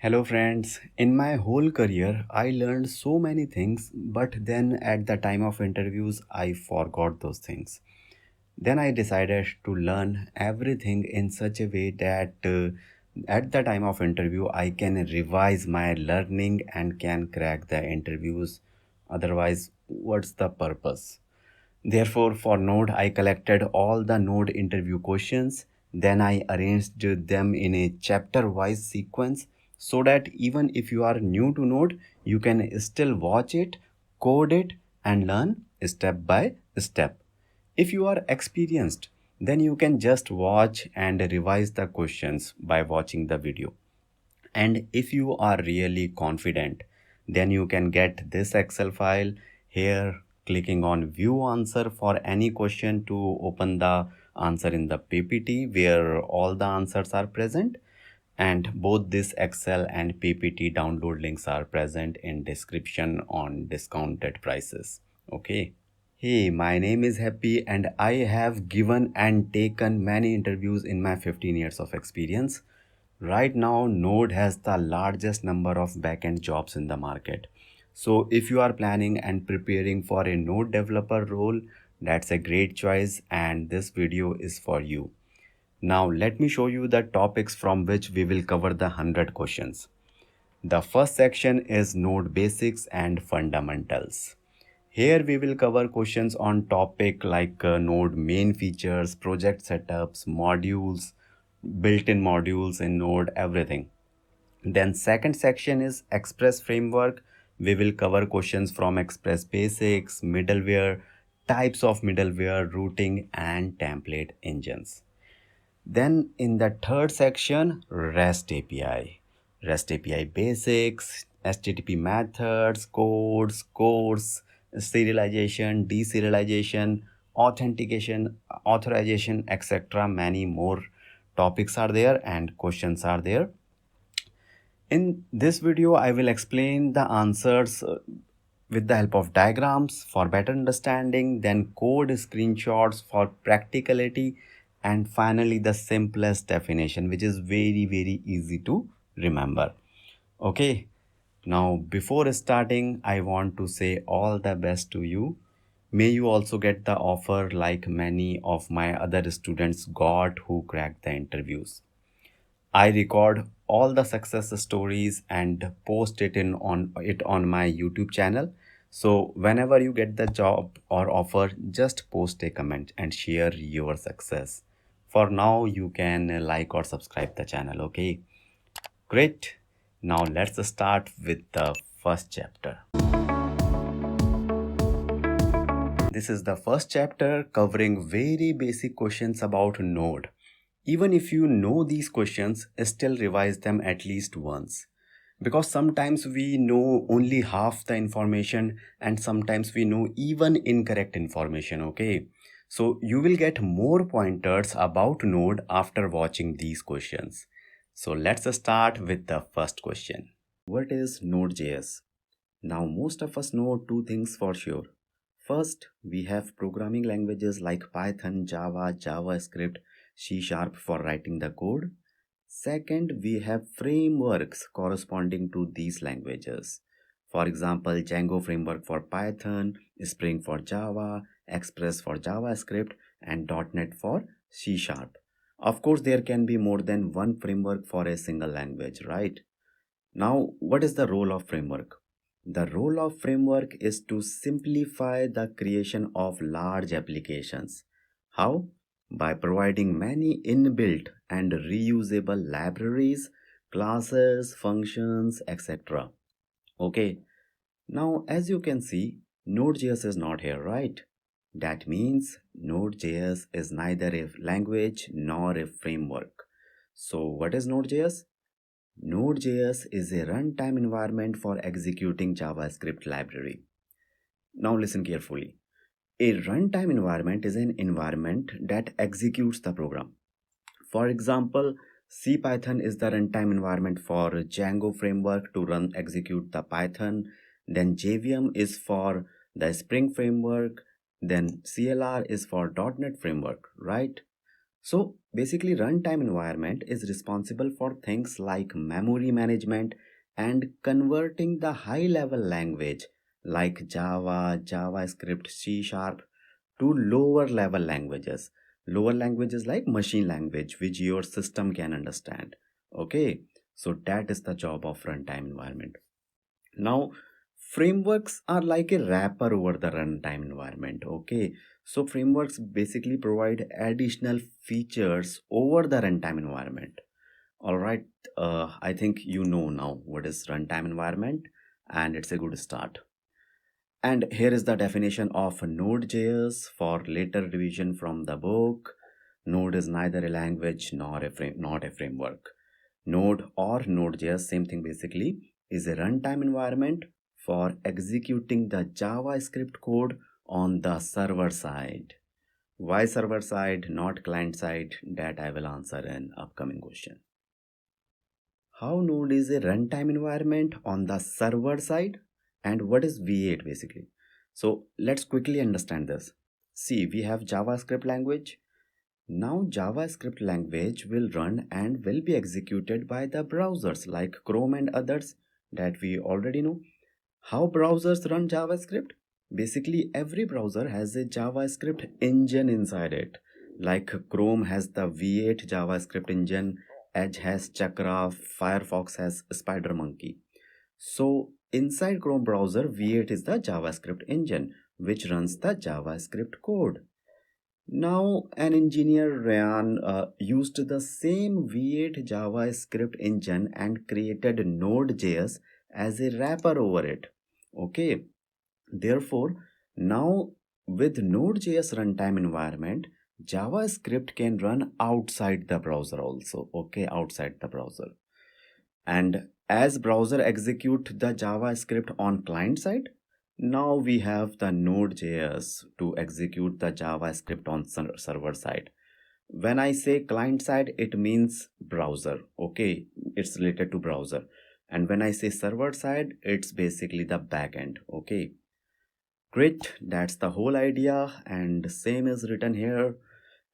Hello friends, in my whole career I learned so many things, but then at the time of interviews I forgot those things. Then I decided to learn everything in such a way that at the time of interview I can revise my learning and can crack the interviews. Otherwise, what's the purpose? Therefore, for Node, I collected all the Node interview questions. Then I arranged them in a chapter wise sequence so that even if you are new to Node, you can still watch it, code it, and learn step by step. If you are experienced, then you can just watch and revise the questions by watching the video. And if you are really confident, then you can get this Excel file here, clicking on view answer for any question to open the answer in the PPT where all the answers are present. And both this Excel and PPT download links are present in description on discounted prices. Okay. Hey, my name is Happy and I have given and taken many interviews in my 15 years of experience. Right now, Node has the largest number of backend jobs in the market. So, if you are planning and preparing for a Node developer role, that's a great choice, and this video is for you. Now, let me show you the topics from which we will cover the 100 questions. The first section is Node basics and fundamentals. Here we will cover questions on topic like Node main features, project setups, modules, built-in modules in Node, everything. Then second section is Express framework. We will cover questions from Express basics, middleware, types of middleware, routing and template engines. Then in the third section, REST API. REST API basics, HTTP methods, codes, course, serialization, deserialization, authentication, authorization, etc. Many more topics are there and questions are there. In this video, I will explain the answers with the help of diagrams for better understanding, then code screenshots for practicality, and finally the simplest definition, which is very easy to remember. Okay, now before starting, I want to say all the best to you. May you also get the offer like many of my other students got who cracked the interviews. I record all the success stories and post it on my YouTube channel. So whenever you get the job or offer, just post a comment and share your success. For now, you can like or subscribe the channel. Okay, great. Now let's start with the first chapter. This is the first chapter covering very basic questions about Node. Even if you know these questions, still revise them at least once. Because sometimes we know only half the information and sometimes we know even incorrect information, okay? So you will get more pointers about Node after watching these questions. So let's start with the first question. What is Node.js? Now most of us know two things for sure. First, we have programming languages like Python, Java, JavaScript, C# for writing the code. Second, we have frameworks corresponding to these languages. For example, Django framework for Python, Spring for Java, Express for JavaScript, and .NET for C#. Of course, there can be more than one framework for a single language, right? Now, what is the role of framework? The role of framework is to simplify the creation of large applications. How? By providing many inbuilt and reusable libraries, classes, functions, etc. Okay, now as you can see, Node.js is not here, right? That means Node.js is neither a language nor a framework. So what is Node.js? Node.js is a runtime environment for executing JavaScript library. Now listen carefully. A runtime environment is an environment that executes the program. For example, CPython is the runtime environment for Django framework to execute the Python. Then JVM is for the Spring framework. Then CLR is for .NET framework, right? So basically, runtime environment is responsible for things like memory management and converting the high level language like Java, JavaScript, C Sharp to lower level languages. Lower languages like machine language, which your system can understand. Okay, so that is the job of runtime environment. Now, frameworks are like a wrapper over the runtime environment. Okay, so frameworks basically provide additional features over the runtime environment. All right, I think you know now what is runtime environment, and it's a good start. And here is the definition of Node.js for later revision from the book. Node is neither a language nor not a framework. Node or Node.js, same thing basically, is a runtime environment for executing the JavaScript code on the server side. Why server side, not client side? That I will answer in upcoming question. How Node is a runtime environment on the server side, and what is V8 basically? So let's quickly understand this. See, we have JavaScript language. Now JavaScript language will run and will be executed by the browsers like Chrome and others that we already know. How browsers run JavaScript? Basically, every browser has a JavaScript engine inside it. Like Chrome has the V8 JavaScript engine, Edge has Chakra, Firefox has SpiderMonkey. So inside Chrome browser, V8 is the JavaScript engine which runs the JavaScript code. Now, an engineer Ryan used the same V8 JavaScript engine and created Node.js as a wrapper over it. Okay, therefore, now with Node.js runtime environment, JavaScript can run outside the browser also. Okay, outside the browser. And as browser execute the JavaScript on client side, now we have the Node.js to execute the JavaScript on server side. When I say client side, it means browser. Okay, it's related to browser. And when I say server side, it's basically the backend. Okay, great. That's the whole idea, and same is written here.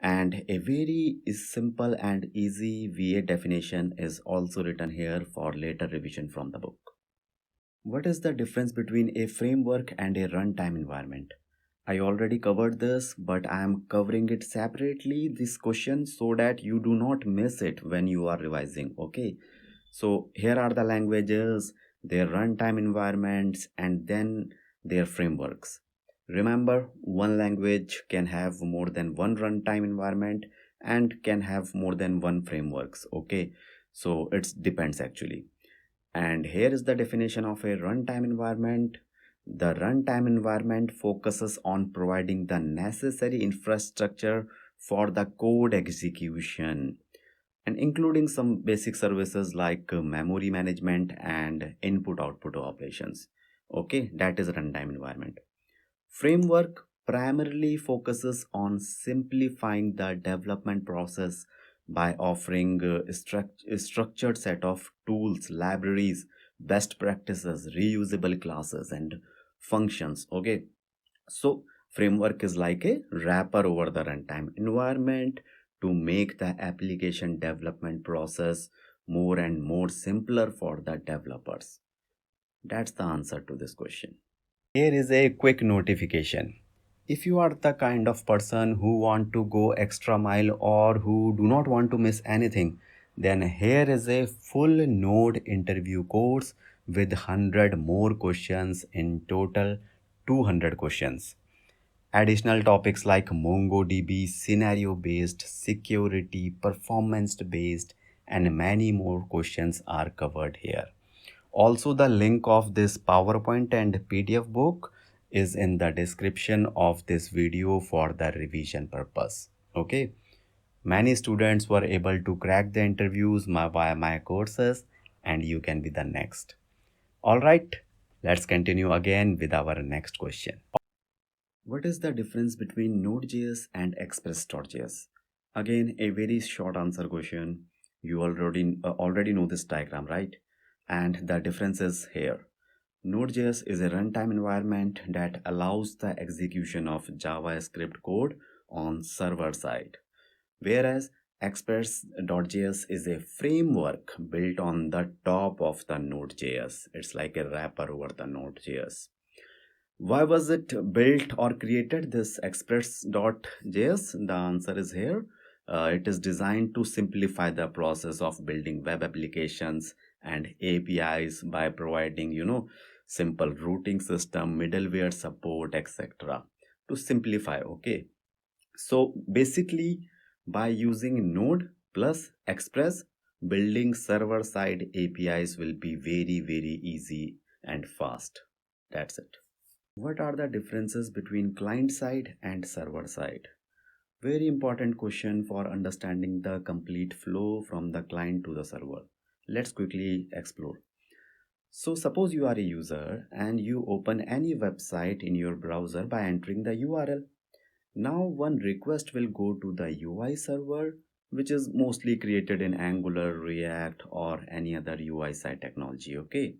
And a very simple and easy VA definition is also written here for later revision from the book. What is the difference between a framework and a runtime environment? I already covered this, but I am covering it separately this question so that you do not miss it when you are revising. Okay, so here are the languages, their runtime environments, and then their frameworks. Remember, one language can have more than one runtime environment and can have more than one frameworks. Okay, so it depends actually. And here is the definition of a runtime environment. The runtime environment focuses on providing the necessary infrastructure for the code execution and including some basic services like memory management and input output operations. Okay, that is runtime environment. Framework primarily focuses on simplifying the development process by offering a structured set of tools, libraries, best practices, reusable classes, and functions. Okay, so framework is like a wrapper over the runtime environment to make the application development process more and more simpler for the developers. That's the answer to this question. Here is a quick notification. If you are the kind of person who want to go extra mile or who do not want to miss anything, then here is a full node interview course with 100 more questions, in total 200 questions. Additional topics like MongoDB, scenario based, security, performance based, and many more questions are covered here. Also, the link of this PowerPoint and PDF book is in the description of this video for the revision purpose. Okay. Many students were able to crack the interviews via my courses, and you can be the next. All right, let's continue again with our next question. What is the difference between Node.js and Express.js? Again, a very short answer question. You already know this diagram, right? And the difference is here. Node.js is a runtime environment that allows the execution of JavaScript code on server side. whereas Express.js is a framework built on the top of the Node.js. It's like a wrapper over the Node.js. Why was it built or created, this Express.js? The answer is here. It is designed to simplify the process of building web applications and APIs by providing, simple routing system, middleware support, etc. To simplify, okay. So basically, by using Node plus Express, building server-side APIs will be very, very easy and fast. That's it. What are the differences between client side and server side? Very important question for understanding the complete flow from the client to the server. Let's quickly explore. So suppose you are a user and you open any website in your browser by entering the URL. Now one request will go to the UI server, which is mostly created in Angular, React, or any other UI side technology, okay?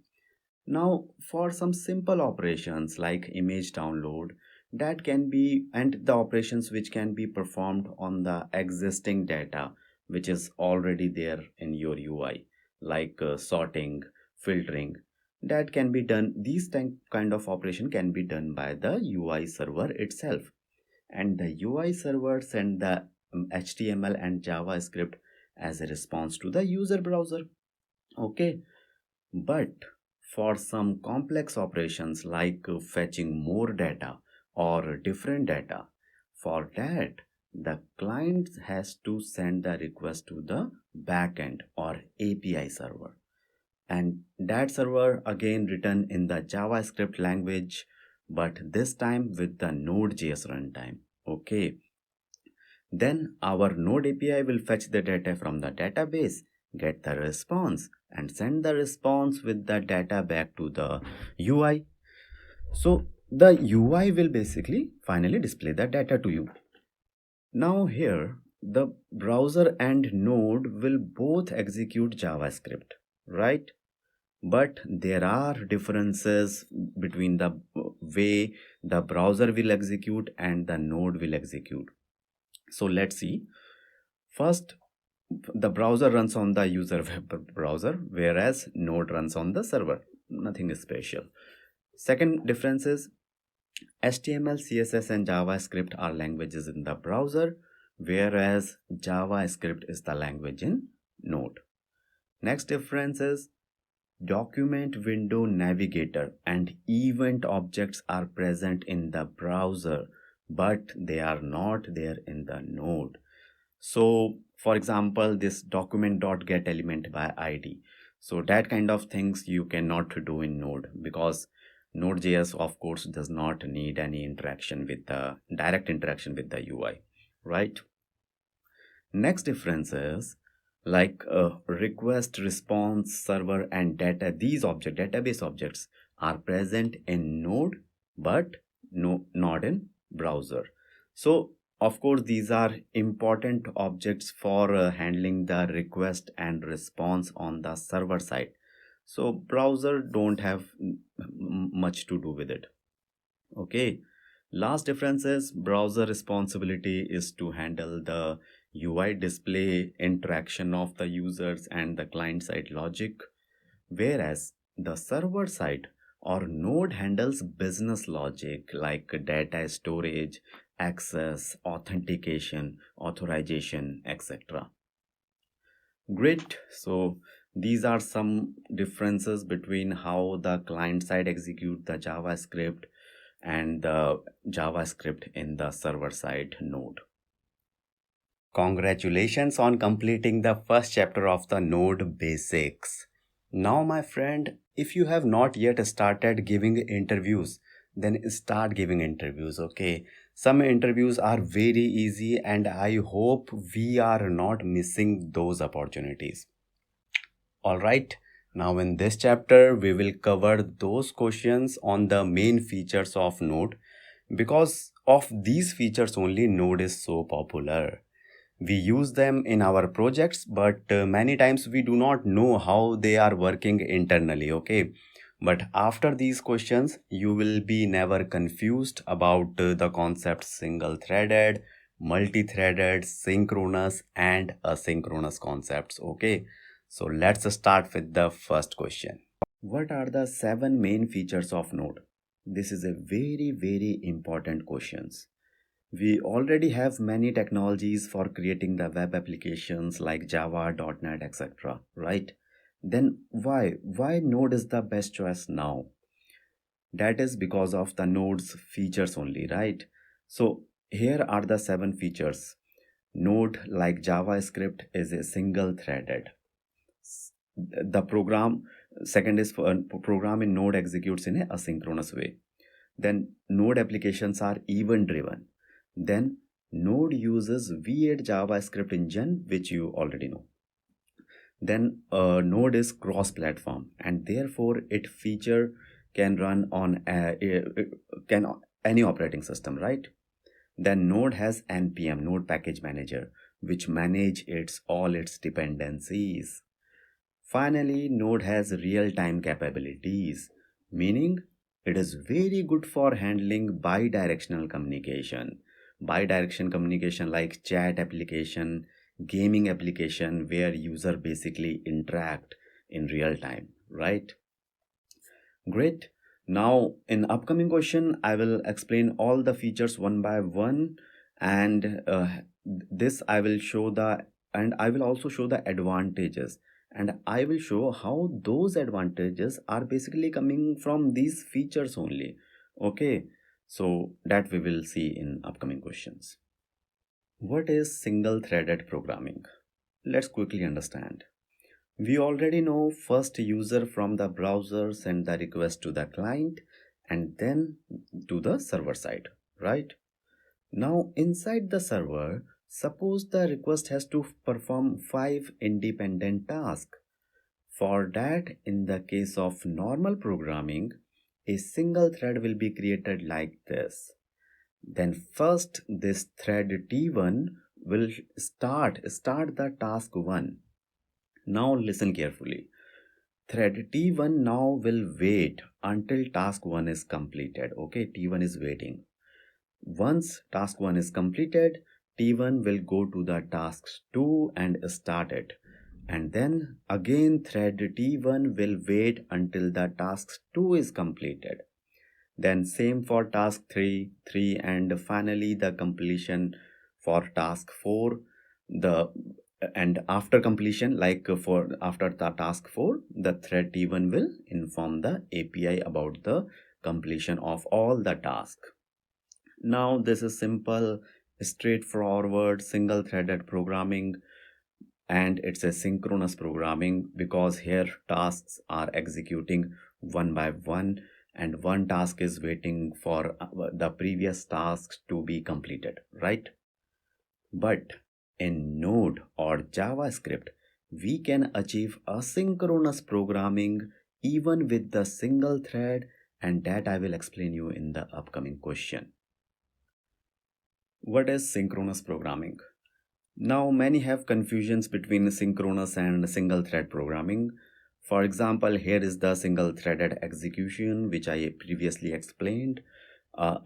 Now, for some simple operations like image download, that can be, and the operations which can be performed on the existing data, which is already there in your UI, like sorting, filtering, that can be done. These kind of operation can be done by the UI server itself. And the UI server send the HTML and JavaScript as a response to the user browser. Okay, but for some complex operations like fetching more data or different data, for that the client has to send the request to the backend or API server. And that server again written in the JavaScript language, but this time with the Node.js runtime. Okay. Then our Node API will fetch the data from the database, get the response, and send the response with the data back to the UI. So the UI will basically finally display the data to you. Now here, the browser and Node will both execute JavaScript, right? But there are differences between the way the browser will execute and the Node will execute. So let's see. First, the browser runs on the user web browser, whereas Node runs on the server. Nothing special. Second difference is HTML, CSS, and JavaScript are languages in the browser, whereas JavaScript is the language in Node. Next difference is document window navigator and event objects are present in the browser, but they are not there in the Node. So for example, this document.get element by ID. So that kind of things you cannot do in Node, because Node.js of course does not need any interaction with the direct interaction with the UI, right? Next difference is like request response server and data. These database objects are present in Node, but not in browser. So of course these are important objects for handling the request and response on the server side. So browser don't have much to do with it. Okay, last difference is browser responsibility is to handle the UI display interaction of the users and the client side logic, whereas the server side or Node handles business logic like data storage, access, authentication, authorization, etc. Great. So these are some differences between how the client side execute the JavaScript and the JavaScript in the server side Node. Congratulations on completing the first chapter of the Node basics. Now, my friend, if you have not yet started giving interviews, then start giving interviews, okay? Some interviews are very easy, and I hope we are not missing those opportunities. All right. Now, in this chapter, we will cover those questions on the main features of Node. Because of these features only, Node is so popular. We use them in our projects, but many times we do not know how they are working internally, okay? But after these questions, you will be never confused about the concept single threaded, multi-threaded, synchronous and asynchronous concepts. Okay, so let's start with the first question. What are the 7 main features of Node? This is a very important questions. We already have many technologies for creating the web applications like Java, .NET, etc. Right? Then why Node is the best choice now? That is because of the Node's features only, right? So here are the 7 features. Node, like JavaScript, is a single threaded. The program, second is for program in Node executes in a asynchronous way. Then Node applications are event driven. Then Node uses V8 JavaScript engine, which you already know. Then Node is cross platform, and therefore it feature can run on can any operating system, right? Then Node has npm, Node Package Manager, which manage all its dependencies. Finally, Node has real-time capabilities, meaning it is very good for handling bi-directional communication. Bi-directional communication like chat application, gaming application, where user basically interact in real time, right? Great. Now, in upcoming question, I will explain all the features one by one, and this I will show and I will also show the advantages, and I will show how those advantages are basically coming from these features only. Okay, so that we will see in upcoming questions. What is single-threaded programming? Let's quickly understand. We already know first user from the browser send the request to the client and then to the server side, right? Now inside the server, suppose the request has to perform 5 independent tasks. For that, in the case of normal programming, a single thread will be created like this. Then first this thread T1 will start the task 1. Now listen carefully. Thread T1 now will wait until task 1 is completed. Okay, T1 is waiting. Once task 1 is completed, T1 will go to the task 2 and start it. And then again thread T1 will wait until the task 2 is completed. Then same for task 3, and finally the completion for task 4. The and after completion, like for after the task 4, the thread T1 will inform the API about the completion of all the tasks. Now this is simple, straightforward, single threaded programming, and it's a synchronous programming because here tasks are executing one by one, and one task is waiting for the previous tasks to be completed, right? But in Node or JavaScript, we can achieve asynchronous programming even with the single thread, and that I will explain you in the upcoming question. What is synchronous programming? Now, many have confusions between synchronous and single thread programming. For example, here is the single threaded execution, which I previously explained.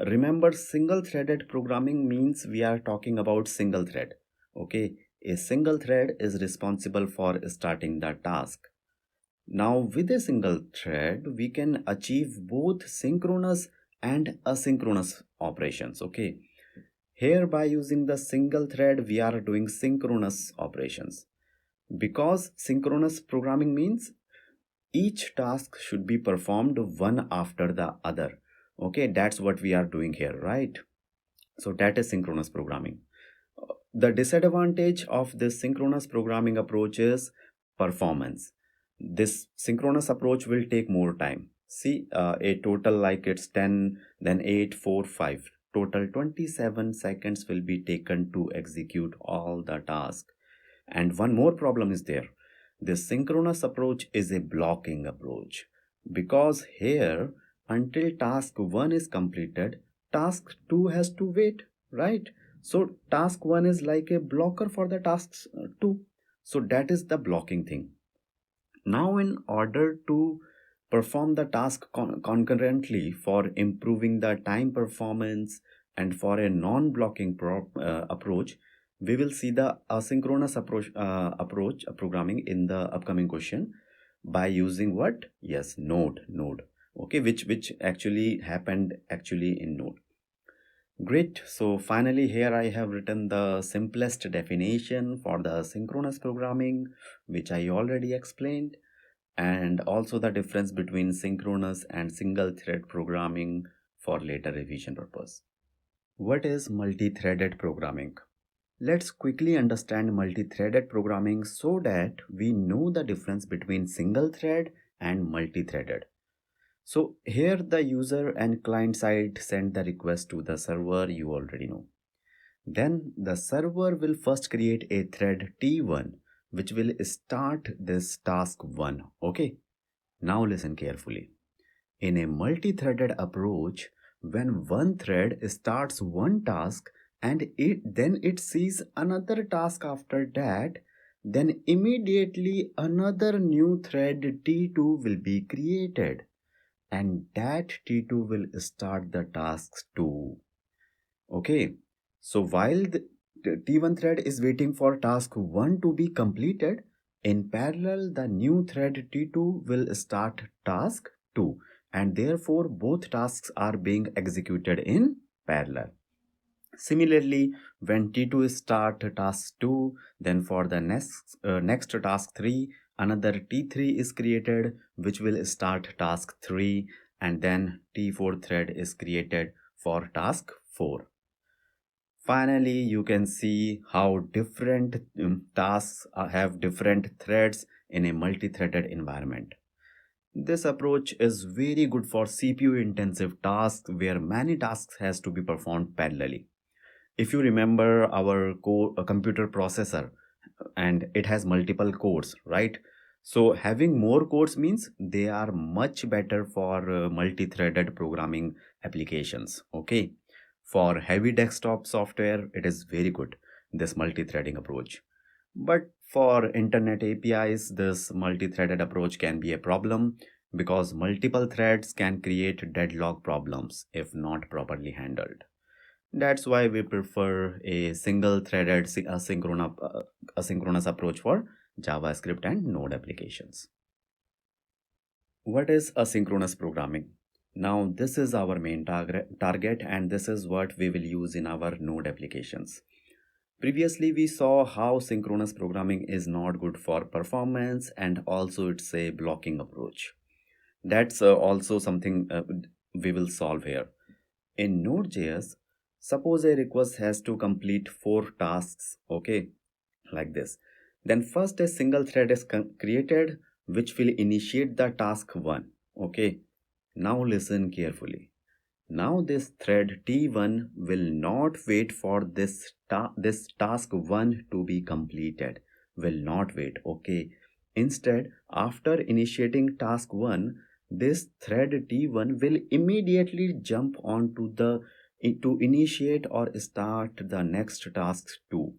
Remember, single threaded programming means we are talking about single thread. Okay, a single thread is responsible for starting the task. Now, with a single thread, we can achieve both synchronous and asynchronous operations. Okay, here by using the single thread, we are doing synchronous operations. Because synchronous programming means each task should be performed one after the other. Okay, that's what we are doing here, right? So that is synchronous programming. The disadvantage of this synchronous programming approach is performance. This synchronous approach will take more time. See, a total like it's 10, then 8, 4, 5. Total 27 seconds will be taken to execute all the tasks. And one more problem is there. This synchronous approach is a blocking approach because here until task 1 is completed, task 2 has to wait, right? So task 1 is like a blocker for the tasks 2. So that is the blocking thing. Now in order to perform the task concurrently for improving the time performance, And for a non-blocking approach, we will see the asynchronous approach programming in the upcoming question by using what? Yes, node. Okay, which actually happened actually in node. Great. So finally here I have written the simplest definition for the synchronous programming, which I already explained, and also the difference between synchronous and single thread programming for later revision purpose. What is multi-threaded programming? Let's quickly understand multi-threaded programming so that we know the difference between single thread and multi-threaded. So here the user and client side send the request to the server, you already know. Then the server will first create a thread T1 which will start this task 1. Okay, now listen carefully. In a multi-threaded approach, when one thread starts one task and then it sees another task after that, then immediately another new thread T2 will be created, and that T2 will start the tasks too. Okay, so while the T1 thread is waiting for task 1 to be completed, in parallel the new thread T2 will start task 2, and therefore both tasks are being executed in parallel. Similarly, when T2 start task 2, then for the next task 3, another T3 is created which will start task 3, and then T4 thread is created for task 4. Finally, you can see how different tasks have different threads in a multi-threaded environment. This approach is very good for CPU intensive tasks where many tasks has to be performed parallelly. If you remember our computer processor, and it has multiple cores, right? So having more cores means they are much better for multi-threaded programming applications. Okay, for heavy desktop software it is very good, this multi-threading approach. But for internet APIs, this multi-threaded approach can be a problem because multiple threads can create deadlock problems if not properly handled. That's why we prefer a single threaded asynchronous approach for JavaScript and Node applications. What is asynchronous programming? Now, this is our main target, and this is what we will use in our Node applications. Previously, we saw how synchronous programming is not good for performance, and also it's a blocking approach. That's also something we will solve here. In Node.js, suppose a request has to complete 4 tasks, okay, like this. Then first a single thread is created which will initiate the task 1, okay. Now listen carefully. Now this thread T1 will not wait for this task 1 to be completed, will not wait, okay. Instead, after initiating task 1, this thread T1 will immediately jump onto to initiate or start the next task 2.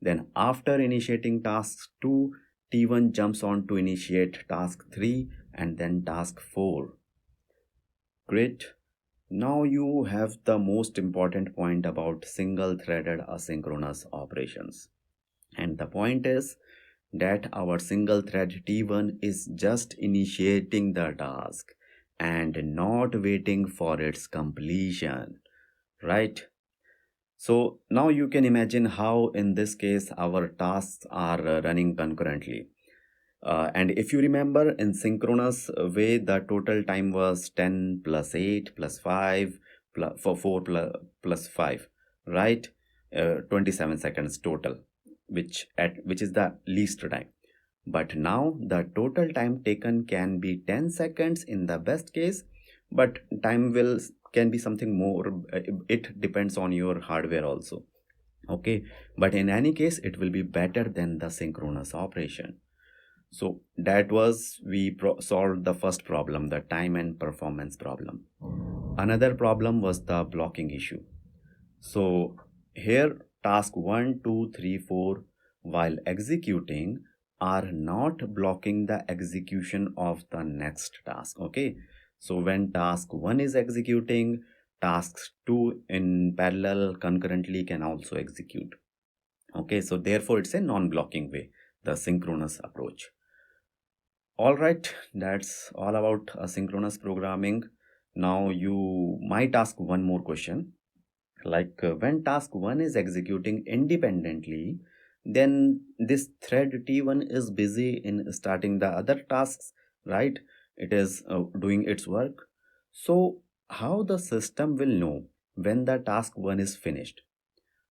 Then after initiating task 2, T1 jumps on to initiate task 3 and then task 4. Great. Now you have the most important point about single-threaded asynchronous operations. And the point is that our single thread T1 is just initiating the task and not waiting for its completion, right? So now you can imagine how in this case our tasks are running concurrently. And if you remember, in synchronous way, the total time was 10 plus 8 plus 5 for 4 plus 5, right? 27 seconds total, which is the least time. But now the total time taken can be 10 seconds in the best case, but time can be something more. It depends on your hardware also. Okay, but in any case, it will be better than the synchronous operation. So that was we solved the first problem, the time and performance problem. Another problem was the blocking issue. So here task 1, 2, 3, 4 while executing are not blocking the execution of the next task. Okay, so when task 1 is executing, tasks two in parallel concurrently can also execute. Okay, so therefore it's a non-blocking way, the synchronous approach. All right, that's all about asynchronous programming. Now you might ask one more question, like when task 1 is executing independently, then this thread T1 is busy in starting the other tasks, right? It is doing its work. So how the system will know when the task 1 is finished?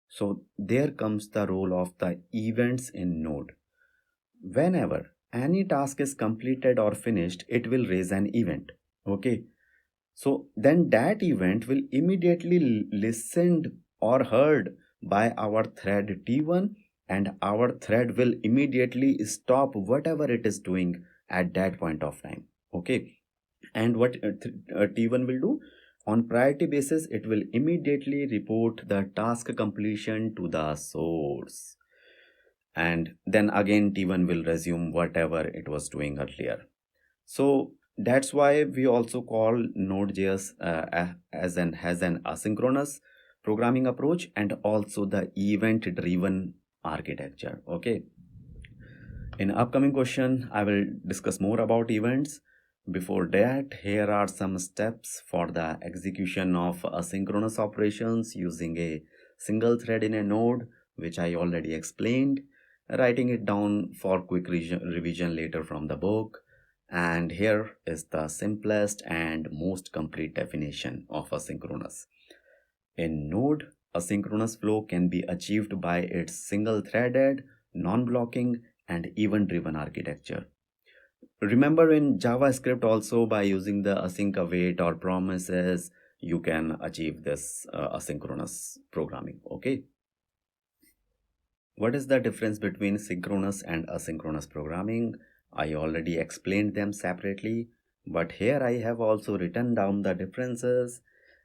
So there comes the role of the events in Node. Whenever any task is completed or finished, it will raise an event. Okay, so then that event will immediately listened or heard by our thread T1, and our thread will immediately stop whatever it is doing at that point of time. Okay, and what T1 will do? On priority basis, it will immediately report the task completion to the source. And then again, T1 will resume whatever it was doing earlier. So that's why we also call Node.js has an asynchronous programming approach and also the event-driven architecture. Okay. In upcoming question, I will discuss more about events. Before that, here are some steps for the execution of asynchronous operations using a single thread in a node, which I already explained, writing it down for quick revision later from the book. And here is the simplest and most complete definition of asynchronous. In Node, asynchronous flow can be achieved by its single-threaded, non-blocking, and event-driven architecture. Remember in JavaScript also, by using the async await or promises, you can achieve this asynchronous programming. Okay. What is the difference between synchronous and asynchronous programming? I already explained them separately, but here I have also written down the differences.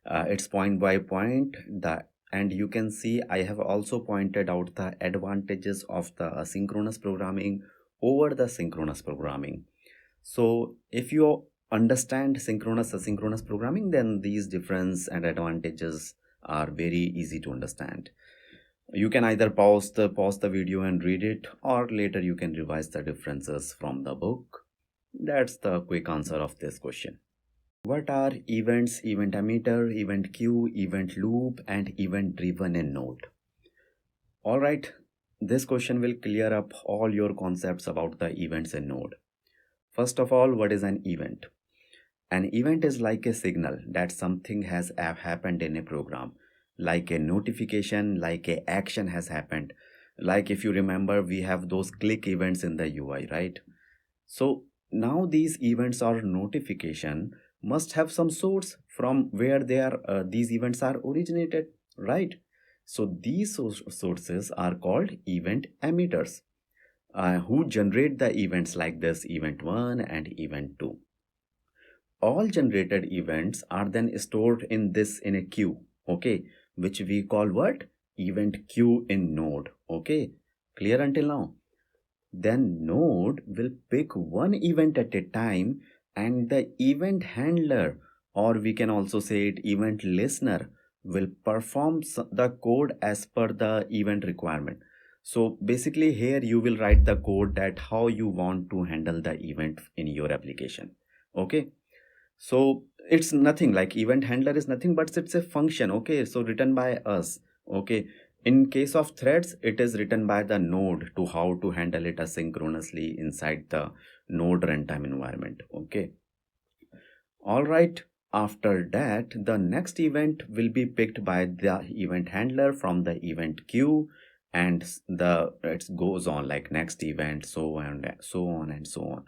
It's point by point, and you can see I have also pointed out the advantages of the asynchronous programming over the synchronous programming. So if you understand synchronous asynchronous programming, then these differences and advantages are very easy to understand. You can either pause the video and read it, or later you can revise the differences from the book. That's the quick answer of this question. What are events, event emitter, event queue, event loop, and event driven in Node? All right, this question will clear up all your concepts about the events in Node. First of all, what is an event? An event is like a signal that something has happened in a program, like a notification, like a action has happened. Like if you remember, we have those click events in the UI, right? So now these events or notification must have some source from where these events are originated, right? So these sources are called event emitters, who generate the events like this event 1 and event 2. All generated events are then stored in a queue, okay, which we call what? Event queue in Node. Okay, clear until now? Then Node will pick one event at a time, and the event handler, or we can also say it event listener, will perform the code as per the event requirement. So basically here you will write the code that how you want to handle the event in your application. Okay, so it's nothing like event handler is nothing but it's a function, okay, so written by us. Okay, in case of threads, it is written by the node to how to handle it asynchronously inside the node runtime environment. Okay, all right, after that the next event will be picked by the event handler from the event queue, and it goes on like next event, so on, so on and so on.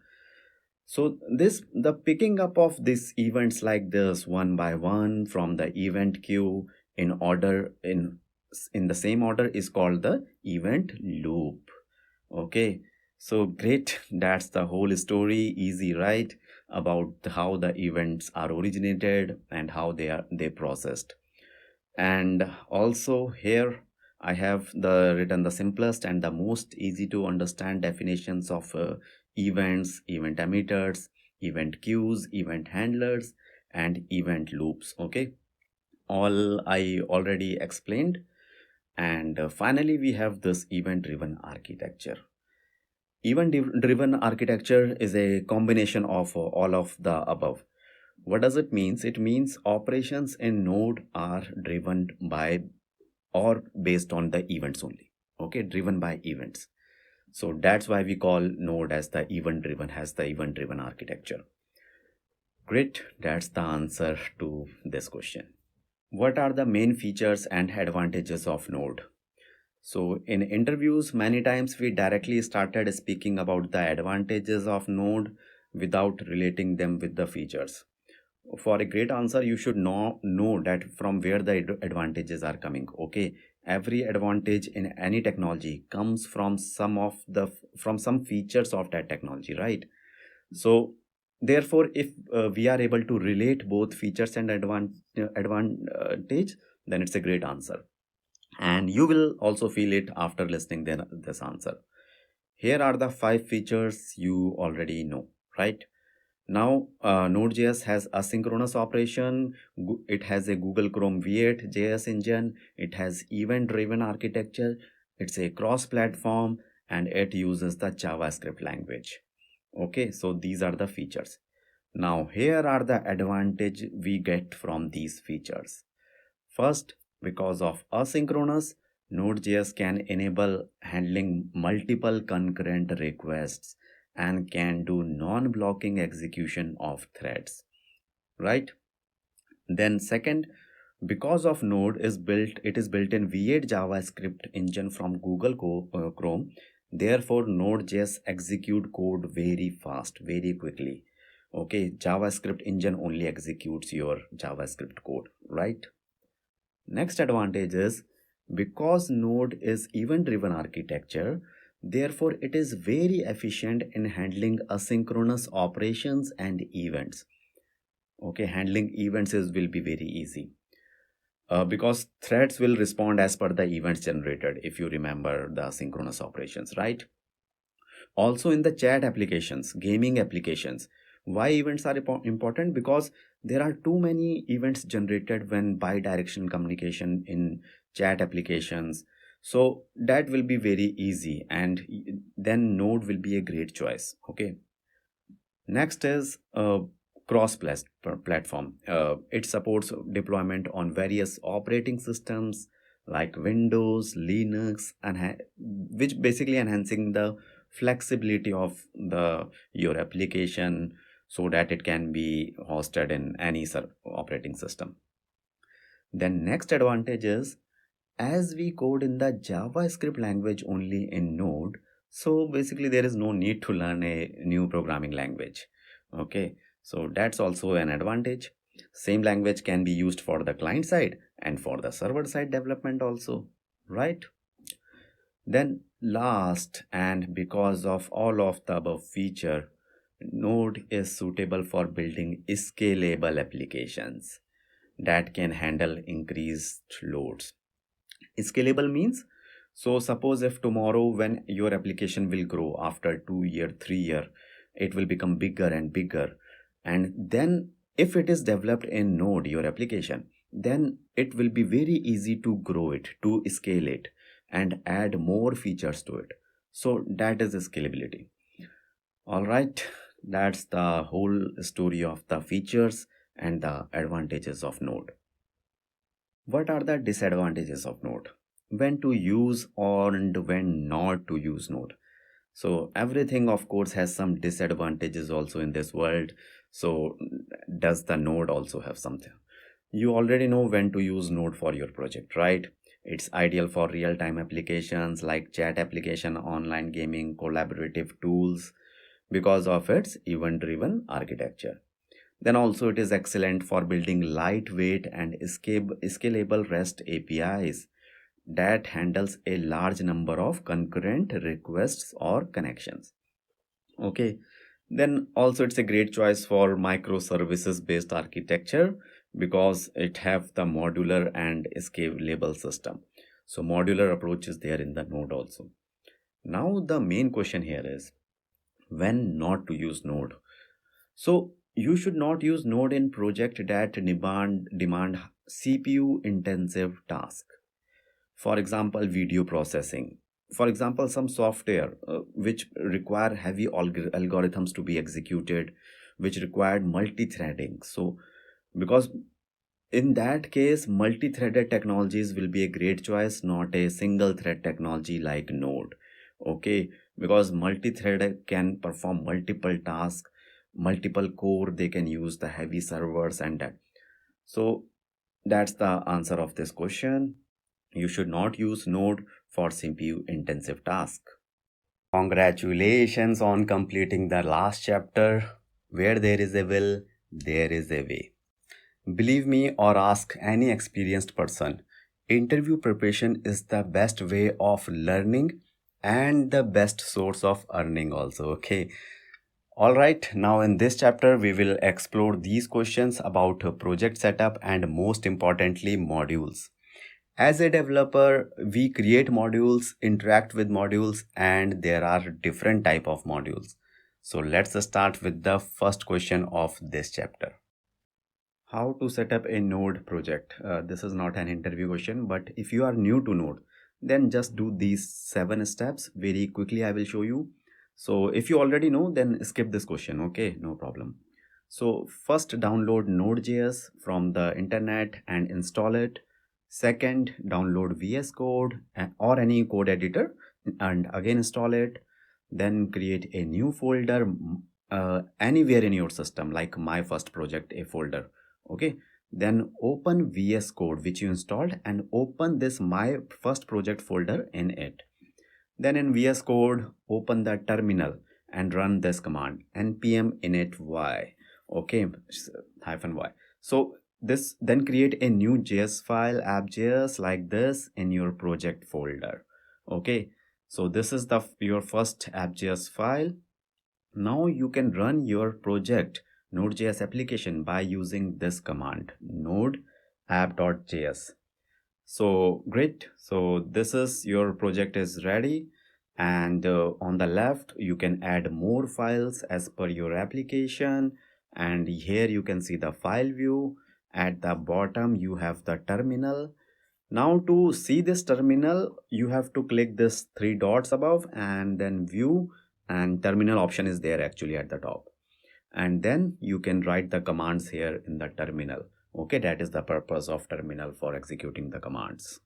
So the picking up of these events like this one by one from the event queue in order in the same order is called the event loop. Okay, so great. That's the whole story. Easy, right? About how the events are originated and how they processed. And also here I have written the simplest and the most easy to understand definitions of events, event emitters, event queues, event handlers, and event loops. Okay, all I already explained. And finally, we have this event-driven architecture. Event-driven architecture is a combination of all of the above. What does it mean? It means operations in Node are driven by or based on the events only. Okay, driven by events. So that's why we call Node as the event-driven architecture. Great, that's the answer to this question. What are the main features and advantages of Node? So in interviews, many times we directly started speaking about the advantages of Node without relating them with the features. For a great answer, you should know that from where the advantages are coming. Okay, every advantage in any technology comes from some features of that technology, right? So therefore, if we are able to relate both features and advantage, then it's a great answer, and you will also feel it after listening this answer. Here are the 5 features you already know, right? Now, Node.js has asynchronous operation. It has a Google Chrome V8 JS engine. It has event-driven architecture. It's a cross-platform, and it uses the JavaScript language. Okay, so these are the features. Now, here are the advantage we get from these features. First, because of asynchronous, Node.js can enable handling multiple concurrent requests and can do non-blocking execution of threads, right? Then second, because of Node it is built in V8 JavaScript engine from Google Chrome. Therefore, Node.js execute code very fast, very quickly. Okay, JavaScript engine only executes your JavaScript code, right? Next advantage is because Node is event-driven architecture, therefore it is very efficient in handling asynchronous operations and events. Okay, handling events will be very easy. Because threads will respond as per the events generated, if you remember the asynchronous operations, right? Also in the chat applications, gaming applications, why events are important? Because there are too many events generated when bi-directional communication in chat applications. So that will be very easy, and then Node will be a great choice. Okay. Next is cross platform. It supports deployment on various operating systems like Windows, Linux, and which basically enhancing the flexibility of your application so that it can be hosted in any operating system. Then next advantage is, as we code in the JavaScript language only in Node, so basically there is no need to learn a new programming language. Okay, so that's also an advantage. Same language can be used for the client side and for the server side development also, right? Then last, and because of all of the above feature, Node is suitable for building scalable applications that can handle increased loads. Scalable means, so suppose if tomorrow when your application will grow after 2 year, 3 year, it will become bigger and bigger. And then if it is developed in Node, your application, then it will be very easy to grow it, to scale it and add more features to it. So that is scalability. All right, that's the whole story of the features and the advantages of Node. What are the disadvantages of Node? When to use and when not to use Node? So everything of course has some disadvantages also in this world. So does the Node also have something? You already know when to use Node for your project, right? It's ideal for real-time applications like chat application, online gaming, collaborative tools because of its event-driven architecture. Then also it is excellent for building lightweight and scalable REST APIs that handles a large number of concurrent requests or connections. Okay, then also it's a great choice for microservices based architecture because it have the modular and scalable system. So modular approach is there in the Node also. Now the main question here is when not to use Node. So you should not use Node in project that demand CPU intensive task. For example, video processing. For example, some software which require heavy algorithms to be executed, which required multi-threading. So because in that case, multi-threaded technologies will be a great choice, not a single thread technology like Node. Okay, because multi-thread can perform multiple tasks, multiple core, they can use the heavy servers and that. So that's the answer of this question. You should not use Node for CPU intensive task. Congratulations on completing the last chapter. Where there is a will, there is a way. Believe me or ask any experienced person, interview preparation is the best way of learning and the best source of earning also. Okay. All right, now in this chapter, we will explore these questions about project setup and most importantly, modules. As a developer, we create modules, interact with modules, and there are different type of modules. So let's start with the first question of this chapter. How to set up a Node project. This is not an interview question, but if you are new to Node, then just do these 7 steps very quickly. I will show you. So if you already know, then skip this question. Okay, no problem. So first, download Node.js from the internet and install it. Second, download VS Code or any code editor and again install it. Then create a new folder anywhere in your system, like my first project, a folder. Okay, then open VS Code which you installed and open this my first project folder in it. Then in VS Code, open the terminal and run this command npm init y. Okay, -y. So this, then create a new JS file app.js like this in your project folder. Okay, so this is the your first app.js file. Now you can run your project Node.js application by using this command node app.js. So great. So this is your project is ready, and on the left you can add more files as per your application, and here you can see the file view. At the bottom you have the terminal. Now to see this terminal, you have to click this 3 dots above and then view, and terminal option is there actually at the top. And then you can write the commands here in the terminal. Okay, that is the purpose of terminal, for executing the commands.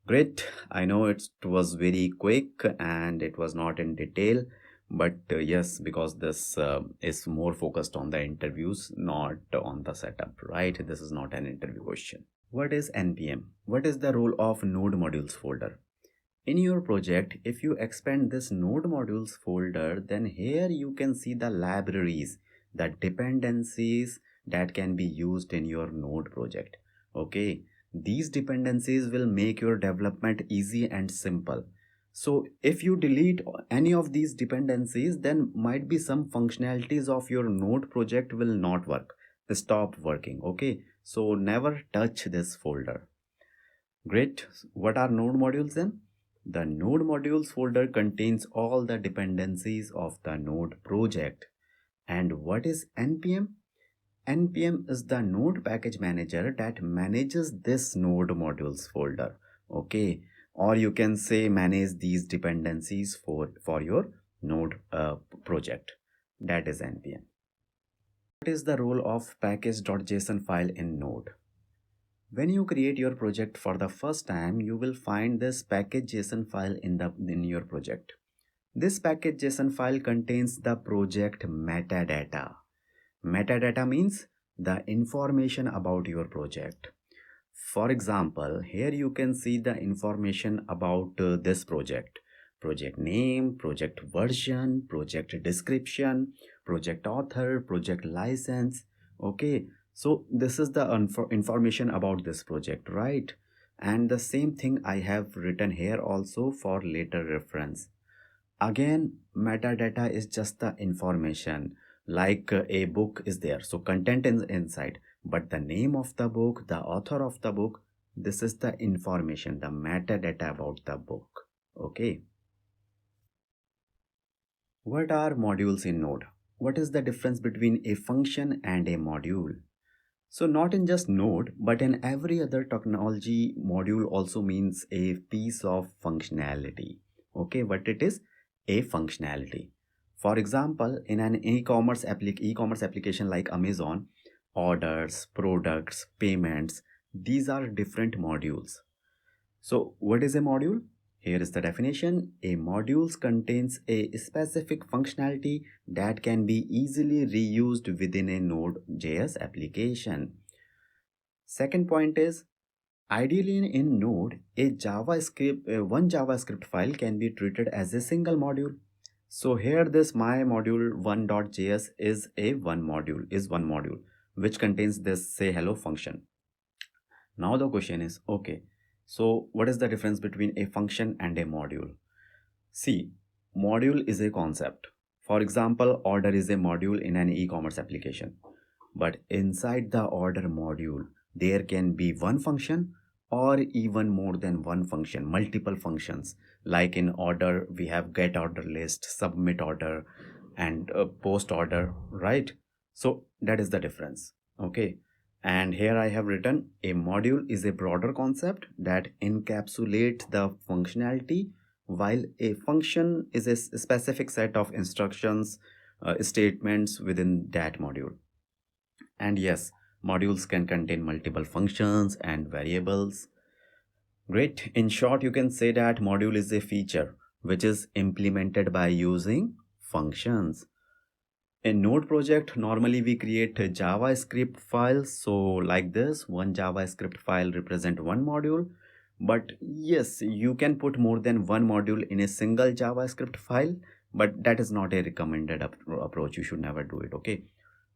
Great. I know it was very quick and it was not in detail, but yes, because this is more focused on the interviews, not on the setup, right? This is not an interview question. What is npm? What is the role of node modules folder? In your project, if you expand this node modules folder, then here you can see the libraries, the dependencies that can be used in your node project. Okay, these dependencies will make your development easy and simple. So if you delete any of these dependencies, then might be some functionalities of your node project will not work, stop working. Okay, so never touch this folder. Great. What are node modules then? The node modules folder contains all the dependencies of the node project. And what is npm? npm is the node package manager that manages this node modules folder. Okay, or you can say manage these dependencies for your node project. That is npm. What is the role of package.json file in node? When you create your project for the first time, you will find this package.json file in your project. This package.json file contains the project metadata. Metadata means the information about your project. For example, here you can see the information about this project. Project name, project version, project description, project author, project license. Okay, so this is the information about this project, right? And the same thing I have written here also for later reference. Again, metadata is just the information, like a book is there, so content is inside, but the name of the book, the author of the book, this is the information, the metadata about the book. Okay, what are modules in node? What is the difference between a function and a module? So not in just Node, but in every other technology, module also means a piece of functionality. Okay, but it is a functionality. For example, in an e-commerce application like Amazon, orders, products, payments, these are different modules. So what is a module? Here is the definition. A module contains a specific functionality that can be easily reused within a Node.js application. Second point is, ideally in Node, one JavaScript file can be treated as a single module. So here this my module 1.js is one module which contains this say hello function. Now the question is, okay, so what is the difference between a function and a module? See, module is a concept. For example, order is a module in an e-commerce application. But inside the order module, there can be one function or even more than one function, multiple functions. Like in order, we have get order list, submit order, and post order, right? So that is the difference. Okay. And here I have written a module is a broader concept that encapsulates the functionality, while a function is a specific set of instructions, statements within that module. And yes, modules can contain multiple functions and variables. Great. In short, you can say that module is a feature which is implemented by using functions. In Node project, normally we create a JavaScript files. So like this, one JavaScript file represent one module. But yes, you can put more than one module in a single JavaScript file, but that is not a recommended approach. You should never do it. Okay.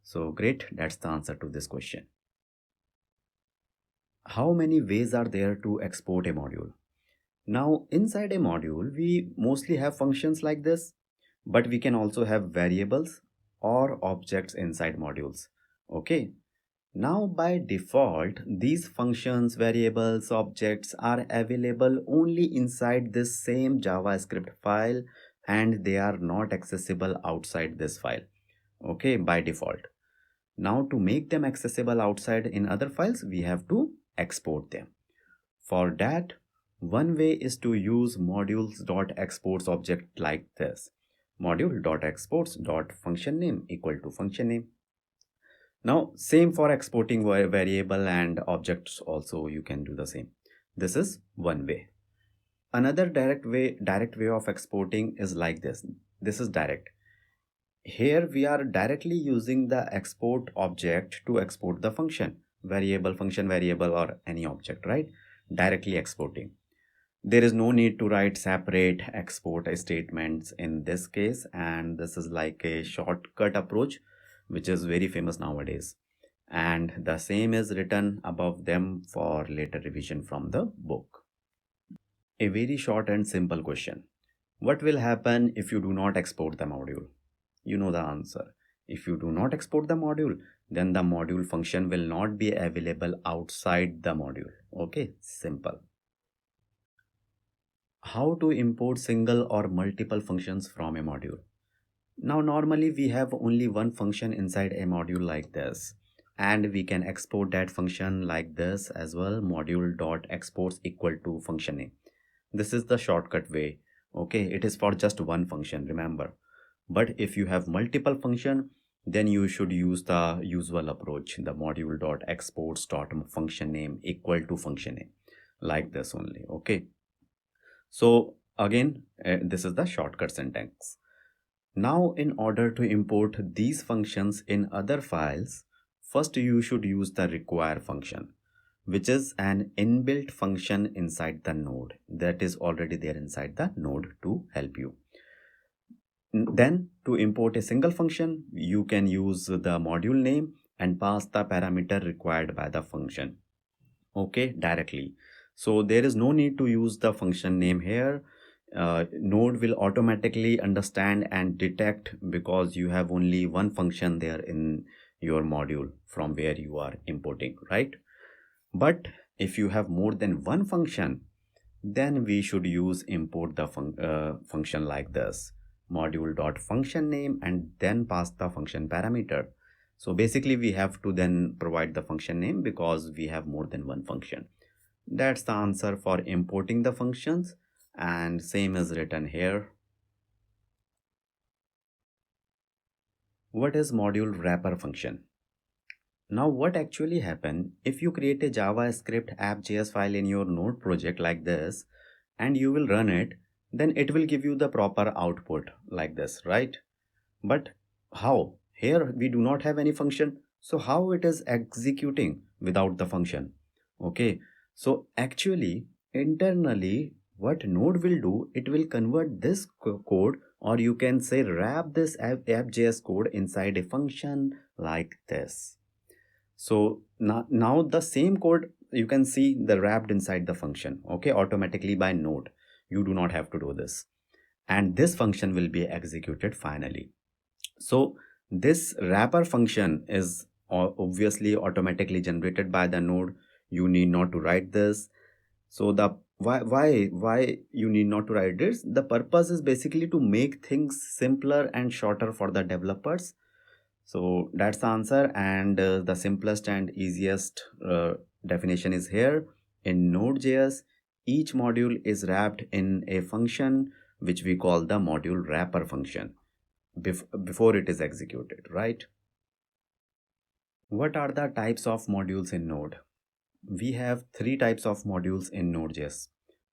So great. That's the answer to this question. How many ways are there to export a module? Now, inside a module, we mostly have functions like this, but we can also have variables or objects inside modules. Okay. Now, by default, these functions, variables, objects are available only inside this same JavaScript file, and they are not accessible outside this file. Okay, by default. Now, to make them accessible outside in other files, we have to export them. For that, one way is to use modules.exports object like this. Module.exports.function name equal to function name. Now, same for exporting variable and objects also, you can do the same. This is one way. Another direct way of exporting is like this. This is direct. Here we are directly using the export object to export the function, function variable, or any object, right? Directly exporting. There is no need to write separate export statements in this case, and this is like a shortcut approach which is very famous nowadays, and the same is written above them for later revision from the book. A very short and simple question: what will happen if you do not export the module? You know the answer. If you do not export the module, then the module function will not be available outside the module. Okay, simple. How to import single or multiple functions from a module? Now, normally we have only one function inside a module like this, and we can export that function like this as well. Module.exports equal to function name. This is the shortcut way. Okay, it is for just one function, remember. But if you have multiple function, then you should use the usual approach, the module.exports.function name equal to function name, like this only. Okay. So again, this is the shortcut syntax. Now, in order to import these functions in other files, first you should use the require function, which is an inbuilt function inside the node that is already there inside the node to help you. Then to import a single function, you can use the module name and pass the parameter required by the function. Okay, directly. So there is no need to use the function name here. Node will automatically understand and detect because you have only one function there in your module from where you are importing, right? But if you have more than one function, then we should use import the function like this, module.function name, and then pass the function parameter. So basically we have to then provide the function name because we have more than one function. That's the answer for importing the functions, and same is written here. What is module wrapper function? Now what actually happen if you create a JavaScript app.js file in your Node project like this and you will run it, then it will give you the proper output like this, right? But how? Here we do not have any function. So how it is executing without the function? Okay. So actually internally what Node will do, it will convert this code, or you can say wrap this app.js code inside a function like this. So now the same code you can see the wrapped inside the function, okay, automatically by Node. You do not have to do this. And this function will be executed finally. So this wrapper function is obviously automatically generated by the Node. You need not to write this. So the why you need not to write this? The purpose is basically to make things simpler and shorter for the developers. So that's the answer, and the simplest and easiest definition is here. In Node.js, each module is wrapped in a function which we call the module wrapper function before it is executed, right? What are the types of modules in Node? We have three types of modules in Node.js.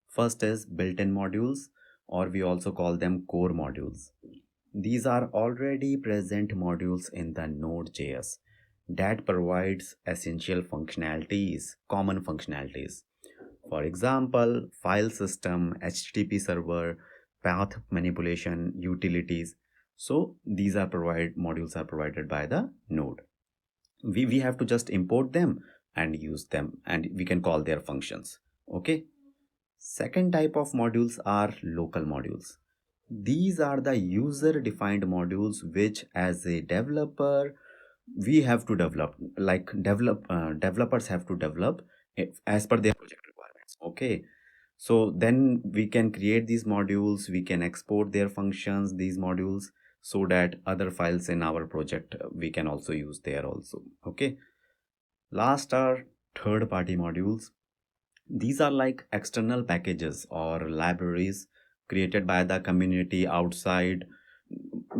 First is built-in modules, or we also call them core modules. These are already present modules in the Node.js that provides essential functionalities, common functionalities. For example, file system, HTTP server, path manipulation, utilities. So these are modules are provided by the Node. We have to just import them and use them, and we can call their functions. Okay. Second type of modules are local modules. These are the user defined modules which as a developer we have to develop, like developers have to develop as per their project requirements. Okay. So then we can create these modules, we can export their functions, these modules, so that other files in our project we can also use there also. Okay. Last are third party modules. These are like external packages or libraries created by the community outside,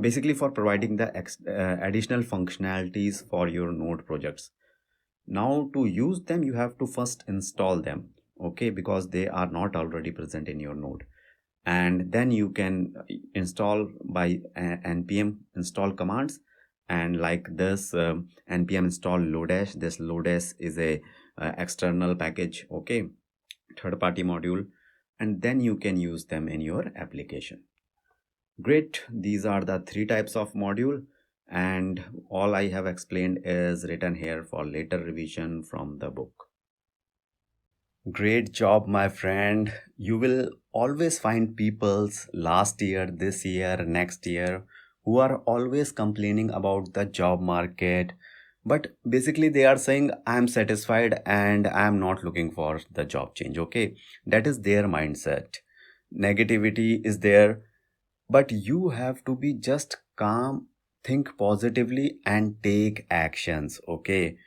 basically for providing the additional functionalities for your Node projects. Now to use them you have to first install them, okay, because they are not already present in your Node. And then you can install by npm install commands, and like this npm install Lodash. This Lodash is a external package, okay, third party module, and then you can use them in your application. Great, these are the three types of module, and all I have explained is written here for later revision from the book. Great job, my friend. You will always find people's last year, this year, next year who are always complaining about the job market. But basically, they are saying, I'm satisfied and I'm not looking for the job change. Okay. That is their mindset. Negativity is there, but you have to be just calm, think positively, and take actions. Okay.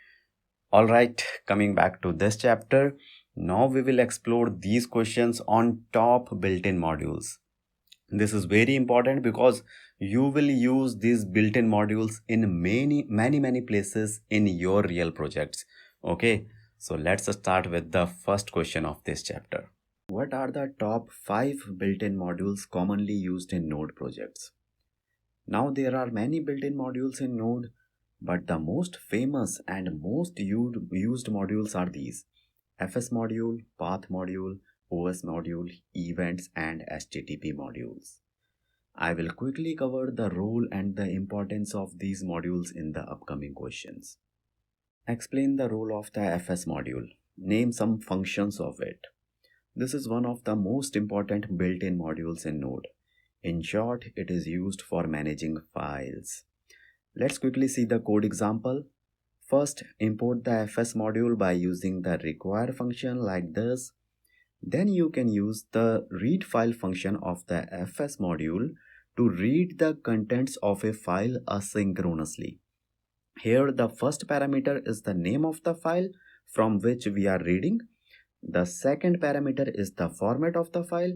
All right, coming back to this chapter, now we will explore these questions on top built-in modules. This is very important because you will use these built-in modules in many places in your real projects. Okay, so let's start with the first question of this chapter. What are the top 5 built-in modules commonly used in Node projects? Now there are many built-in modules in Node, but the most famous and most used modules are these: FS module, path module, OS module, events, and HTTP modules. I will quickly cover the role and the importance of these modules in the upcoming questions. Explain the role of the FS module. Name some functions of it. This is one of the most important built-in modules in Node. In short, it is used for managing files. Let's quickly see the code example. First, import the FS module by using the require function like this. Then you can use the read file function of the FS module to read the contents of a file asynchronously. Here the first parameter is the name of the file from which we are reading. The second parameter is the format of the file,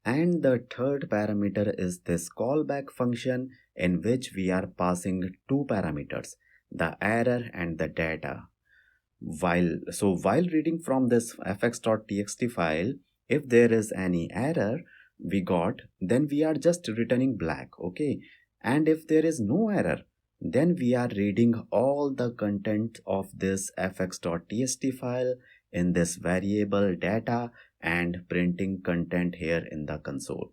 and the third parameter is this callback function in which we are passing two parameters, the error and the data. While reading from this fx.txt file, if there is any error we got, then we are just returning black, okay? And if there is no error, then we are reading all the content of this fx.txt file in this variable data and printing content here in the console.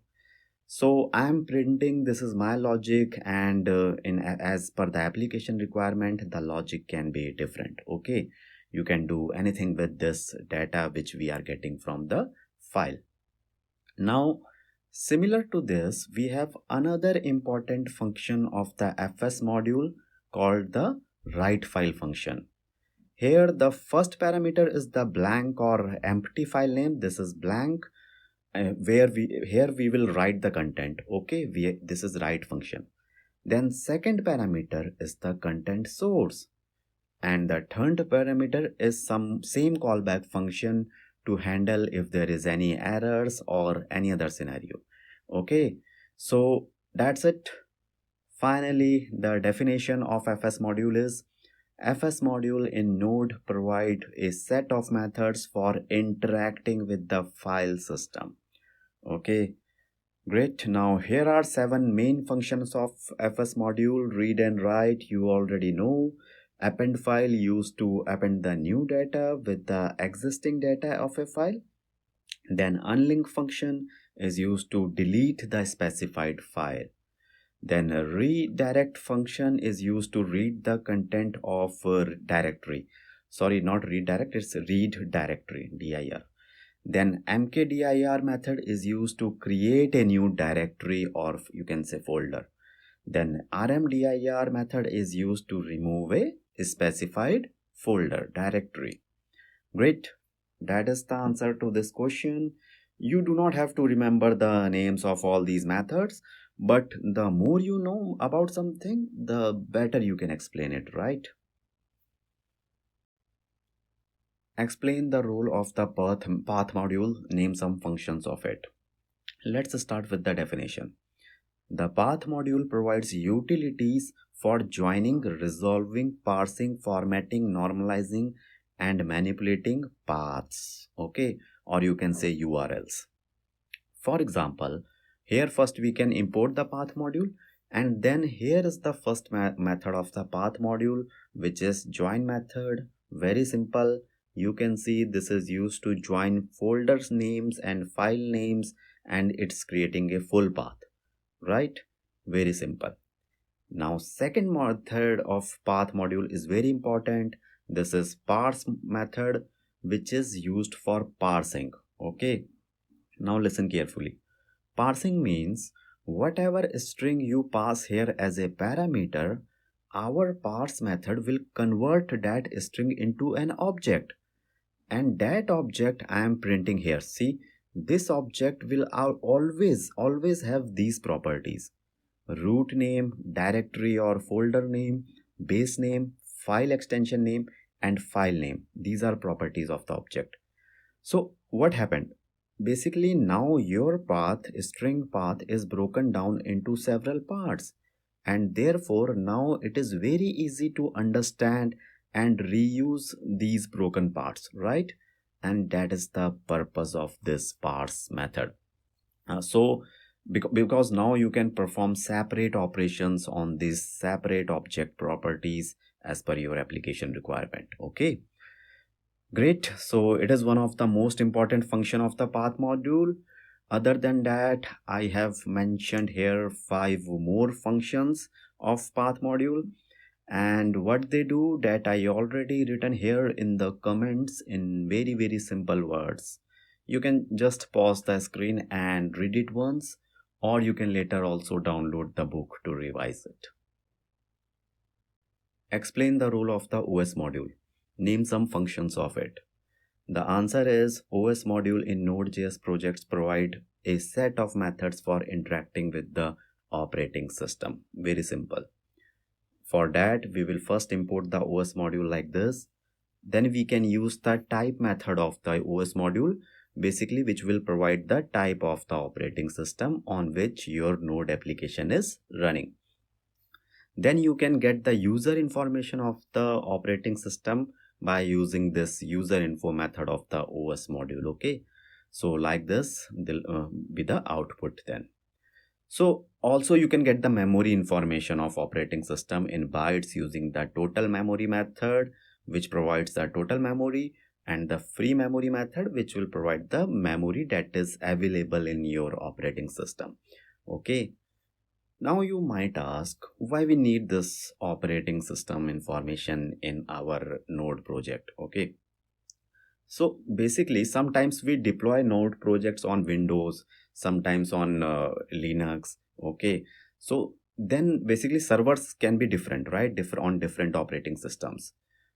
So I'm printing, this is my logic, and as per the application requirement, the logic can be different, okay? You can do anything with this data which we are getting from the file. Now, similar to this, we have another important function of the fs module called the write file function. Here the first parameter is the blank or empty file name. This is blank, where we will write the content, okay? This is write function. Then second parameter is the content source, and the third parameter is some same callback function to handle if there is any errors or any other scenario, okay? So that's it. Finally, the definition of fs module is: fs module in Node provide a set of methods for interacting with the file system. Okay, great. Now here are 7 main functions of fs module. Read and write, you already know. Append file, used to append the new data with the existing data of a file. Then unlink function is used to delete the specified file. Then a redirect function is used to read the content of a directory. Sorry, not redirect, it's read directory, dir. Then mkdir method is used to create a new directory, or you can say folder. Then rmdir method is used to remove a specified folder directory. Great. That is the answer to this question. You do not have to remember the names of all these methods, but the more you know about something, the better you can explain it, right? Explain the role of the path module, name some functions of it. Let's start with the definition. The path module provides utilities for joining, resolving, parsing, formatting, normalizing, and manipulating paths, okay? Or you can say URLs. For example, here first we can import the path module, and then here is the first method of the path module, which is join method. Very simple. You can see this is used to join folders names and file names, and it's creating a full path, right? Very simple. Now second method of path module is very important. This is parse method, which is used for parsing, okay? Now listen carefully. Parsing means whatever string you pass here as a parameter, our parse method will convert that string into an object, and that object I am printing here. See, this object will always have these properties: root name, directory or folder name, base name, file extension name, and file name. These are properties of the object. So what happened? Basically now your path, string path, is broken down into several parts, and therefore now it is very easy to understand and reuse these broken parts, right? And that is the purpose of this parse method. Because now you can perform separate operations on these separate object properties as per your application requirement, okay? Great. So it is one of the most important function of the path module. Other than that, I have mentioned here 5 more functions of path module, and what they do, that I already written here in the comments in very simple words. You can just pause the screen and read it once, or you can later also download the book to revise it. Explain the role of the OS module. Name some functions of it. The answer is OS module in Node.js projects provide a set of methods for interacting with the operating system. Very simple. For that, we will first import the OS module like this. Then we can use the type method of the OS module, basically which will provide the type of the operating system on which your node application is running. Then you can get the user information of the operating system by using this user info method of the OS module. Okay, so like this will be the output then. So also you can get the memory information of operating system in bytes using the total memory method, which provides the total memory, and the free memory method, which will provide the memory that is available in your operating system. Okay, now you might ask why we need this operating system information in our node project. Okay, so basically sometimes we deploy node projects on Windows, sometimes on Linux. Okay, so then basically servers can be different, right? Different on different operating systems.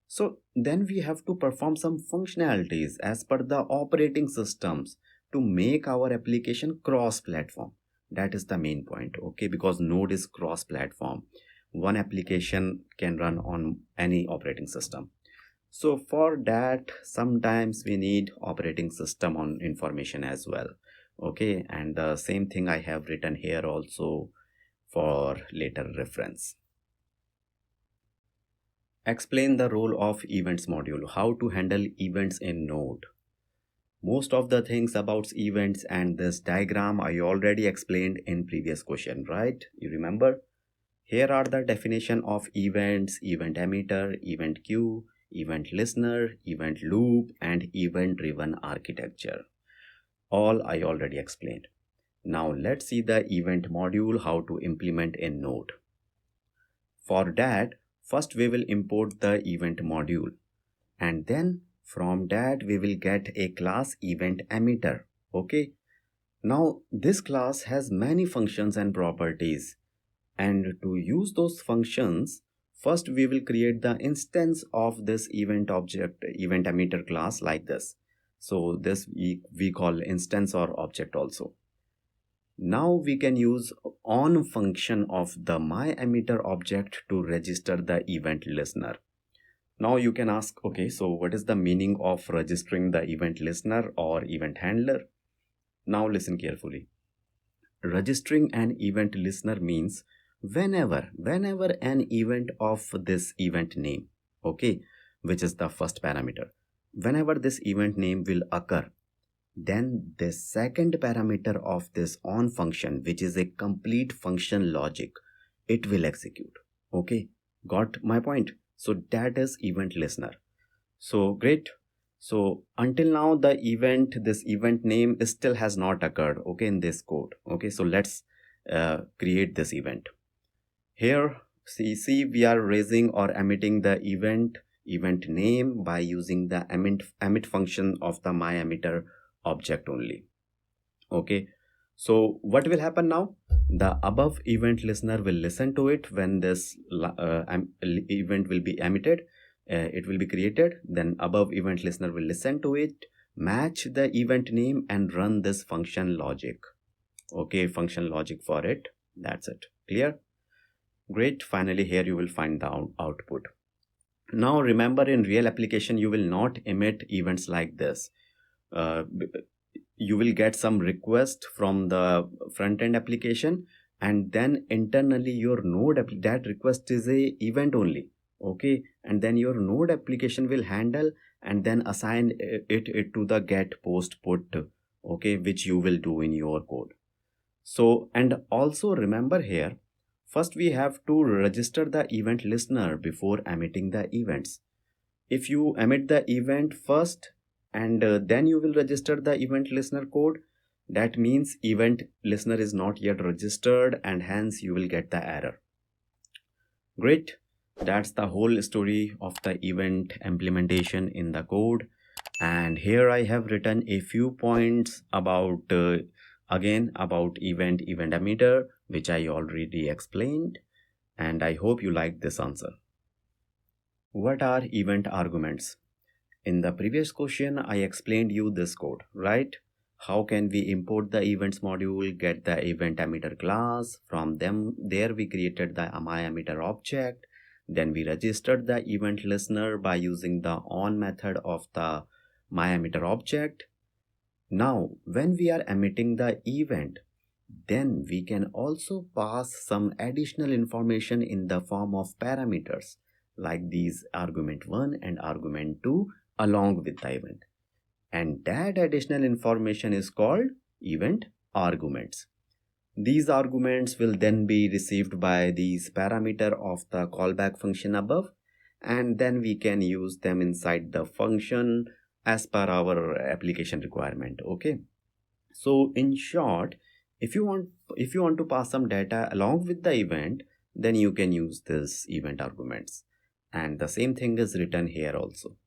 So then we have to perform some functionalities as per the operating systems to make our application cross platform. That is the main point. Okay, because node is cross platform, one application can run on any operating system. So for that, sometimes we need operating system on information as well. Okay, and the same thing I have written here also for later reference. Explain the role of events module, how to handle events in Node. Most of the things about events and this diagram I already explained in previous question, right? You remember? Here are the definition of events, event emitter, event queue, event listener, event loop, and event driven architecture. All I already explained. Now let's see the event module, how to implement in Node. For that, first we will import the event module, and then from that we will get a class event emitter. Okay, now this class has many functions and properties, and to use those functions, first we will create the instance of this event emitter class like this. So this we call instance or object also. Now we can use on function of the myEmitter object to register the event listener. Now you can ask, okay, so what is the meaning of registering the event listener or event handler? Now listen carefully. Registering an event listener means whenever an event of this event name, okay, which is the first parameter, whenever this event name will occur, then the second parameter of this on function, which is a complete function logic, it will execute. Okay, got my point? So that is event listener. So great. So until now this event name still has not occurred, okay, in this code. Okay, so let's create this event. Here see we are raising or emitting the event name by using the emit function of the myEmitter object only. Okay, so what will happen now? The above event listener will listen to it when this event will be emitted. It will be created. Then above event listener will listen to it, match the event name, and run this function logic. Okay, function logic for it. That's it. Clear? Great. Finally, here you will find the output. Now remember, in real application you will not emit events like this. You will get some request from the front end application, and then internally your node that request is a event only. Okay, and then your node application will handle and then assign it to the get post put, okay, which you will do in your code. So, and also remember here, first we have to register the event listener before emitting the events. If you emit the event first and then you will register the event listener code, that means event listener is not yet registered, and hence you will get the error. Great. That's the whole story of the event implementation in the code. And here I have written a few points about again about event emitter, which I already explained, and I hope you liked this answer. What are event arguments? In the previous question, I explained you this code, right? How can we import the events module, get the event emitter class? From there we created the myEmitter object. Then we registered the event listener by using the on method of the myEmitter object. Now, when we are emitting the event, then we can also pass some additional information in the form of parameters like these argument 1 and argument 2 along with the event. And that additional information is called event arguments. These arguments will then be received by these parameter of the callback function above, and then we can use them inside the function as per our application requirement. Okay, so in short, if you want to pass some data along with the event, then you can use this event arguments, and the same thing is written here also.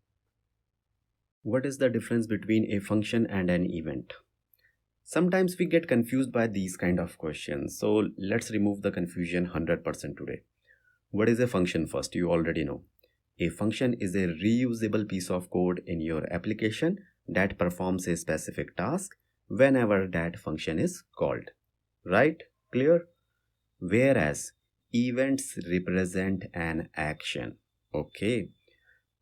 What is the difference between a function and an event? Sometimes we get confused by these kind of questions, so let's remove the confusion 100% today. What is a function first? You already know. A function is a reusable piece of code in your application that performs a specific task whenever that function is called. Right? Clear? Whereas events represent an action. Okay.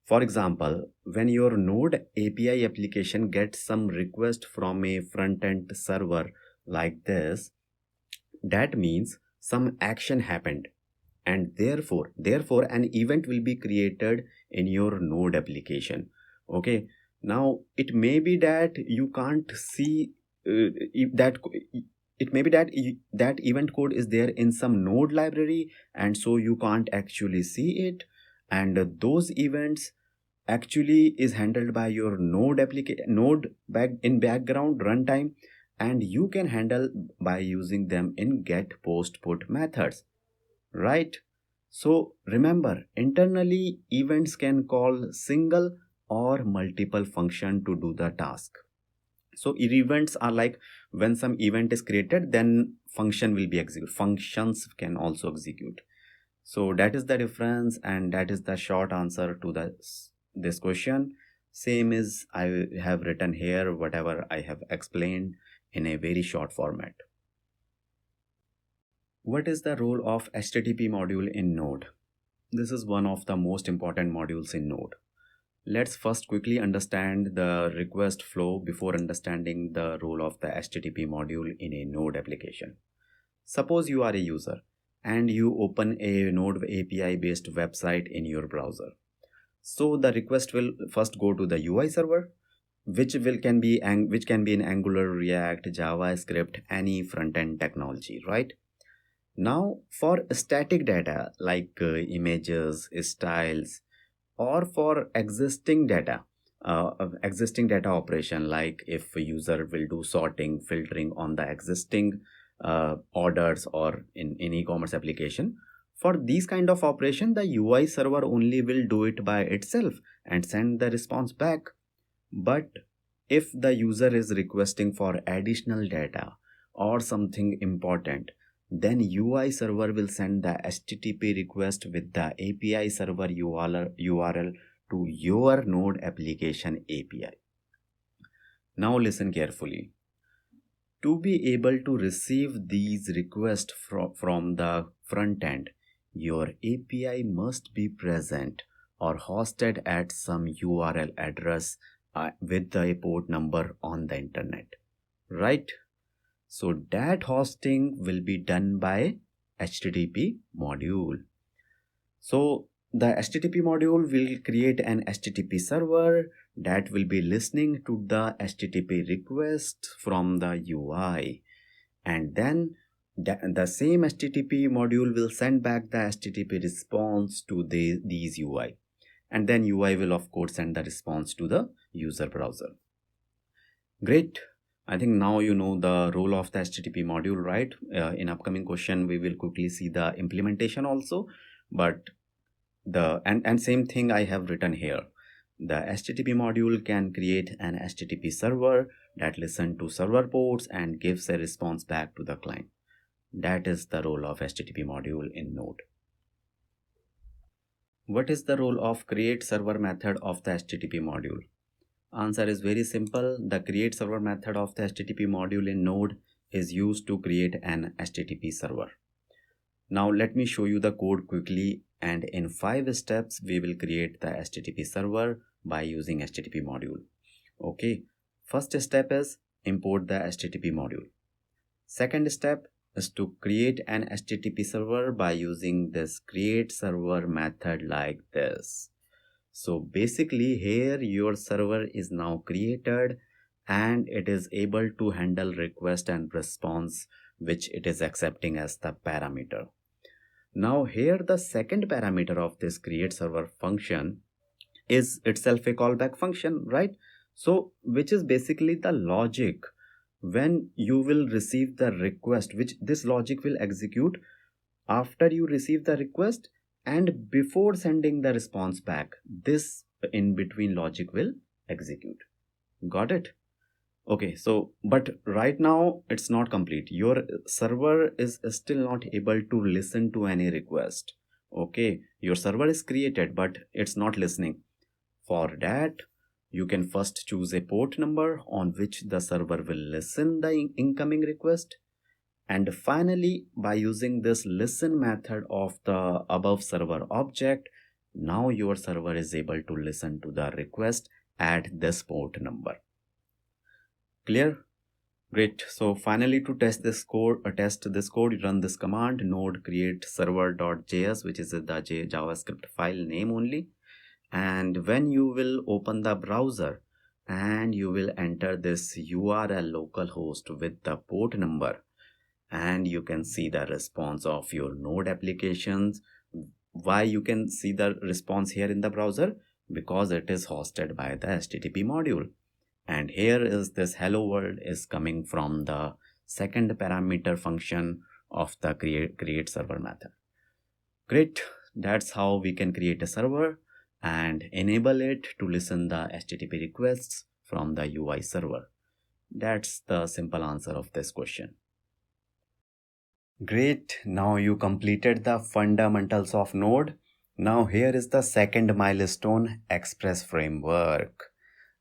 For example, when your Node API application gets some request from a front-end server like this, that means some action happened, and therefore an event will be created in your Node application. Okay, now it may be that you can't see that it may be that that event code is there in some Node library, and so you can't actually see it, and those events actually is handled by your node in background runtime, and you can handle by using them in get, post, put methods, right? So remember, internally events can call single or multiple function to do the task. So events are like when some event is created, then function will be executed. Functions can also execute. So that is the difference, and that is the short answer to this question. Same is I have written here whatever I have explained in a very short format. What is the role of HTTP module in Node? This is one of the most important modules in Node. Let's first quickly understand the request flow before understanding the role of the HTTP module in a Node application. Suppose you are a user and you open a Node API based website in your browser. So the request will first go to the UI server, which can be in Angular, React, JavaScript, any front-end technology, right? Now for static data like images, styles, or for existing data operation, like if a user will do sorting, filtering on the existing orders or in e-commerce application, for these kind of operation the UI server only will do it by itself and send the response back. But if the user is requesting for additional data or something important, then UI server will send the HTTP request with the API server URL to your Node application API. Now listen carefully. To be able to receive these requests from the front end, your API must be present or hosted at some URL address with the port number on the internet, right? So that hosting will be done by HTTP module. So the HTTP module will create an HTTP server that will be listening to the HTTP request from the UI, and then the same HTTP module will send back the HTTP response to these UI, and then UI will of course send the response to the user browser. Great. I think now you know the role of the HTTP module, right? In upcoming question we will quickly see the implementation also, but and same thing I have written here. The HTTP module can create an HTTP server that listens to server ports and gives a response back to the client. That is the role of HTTP module in Node. What is the role of create server method of the HTTP module? Answer is very simple. The create server method of the HTTP module in Node is used to create an HTTP server. Now let me show you the code quickly, and in 5 steps we will create the HTTP server by using HTTP module. Okay, first step is import the HTTP module. Second step is to create an HTTP server by using this create server method like this. So basically here your server is now created and it is able to handle request and response which it is accepting as the parameter. Now here the second parameter of this create server function is itself a callback function, right? So which is basically the logic when you will receive the request, which this logic will execute after you receive the request and before sending the response back. This in between logic will execute. Got it? Okay, so but right now it's not complete. Your server is still not able to listen to any request. Okay, your server is created but it's not listening. For that, you can first choose a port number on which the server will listen the incoming request. And finally, by using this listen method of the above server object, now your server is able to listen to the request at this port number. Clear? Great. So finally, to test this code, you run this command node create server.js, which is the JavaScript file name only. And when you will open the browser and you will enter this URL localhost with the port number, and you can see the response of your node applications. Why you can see the response here in the browser? Because it is hosted by the HTTP module. And here is this hello world is coming from the second parameter function of the create server method. Great. That's how we can create a server and enable it to listen the HTTP requests from the UI server. That's the simple answer of this question. Great. Now you completed the fundamentals of Node. Now here is the second milestone, Express framework.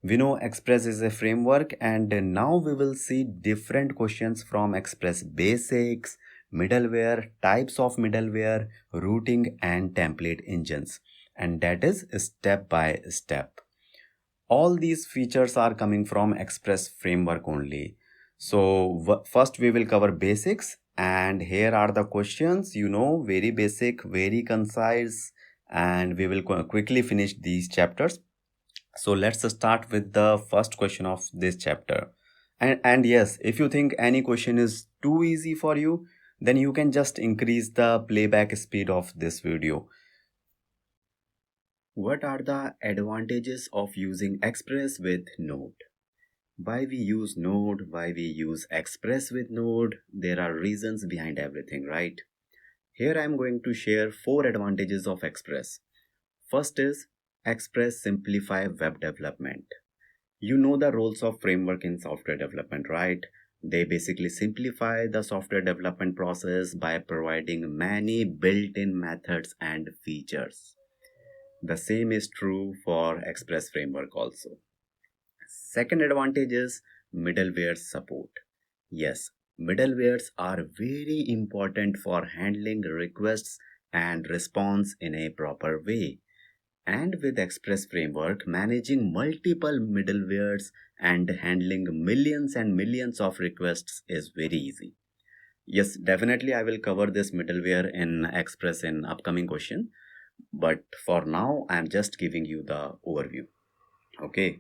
We know Express is a framework, and now we will see different questions from Express basics, middleware, types of middleware, routing and template engines. And that is step by step. All these features are coming from Express framework only. So first we will cover basics, and here are the questions, very basic, very concise, and we will quickly finish these chapters. So let's start with the first question of this chapter. And yes, if you think any question is too easy for you, then you can just increase the playback speed of this video. What are the advantages of using Express with Node? Why we use Node, why we use Express with Node? There are reasons behind everything, right? Here I am going to share 4 advantages of Express. First is Express simplify web development. You know the roles of framework in software development, right? They basically simplify the software development process by providing many built-in methods and features. The same is true for Express framework also. Second advantage is middleware support. Yes, middlewares are very important for handling requests and response in a proper way. And with Express framework, managing multiple middlewares and handling millions and millions of requests is very easy. Yes, definitely I will cover this middleware in Express in upcoming question. But for now, I am just giving you the overview. Okay.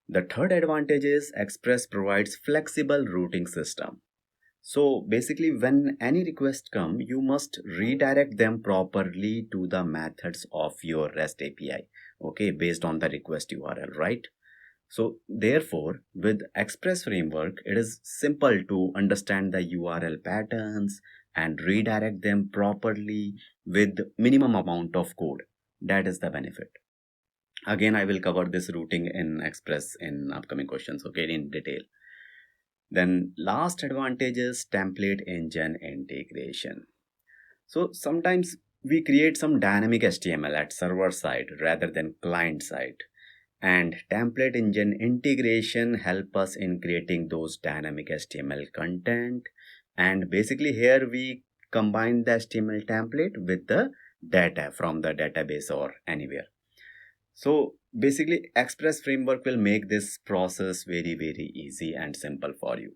The third advantage is Express provides flexible routing system. So basically when any request come, you must redirect them properly to the methods of your REST API, okay, based on the request URL, right? So therefore, with Express framework, it is simple to understand the URL patterns and redirect them properly with minimum amount of code. That is the benefit. Again, I will cover this routing in Express in upcoming questions, okay, in detail. Then last advantage is template engine integration. So sometimes we create some dynamic HTML at server side rather than client side. And template engine integration help us in creating those dynamic HTML content. And basically here we combine the HTML template with the data from the database or anywhere. So basically, Express framework will make this process very easy and simple for you.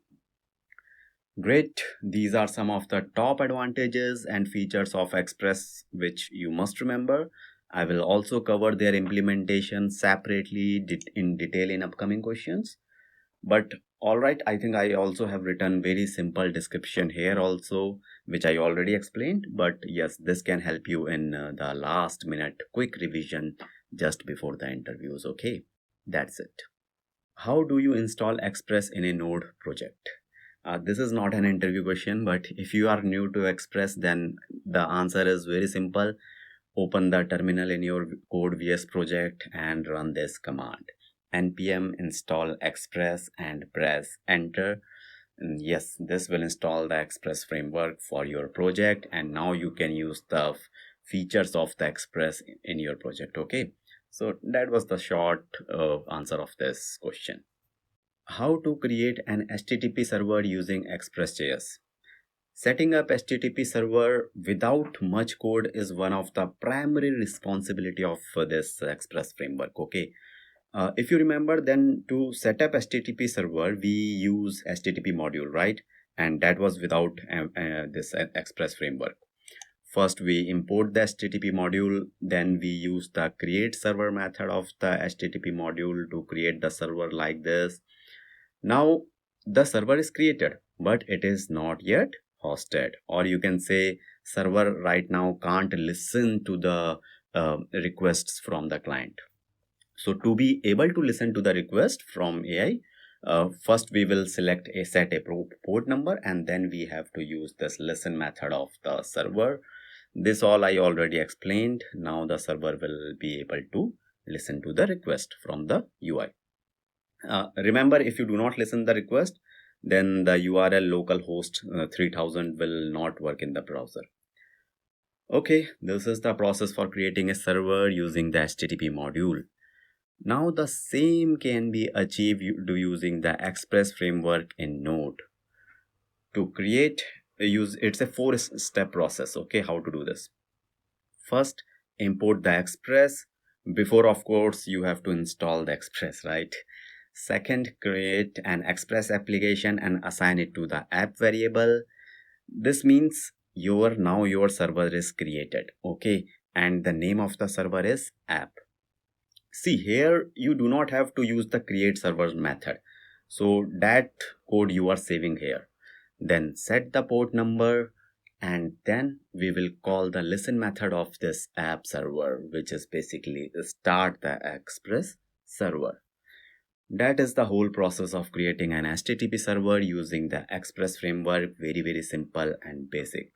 Great. These are some of the top advantages and features of Express which you must remember. I will also cover their implementation separately in detail in upcoming questions. But alright, I think I also have written very simple description here also, which I already explained. But yes, this can help you in the last minute quick revision just before the interviews. Okay, that's it. How do you install Express in a Node project? This is not an interview question, but if you are new to Express, then the answer is very simple. Open the terminal in your code VS project and run this command: npm install Express and press enter. And yes, this will install the Express framework for your project, and now you can use the features of the Express in your project. Okay, so that was the short answer of this question. How to create an HTTP server using Express.js. Setting up HTTP server without much code is one of the primary responsibility of this Express framework. Okay, if you remember, then to set up HTTP server, we use HTTP module, right? And that was without this Express framework. First, we import the HTTP module, then we use the create server method of the HTTP module to create the server like this. Now the server is created, but it is not yet hosted, or you can say server right now can't listen to the requests from the client. So to be able to listen to the request from AI, first we will set a port number, and then we have to use this listen method of the server. This all I already explained. Now the server will be able to listen to the request from the UI. Remember, if you do not listen the request, then the URL localhost 3000 will not work in the browser. Okay, this is the process for creating a server using the HTTP module. Now the same can be achieved using the Express framework in Node. To create it's a 4-step process. Okay, how to do this? First, import the Express. Before, of course, you have to install the Express, right? Second, create an Express application and assign it to the app variable. This means now your server is created, okay, and the name of the server is app. See, here you do not have to use the create server method, so that code you are saving here. Then set the port number, and then we will call the listen method of this app server, which is basically start the Express server. That is the whole process of creating an HTTP server using the Express framework. Very simple and basic.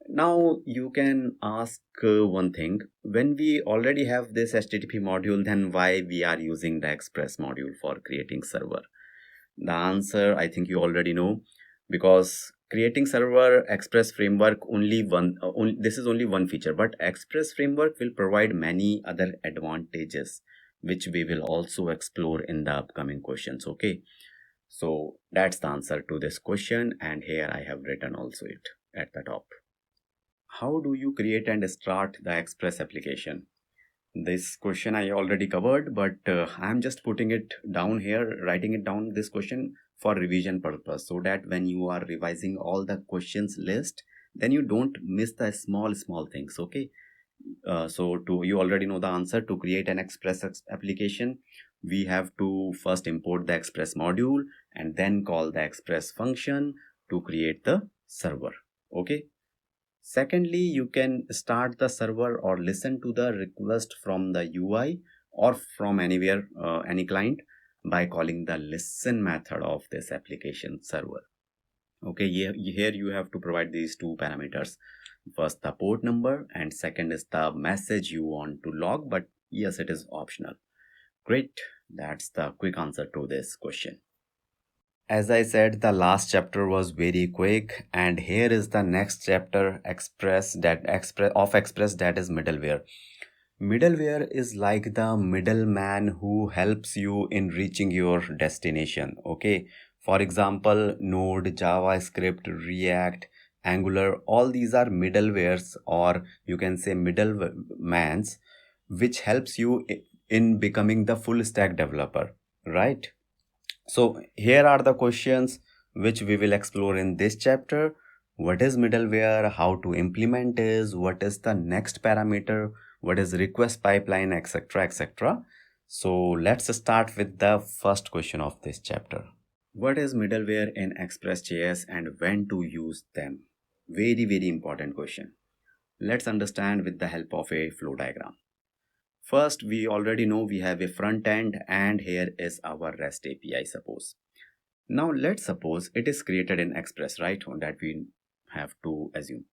Now you can ask one thing: when we already have this HTTP module, then why we are using the Express module for creating server? The answer, I think you already know, because creating server Express framework this is only one feature, but Express framework will provide many other advantages which we will also explore in the upcoming questions. Okay, so that's the answer to this question, and here I have written also it at the top. How do you create and start the Express application? This question I already covered, but I'm just putting it down here, writing it down, this question, for revision purpose, so that when you are revising all the questions list, then you don't miss the small things. Okay, so you already know the answer. To create an Express application, we have to first import the Express module and then call the Express function to create the server. Okay, secondly, you can start the server or listen to the request from the UI or from anywhere, any client, by calling the listen method of this application server. Okay, here you have to provide these two parameters. First, the port number, and second is the message you want to log, but yes, it is optional. Great, that's the quick answer to this question. As I said, the last chapter was very quick, and here is the next chapter, Express, that is middleware. Middleware is like the middleman who helps you in reaching your destination. Okay, for example, Node, JavaScript, React, Angular, all these are middlewares, or you can say middlemans, which helps you in becoming the full stack developer, right? So here are the questions which we will explore in this chapter. What is middleware? How to implement is? What is the next parameter? What is request pipeline, etc., etc. So let's start with the first question of this chapter. What is middleware in Express.js and when to use them? Very important question. Let's understand with the help of a flow diagram. First, we already know we have a front end and here is our REST API, suppose. Now let's suppose it is created in Express, right? That we have to assume.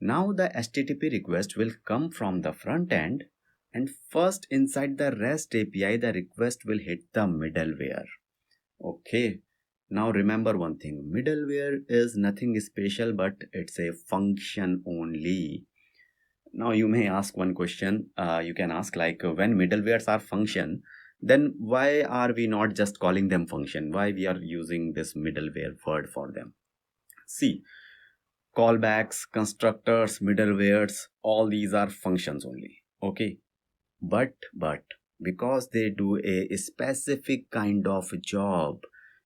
Now the HTTP request will come from the front end, and first inside the REST API, the request will hit the middleware. Okay. Now remember one thing, middleware is nothing special, but it's a function only. Now you may ask one question, you can ask like when middlewares are function, then why are we not just calling them function? Why we are using this middleware word for them? See, callbacks, constructors, middlewares, all these are functions only. Okay. But because they do a specific kind of job,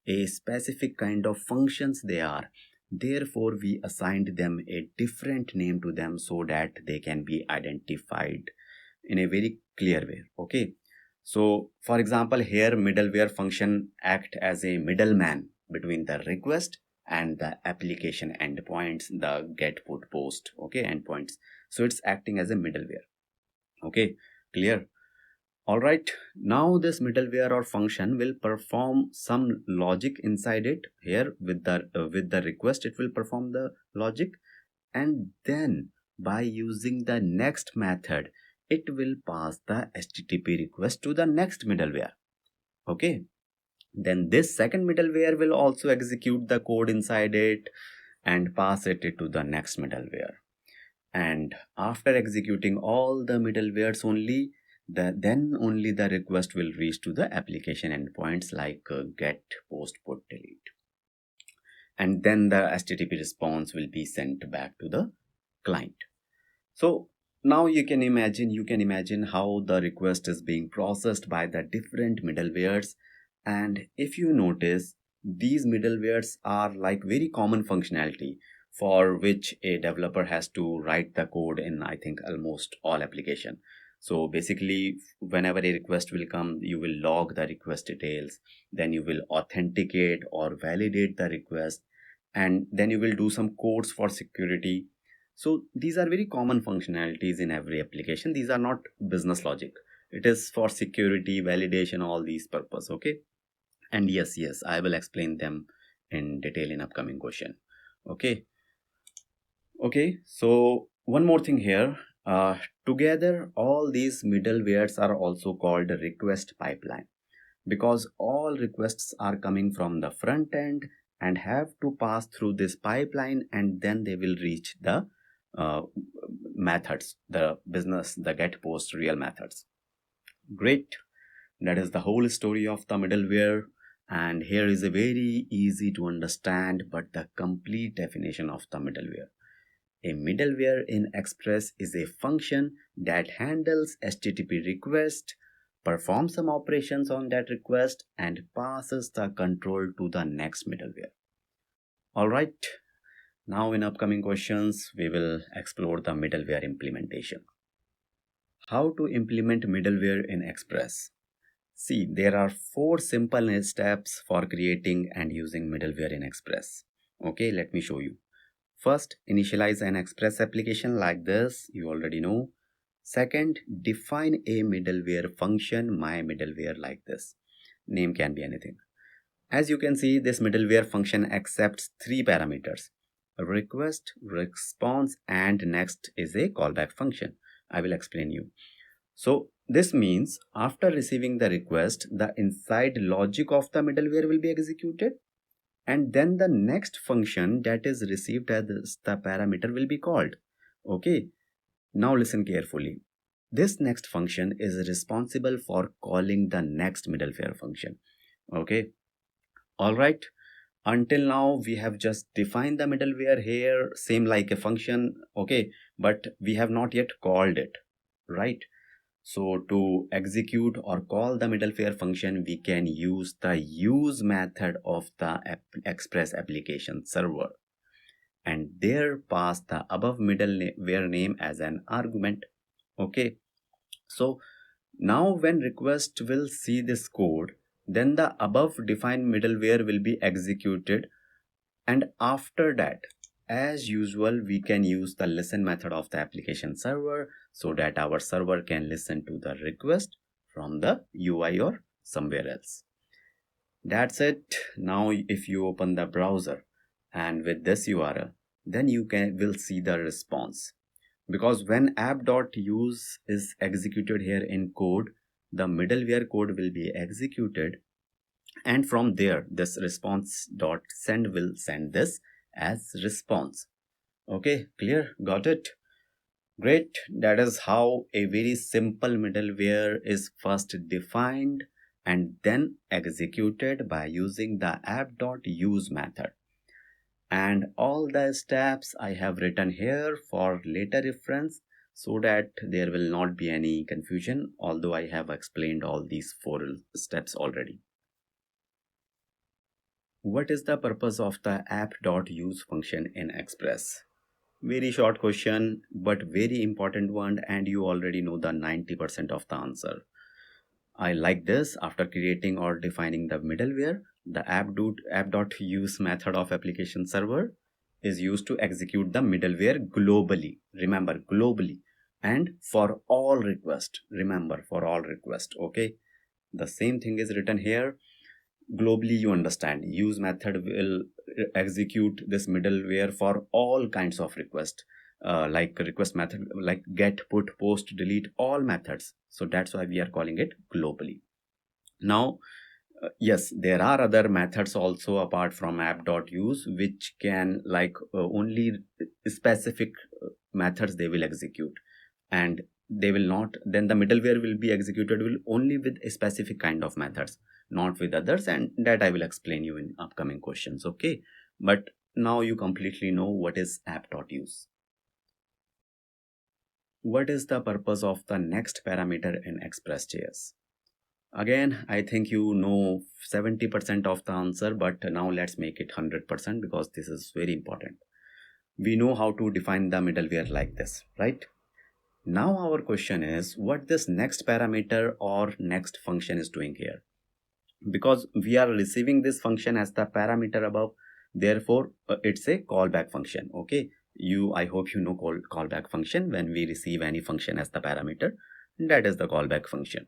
a specific kind of functions they are, therefore we assigned them a different name to them so that they can be identified in a very clear way. Okay, so for example, here middleware function act as a middleman between the request and the application endpoints, the get, put, post, okay, endpoints. So it's acting as a middleware. Okay, clear? All right, now this middleware or function will perform some logic inside it. Here with the request, it will perform the logic, and then by using the next method, it will pass the HTTP request to the next middleware. Okay, then this second middleware will also execute the code inside it and pass it to the next middleware. And after executing all the middlewares only, then only the request will reach to the application endpoints like get, post, put, delete. And then the HTTP response will be sent back to the client. So now you can imagine how the request is being processed by the different middlewares. And if you notice, these middlewares are like very common functionality for which a developer has to write the code in, I think, almost all application. So basically, whenever a request will come, you will log the request details, then you will authenticate or validate the request, and then you will do some codes for security. So these are very common functionalities in every application. These are not business logic. It is for security, validation, all these purpose. Okay. And yes, I will explain them in detail in upcoming question. Okay. Okay. So one more thing here. Together, all these middlewares are also called request pipeline because all requests are coming from the front end and have to pass through this pipeline, and then they will reach the uh, methods, the business, the get, post, real methods. Great. That is the whole story of the middleware. And here is a very easy to understand but the complete definition of the middleware. A middleware in Express is a function that handles HTTP request, performs some operations on that request, and passes the control to the next middleware. All right. Now in upcoming questions, we will explore the middleware implementation. How to implement middleware in Express? See, there are 4 simple steps for creating and using middleware in Express. Okay, let me show you. First, initialize an Express application like this, you already know. Second, define a middleware function, my middleware, like this. Name can be anything. As you can see, this middleware function accepts 3 parameters: request, response, and next is a callback function. I will explain you. So this means after receiving the request, the inside logic of the middleware will be executed, and then the next function that is received as the parameter will be called. Okay, now listen carefully. This next function is responsible for calling the next middleware function. Okay, all right. Until now we have just defined the middleware here, same like a function, okay, but we have not yet called it, right? So to execute or call the middleware function, we can use the use method of the Express application server, and there pass the above middleware name as an argument. Okay, so now when request will see this code, then the above defined middleware will be executed, and after that, as usual, we can use the listen method of the application server so that our server can listen to the request from the UI or somewhere else. That's it. Now if you open the browser and with this URL, then you will see the response. Because when app.use is executed here in code, the middleware code will be executed, and from there this response.send will send this as response. Okay, clear? Got it? Great. That is how a very simple middleware is first defined and then executed by using the app.use method. And all the steps I have written here for later reference so that there will not be any confusion, although I have explained all these 4 steps already. What is the purpose of the app.use function in Express? Very short question, but very important one, and you already know the 90% of the answer. I like this. After creating or defining the middleware, the app.use method of application server is used to execute the middleware globally. Remember, globally, and for all requests. Remember, for all requests. Okay, the same thing is written here. Globally, you understand, use method will execute this middleware for all kinds of requests, like request method like get, put, post, delete, all methods. So that's why we are calling it globally. Now yes, there are other methods also apart from app.use which can only specific methods they will execute, and they will not, then the middleware will be executed will only with a specific kind of methods, not with others, and that I will explain you in upcoming questions. Okay, but now you completely know what is app.use. What is the purpose of the next parameter in Express.js? Again, I think you know 70% of the answer, but now let's make it 100% because this is very important. We know how to define the middleware like this, right? Now our question is what this next parameter or next function is doing here. Because we are receiving this function as the parameter above, therefore it's a callback function. Okay, I hope you know callback function. When we receive any function as the parameter, that is the callback function.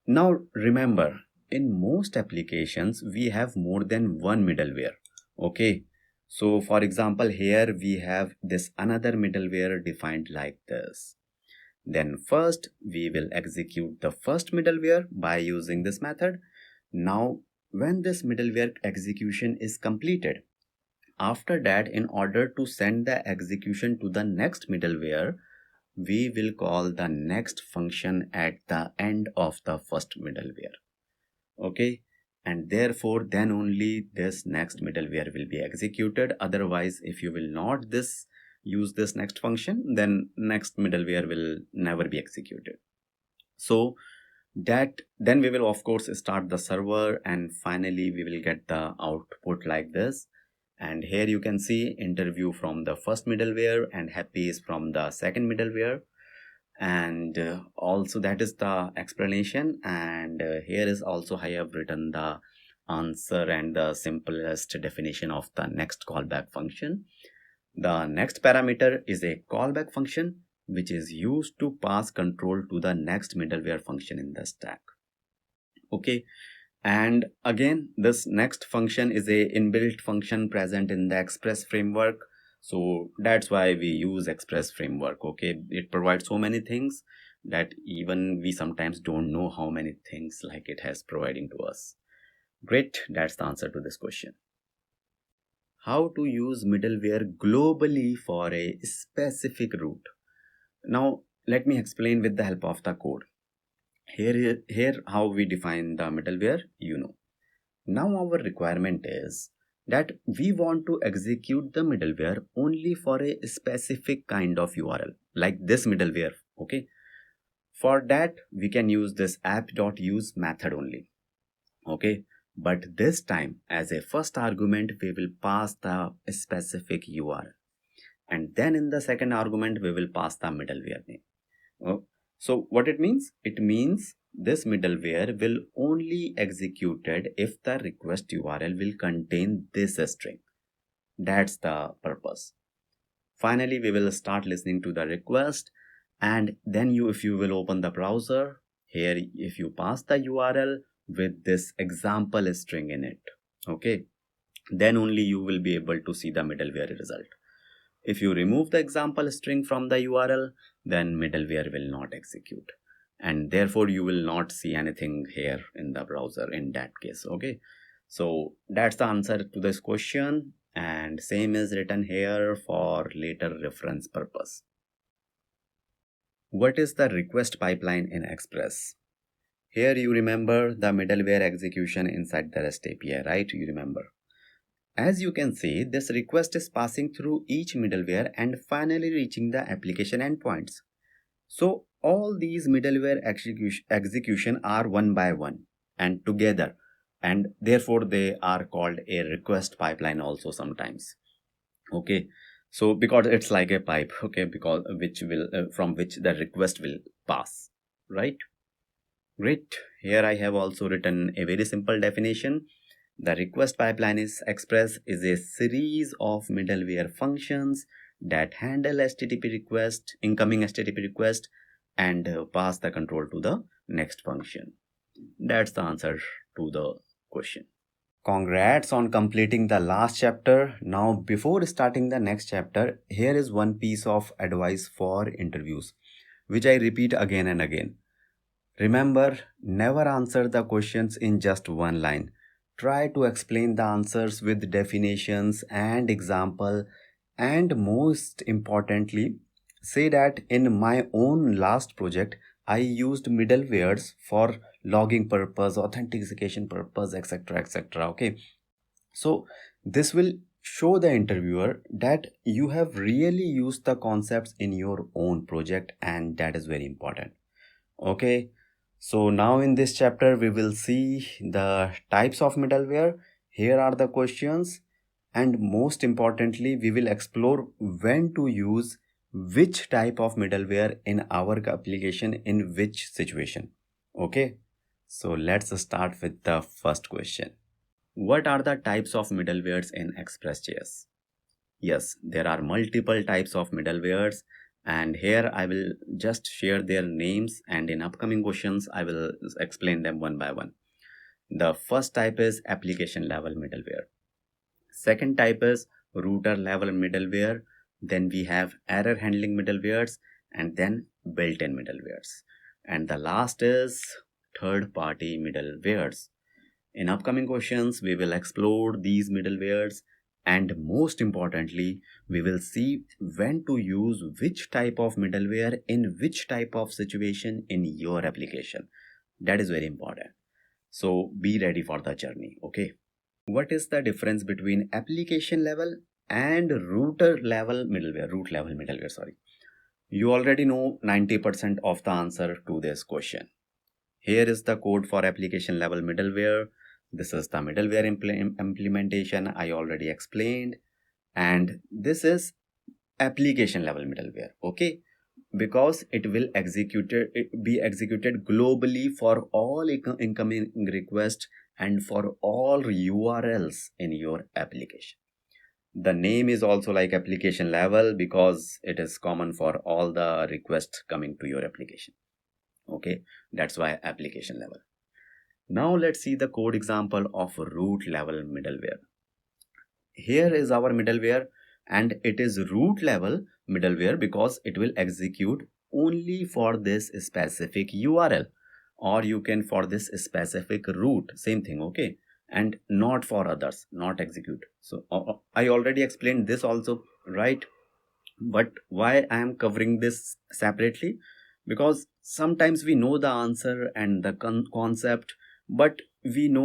Now remember, in most applications we have more than one middleware. Okay, so for example here we have this another middleware defined like this. Then first we will execute the first middleware by using this method. Now when this middleware execution is completed, after that, in order to send the execution to the next middleware, we will call the next function at the end of the first middleware. Okay, and therefore then only this next middleware will be executed. Otherwise, if you will not use this next function, then next middleware will never be executed. So that then we will of course start the server, and finally we will get the output like this. And here you can see interview from the first middleware and happy is from the second middleware. And also that is the explanation, and here is also I have written the answer and the simplest definition of the next callback function. The next parameter is a callback function which is used to pass control to the next middleware function in the stack. Okay, and again this next function is a inbuilt function present in the Express framework, so that's why we use Express framework. Okay, it provides so many things that even we sometimes don't know how many things like it has providing to us. Great, that's the answer to this question. How to use middleware globally for a specific route. Now let me explain with the help of the code. Here how we define the middleware, you know. Now our requirement is that we want to execute the middleware only for a specific kind of URL, like this middleware. Okay, for that we can use this app.use method only. Okay, but this time as a first argument we will pass the specific URL, and then in the second argument we will pass the middleware name. Oh, so what it means? It means this middleware will only executed if the request URL will contain this string. That's the purpose. Finally, we will start listening to the request, and then if you will open the browser, here if you pass the URL with this example string in it, okay, then only you will be able to see the middleware result. If you remove the example string from the URL, then middleware will not execute, and therefore you will not see anything here in the browser in that case. Okay, so that's the answer to this question, and same is written here for later reference purpose. What is the request pipeline in Express? Here you remember the middleware execution inside the REST API, right? You remember. As you can see, this request is passing through each middleware and finally reaching the application endpoints. So all these middleware execution are one by one and together, and therefore they are called a request pipeline also sometimes. Okay, so because it's like a pipe, okay, because which will from which the request will pass, right? Great. Here I have also written a very simple definition. The request pipeline is Express is a series of middleware functions that handle HTTP request, incoming HTTP request, and pass the control to the next function. That's the answer to the question. Congrats on completing the last chapter. Now, before starting the next chapter, here is one piece of advice for interviews, which I repeat again and again. Remember, never answer the questions in just one line. Try to explain the answers with definitions and example, and most importantly, say that in my own last project I used middlewares for logging purpose, authentication purpose, etc, etc. Okay, so this will show the interviewer that you have really used the concepts in your own project, and that is very important. Okay, so now in this chapter we will see the types of middleware. Here are the questions, and most importantly we will explore when to use which type of middleware in our application in which situation. Okay, so let's start with the first question. What are the types of middlewares in Express.js? Yes, there are multiple types of middlewares, and here I will just share their names, and in upcoming questions I will explain them one by one. The first type is application level middleware. Second type is router level middleware. Then we have error handling middlewares, and then built-in middlewares. And the last is third-party middlewares. In upcoming questions, we will explore these middlewares, and most importantly, we will see when to use which type of middleware in which type of situation in your application. That is very important. So be ready for the journey, okay? What is the difference between application level and router level middleware? Root level middleware, sorry. You already know 90% of the answer to this question. Here is the code for application level middleware. This is the middleware implementation I already explained, and this is application level middleware. Okay, because it will be executed globally for all incoming requests and for all URLs in your application. The name is also like application level because it is common for all the requests coming to your application. Okay, that's why application level. Now let's see the code example of root level middleware. Here is our middleware, and it is root level middleware because it will execute only for this specific URL, or you can for this specific root, same thing, okay, and not for others, not execute. So I already explained this also, right? But why I am covering this separately? Because sometimes we know the answer and the concept, but we don't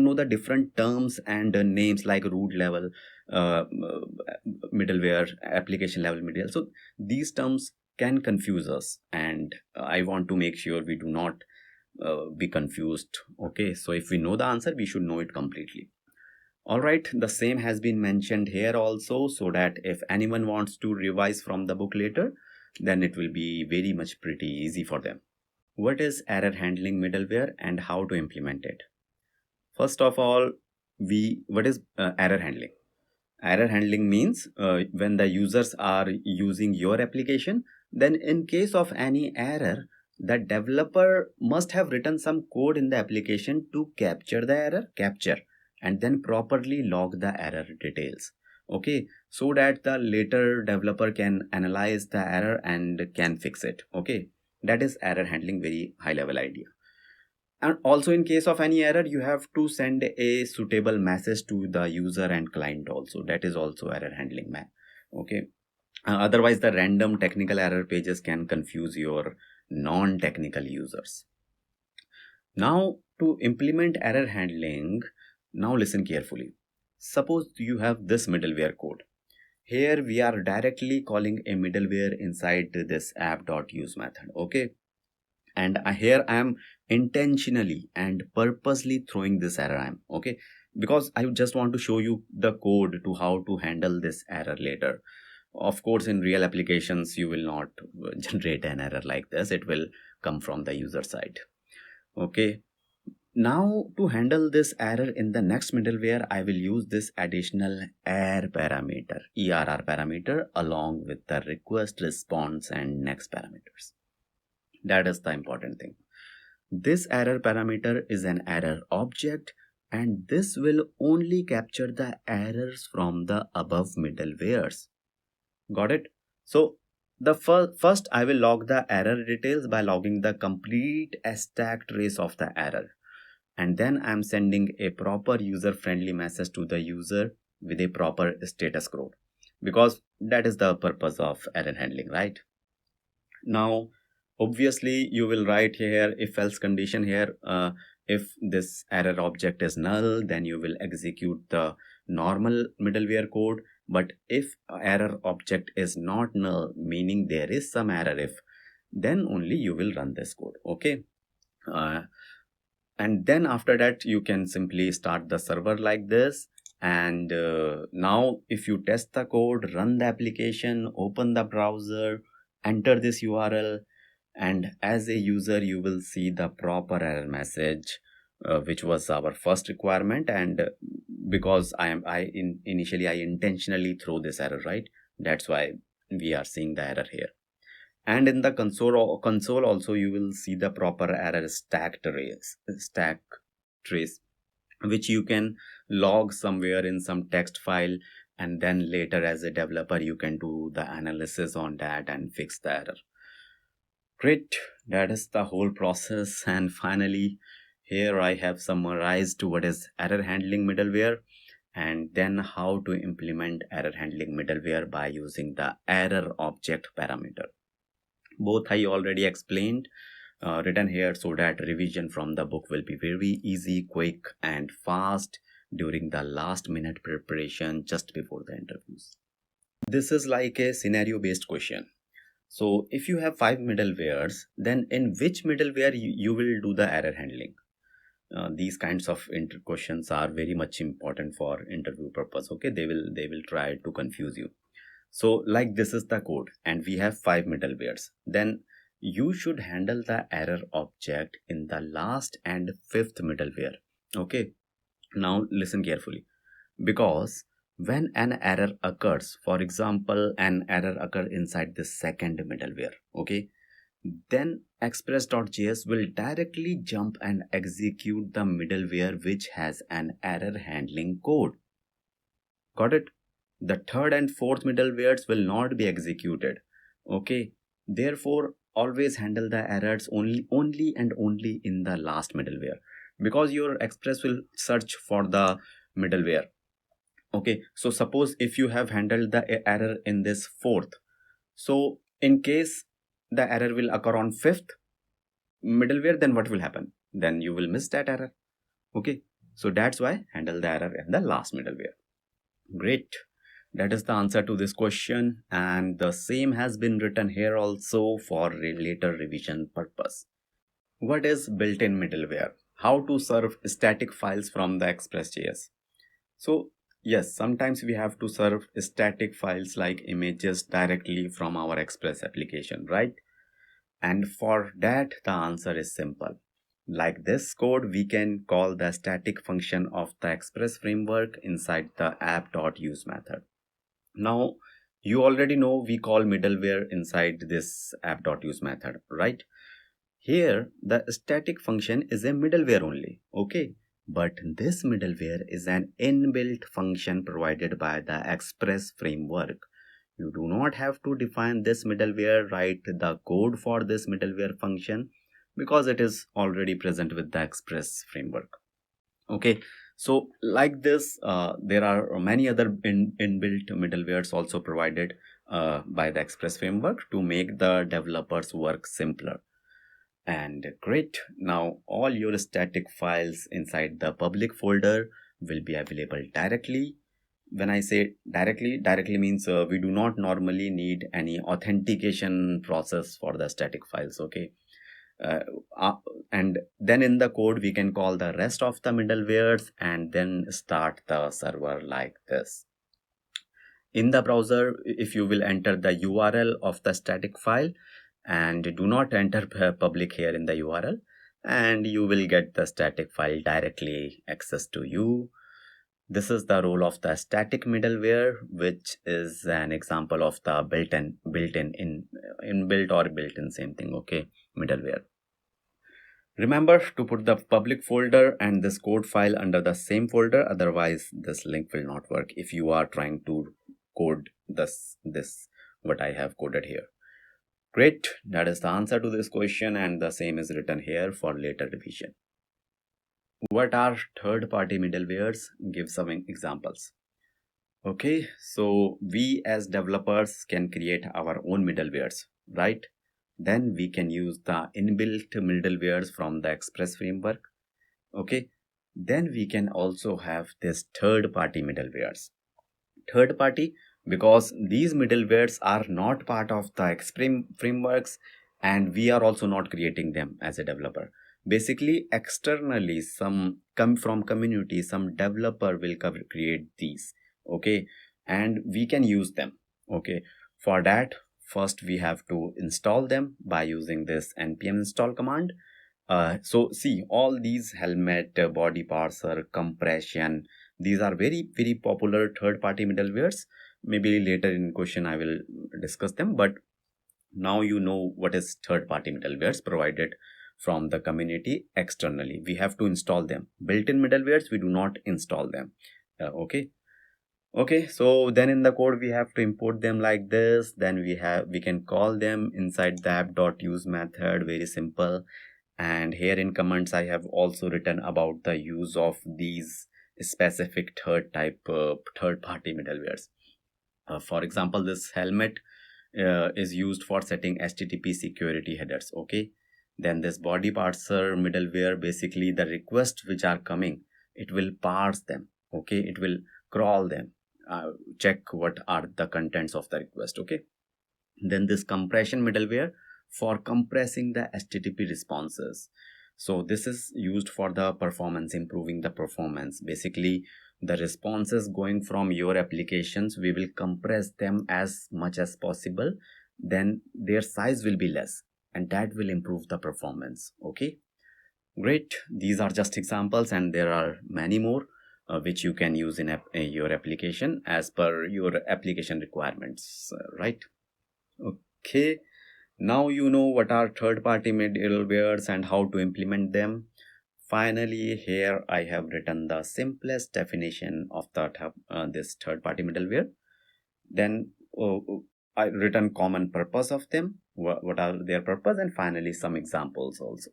know the different terms and names like root level, uh, middleware, application level middleware. So these terms can confuse us, and I want to make sure we do not be confused. Okay, so if we know the answer, we should know it completely. All right, the same has been mentioned here also, so that if anyone wants to revise from the book later, then it will be very much pretty easy for them. What is error handling middleware and how to implement it? First of all, what is error handling? Error handling means when the users are using your application, then in case of any error, the developer must have written some code in the application to capture and then properly log the error details. Okay, so that the later developer can analyze the error and can fix it. Okay, that is error handling, very high level idea. And also in case of any error, you have to send a suitable message to the user and client also. That is also error handling, man. Okay. Otherwise, the random technical error pages can confuse your non-technical users. Now, to implement error handling, now listen carefully. Suppose you have this middleware code. Here we are directly calling a middleware inside this app.use method. Okay, and here I am intentionally and purposely throwing this error. Okay, because I just want to show you the code to how to handle this error later. Of course, in real applications you will not generate an error like this. It will come from the user side. Okay, now to handle this error in the next middleware, I will use this additional err parameter along with the request, response and next parameters. That is the important thing. This error parameter is an error object, and this will only capture the errors from the above middlewares. Got it? So the first I will log the error details by logging the complete stack trace of the error, and then I'm sending a proper user friendly message to the user with a proper status code, because that is the purpose of error handling, right? Now obviously you will write here if else condition here. If this error object is null, then you will execute the normal middleware code. But if error object is not null, meaning there is some error, if then only you will run this code. Okay, and then after that you can simply start the server like this. And now if you test the code, run the application, open the browser, enter this URL, and as a user you will see the proper error message, which was our first requirement. And because initially I intentionally throw this error, right? That's why we are seeing the error here. And in the console also you will see the proper error stack trace, which you can log somewhere in some text file, and then later as a developer you can do the analysis on that and fix the error. Great, that is the whole process. And finally, here I have summarized what is error handling middleware and then how to implement error handling middleware by using the error object parameter. Both I already explained, written here, so that revision from the book will be very easy, quick and fast during the last minute preparation just before the interviews. This is like a scenario based question. So if you have 5 middlewares, then in which middleware you will do the error handling? These kinds of questions are very much important for interview purpose. Okay, they will try to confuse you. So like this is the code and we have 5 middlewares. Then you should handle the error object in the last and 5th middleware. Okay, now listen carefully, because when an error occurs, for example an error occur inside the second middleware, okay, then Express.js will directly jump and execute the middleware which has an error handling code. Got it? The third and fourth middlewares will not be executed. Okay, therefore always handle the errors only and only in the last middleware, because your Express will search for the middleware. Okay, so suppose if you have handled the error in this fourth, so in case the error will occur on fifth middleware, then what will happen? then you will miss that error. Okay, so that's why handle the error in the last middleware. Great. That is the answer to this question, and the same has been written here also for later revision purpose. What is built-in middleware? How to serve static files from the Express.js? So yes, sometimes we have to serve static files like images directly from our Express application, right? And for that, the answer is simple. Like this code, we can call the static function of the Express framework inside the app.use method. Now, you already know we call middleware inside this app.use method, right? Here, the static function is a middleware only, okay? But this middleware is an inbuilt function provided by the Express framework. You do not have to define this middleware, write the code for this middleware function because it is already present with the Express framework. Okay, so like this, there are many other inbuilt middlewares also provided by the Express framework to make the developers work simpler. And great, now all your static files inside the public folder will be available directly. When I say directly means we do not normally need any authentication process for the static files. Okay, uh, uh, and then in the code we can call the rest of the middlewares and then start the server like this. In the browser, if you will enter the URL of the static file, and do not enter public here in the URL, and you will get the static file directly access to you. This is the role of the static middleware, which is an example of the built-in inbuilt or built-in, same thing, okay, middleware. Remember to put the public folder and this code file under the same folder, otherwise this link will not work if you are trying to code this what I have coded here. Great, that is the answer to this question, and the same is written here for later revision. What are third-party middlewares? Give some examples. Okay, so we as developers can create our own middlewares, right? Then we can use the inbuilt middlewares from the Express framework. Okay, then we can also have this third-party middlewares. Third party, because these middlewares are not part of the Express frameworks, and we are also not creating them as a developer. Basically, externally, some come from community, some developer will create these, okay, and we can use them. Okay, for that, first we have to install them by using this npm install command. So see, all these helmet, body parser, compression, these are very popular third-party middlewares. Maybe later in question I will discuss them, but now you know what is third-party middlewares provided from the community externally. We have to install them. Built-in middlewares, we do not install them. Okay, so then in the code we have to import them like this. Then we can call them inside the app.use method. Very simple. And here in comments I have also written about the use of these specific third party middlewares. For example, this helmet is used for setting HTTP security headers. Okay, then this body parser middleware, basically the requests which are coming, it will parse them. Okay, it will crawl them, check what are the contents of the request. Okay, then this compression middleware for compressing the HTTP responses. So this is used for the performance, improving the performance. Basically, the responses going from your applications, we will compress them as much as possible. Then their size will be less, and that will improve the performance. Okay, great. These are just examples, and there are many more which you can use in your application as per your application requirements, right? Okay, now you know what are third-party middlewares and how to implement them. Finally, here I have written the simplest definition of this third-party middleware. Then I written common purpose of them, what are their purpose, and finally some examples also.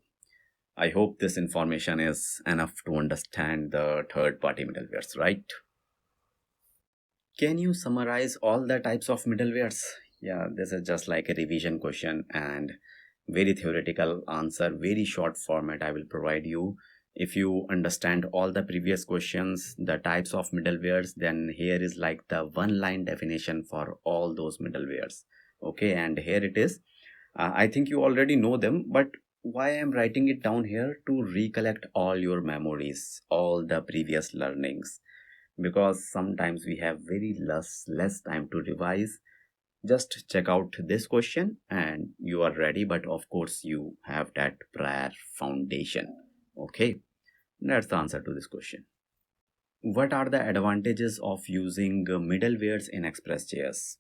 I hope this information is enough to understand the third-party middlewares, right? Can you summarize all the types of middlewares? Yeah, this is just like a revision question, and very theoretical answer, very short format I will provide you. If you understand all the previous questions, the types of middlewares, then here is like the one line definition for all those middlewares. Okay, and here it is. I think you already know them, but why I'm writing it down here? To recollect all your memories, all the previous learnings, because sometimes we have very less time to revise. Just check out this question and you are ready, but of course you have that prior foundation. Okay, that's the answer to this question. What are the advantages of using middlewares in Express.js?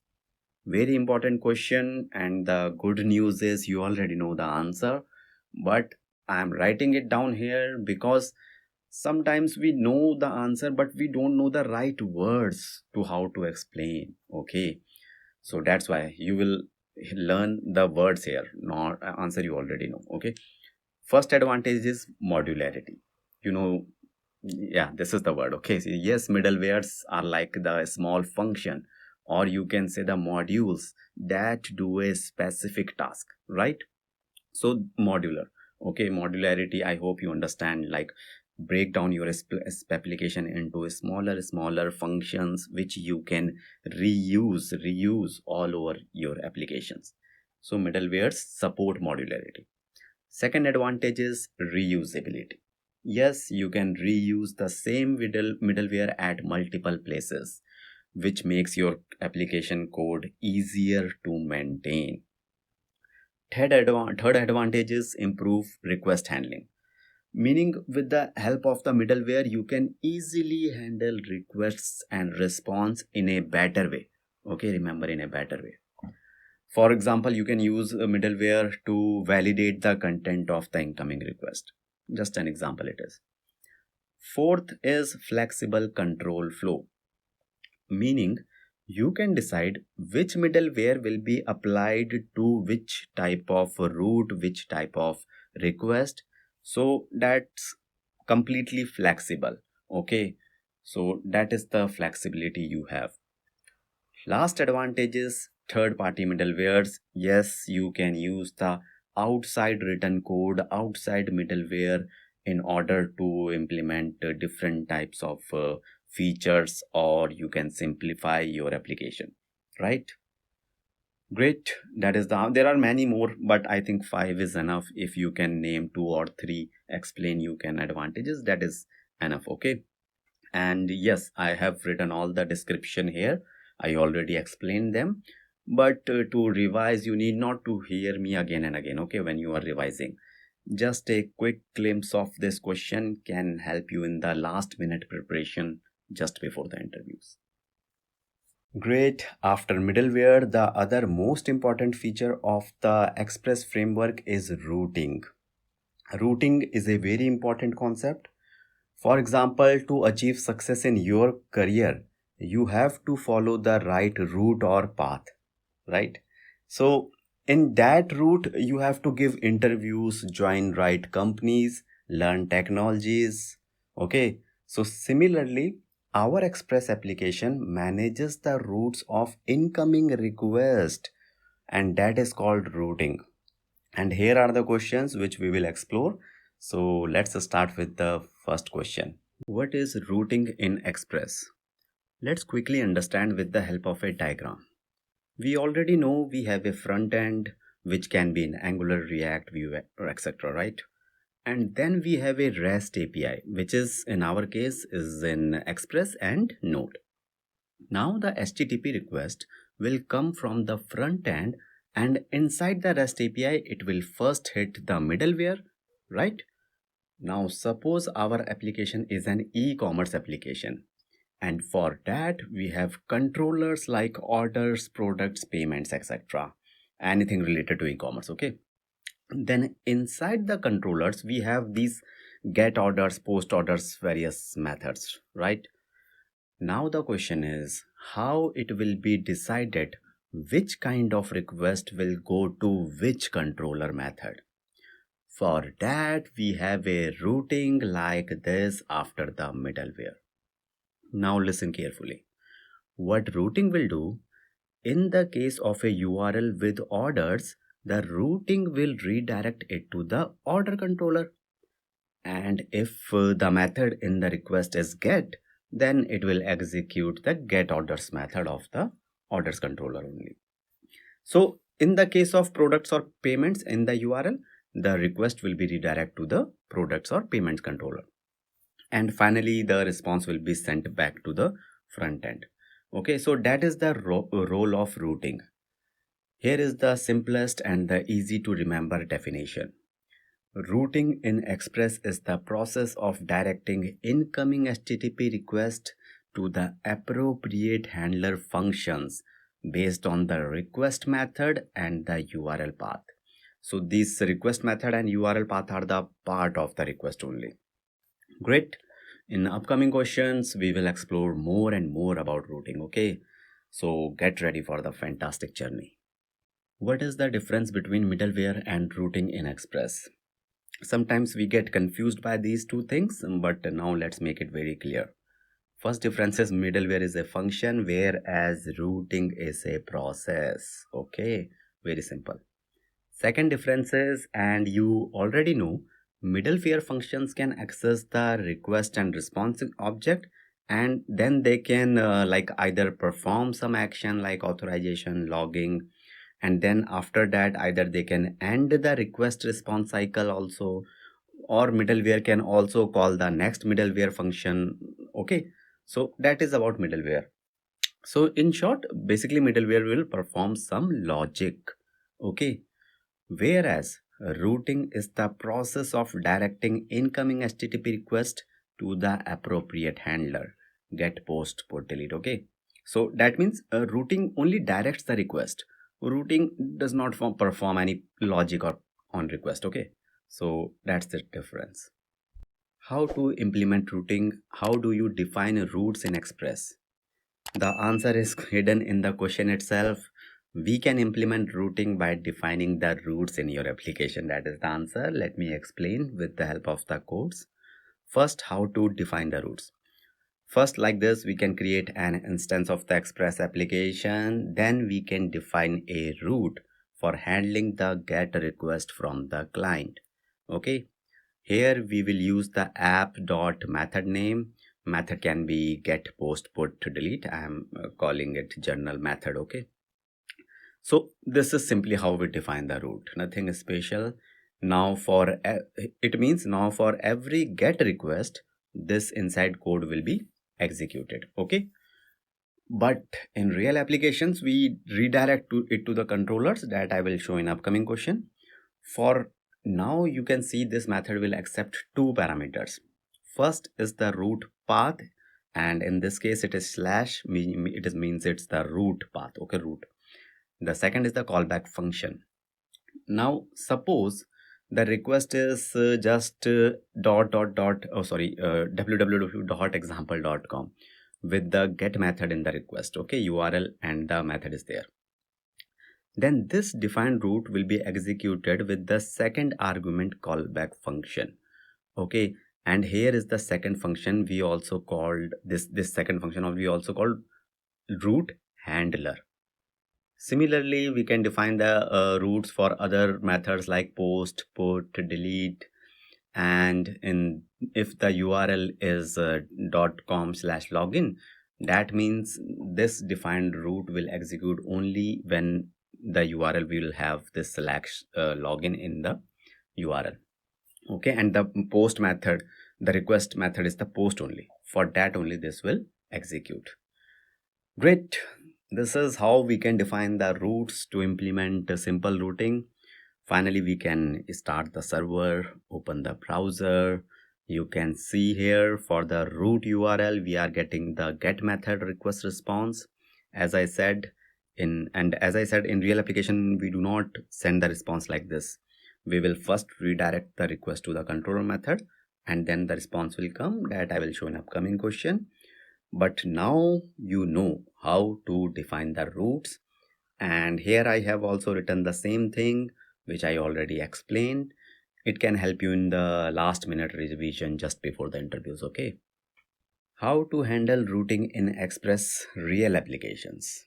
Very important question, and the good news is you already know the answer, but I'm writing it down here because sometimes we know the answer but we don't know the right words to how to explain. Okay, so that's why you will learn the words here, not answer you already know. Okay, first advantage is modularity. You know, yeah, this is the word. Okay, so yes, middlewares are like the small function, or you can say the modules that do a specific task, right? So modular. Okay, modularity, I hope you understand, like break down your application into smaller functions which you can reuse all over your applications. So middlewares support modularity. Second advantage is reusability. Yes, you can reuse the same middleware at multiple places, which makes your application code easier to maintain. Third advantage is improve request handling. Meaning, with the help of the middleware, you can easily handle requests and response in a better way. Okay, remember, in a better way. For example, you can use a middleware to validate the content of the incoming request. Just an example it is. Fourth is flexible control flow, meaning you can decide which middleware will be applied to which type of route, which type of request. So that's completely flexible. Okay, so that is the flexibility you have. Last advantage is third party middlewares. Yes, you can use the outside written code, outside middleware in order to implement different types of features, or you can simplify your application, right? Great. That is there are many more, but I think five is enough. If you can name two or three, explain you can advantages, that is enough. Okay. And yes, I have written all the description here. I already explained them, but to revise you need not to hear me again and again. Okay, when you are revising, just a quick glimpse of this question can help you in the last minute preparation just before the interviews. Great. After middleware, the other most important feature of the Express framework is routing. Routing is a very important concept. For example, to achieve success in your career, you have to follow the right route or path, right? So, in that route, you have to give interviews, join right companies, learn technologies. Okay, so similarly, our Express application manages the routes of incoming request, and that is called routing. And here are the questions which we will explore. So let's start with the first question. What is routing in Express? Let's quickly understand with the help of a diagram. We already know we have a front end which can be in Angular, React, Vue, or etc. Right? And then we have a REST API, which is in our case is in Express and Node. Now the HTTP request will come from the front end, and inside the REST API it will first hit the middleware, right? Now suppose our application is an e-commerce application, and for that we have controllers like orders, products, payments, etc. Anything related to e-commerce. Okay, then inside the controllers we have these get orders, post orders, various methods, right? Now the question is how it will be decided which kind of request will go to which controller method. For that we have a routing like this after the middleware. Now listen carefully. What routing will do, in the case of a URL with orders, the routing will redirect it to the order controller. And if the method in the request is get, then it will execute the get orders method of the orders controller only. So in the case of products or payments in the URL, the request will be redirected to the products or payments controller. And finally, the response will be sent back to the front end. Okay, so that is the role of routing. Here is the simplest and the easy to remember definition. Routing in Express is the process of directing incoming HTTP request to the appropriate handler functions based on the request method and the URL path. So these request method and URL path are the part of the request only. Great. In upcoming questions, we will explore more and more about routing. Okay, so get ready for the fantastic journey. What is the difference between middleware and routing in Express? Sometimes we get confused by these two things, but now let's make it very clear. First difference is middleware is a function, whereas routing is a process. Okay, very simple. Second difference is, and you already know, middleware functions can access the request and response object, and then they can like either perform some action like authorization, logging, and then after that either they can end the request response cycle also, or middleware can also call the next middleware function. Okay, so that is about middleware. So in short, basically middleware will perform some logic. Okay, whereas routing is the process of directing incoming HTTP request to the appropriate handler, get, post, put, delete. Okay, so that means routing only directs the request. Routing does not perform any logic or on request. Okay, so that's the difference. How to implement routing? How do you define routes in Express? The answer is hidden in the question itself. We can implement routing by defining the routes in your application. That is the answer. Let me explain with the help of the codes. First, how to define the routes. First, like this, we can create an instance of the Express application. Then we can define a route for handling the GET request from the client. Okay. Here we will use the app.method name. Method can be get, post, put, delete. I am calling it journal method. Okay. So this is simply how we define the route. Nothing special. Now for it means now for every get request, this inside code will be executed. Okay. But in real applications, we redirect it to the controllers that I will show in upcoming question. For now, you can see this method will accept two parameters. First is the route path, and in this case it is slash, it means it's the route path. Okay, route. The second is the callback function. Now suppose the request is just www.example.com with the get method in the request. Okay, URL and the method is there. Then this defined route will be executed with the second argument callback function. Okay, and here is the second function we also called this second function, or we also called route handler. Similarly, we can define the routes for other methods like post, put, delete, and if the URL is .com/login, that means this defined route will execute only when the URL will have this /login in the URL. Okay, and the post method, the request method is the post only. For that only this will execute. Great. This is how we can define the routes to implement a simple routing. Finally, we can start the server, open the browser. You can see here for the root URL, we are getting the get method request response. As I said in real application, we do not send the response like this. We will first redirect the request to the controller method, and then the response will come. That I will show in upcoming question. But now you know how to define the routes, and here I have also written the same thing which I already explained. It can help you in the last minute revision just before the interviews. Okay, how to handle routing in Express real applications.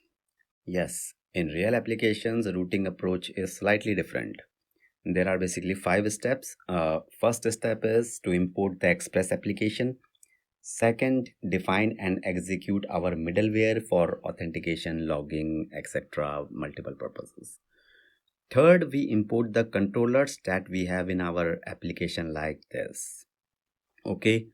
Yes, In real applications, routing approach is slightly different. There are basically 5 steps. First step is to import the Express application. Second, define and execute our middleware for authentication, logging, etc. multiple purposes. Third, we import the controllers that we have in our application like this. Okay,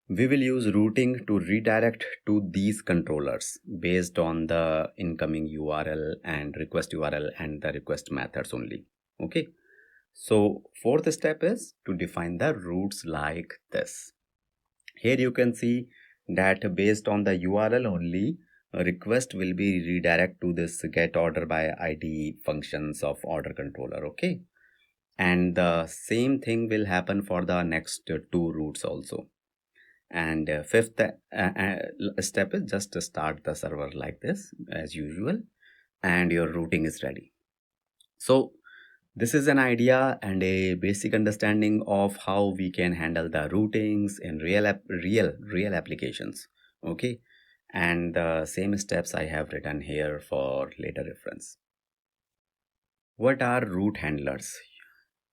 we will use routing to redirect to these controllers based on the incoming URL and request URL and the request methods only. Okay, so fourth step is to define the routes like this. Here you can see that based on the URL only, a request will be redirect to this get order by ID functions of order controller. Okay, and the same thing will happen for the next 2 routes also. And fifth step is just to start the server like this as usual, and your routing is ready. So this is an idea and a basic understanding of how we can handle the routings in real applications. Okay, and the same steps I have written here for later reference. What are route handlers?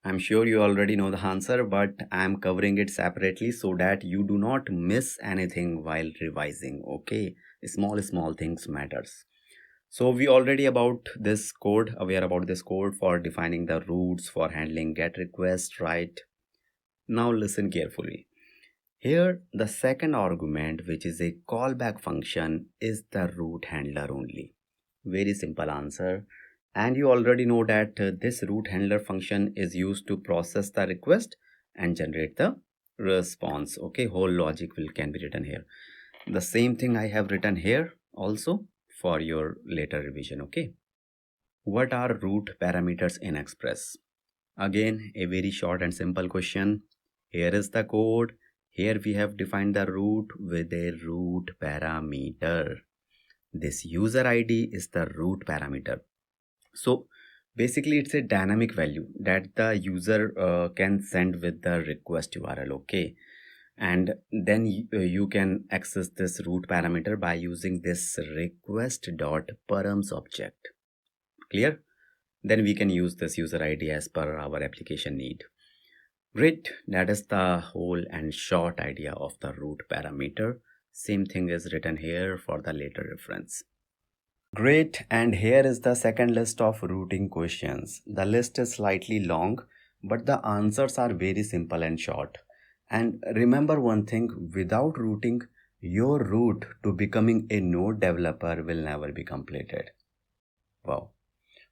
I'm sure you already know the answer, but I'm covering it separately so that you do not miss anything while revising. Okay, small things matters. So we already about this code, aware about this code for defining the routes for handling GET requests, right? Now listen carefully. Here, the second argument, which is a callback function, is the route handler only. Very simple answer. And you already know that this route handler function is used to process the request and generate the response. Okay, whole logic can be written here. The same thing I have written here also for your later revision. Okay, what are route parameters in Express? Again, a very short and simple question. Here is the code. Here we have defined the route with a route parameter. This user ID is the route parameter. So basically it's a dynamic value that the user can send with the request URL. Okay, and then you can access this route parameter by using this request.params object. Clear? Then we can use this user ID as per our application need. Great, that is the whole and short idea of the route parameter. Same thing is written here for the later reference. Great, and here is the second list of routing questions. The list is slightly long, but the answers are very simple and short. And remember one thing, without routing, your route to becoming a Node developer will never be completed. Wow.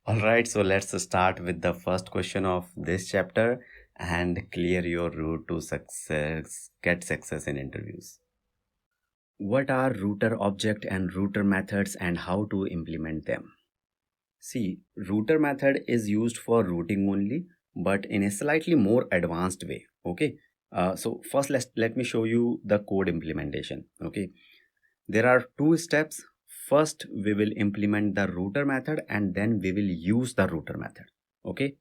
Alright, so let's start with the first question of this chapter and clear your route to success, get success in interviews. What are router object and router methods and how to implement them? See, router method is used for routing only, but in a slightly more advanced way. Okay, so first let me show you the code implementation. Okay, there are 2 steps. First, we will implement the router method and then we will use the router method. Okay,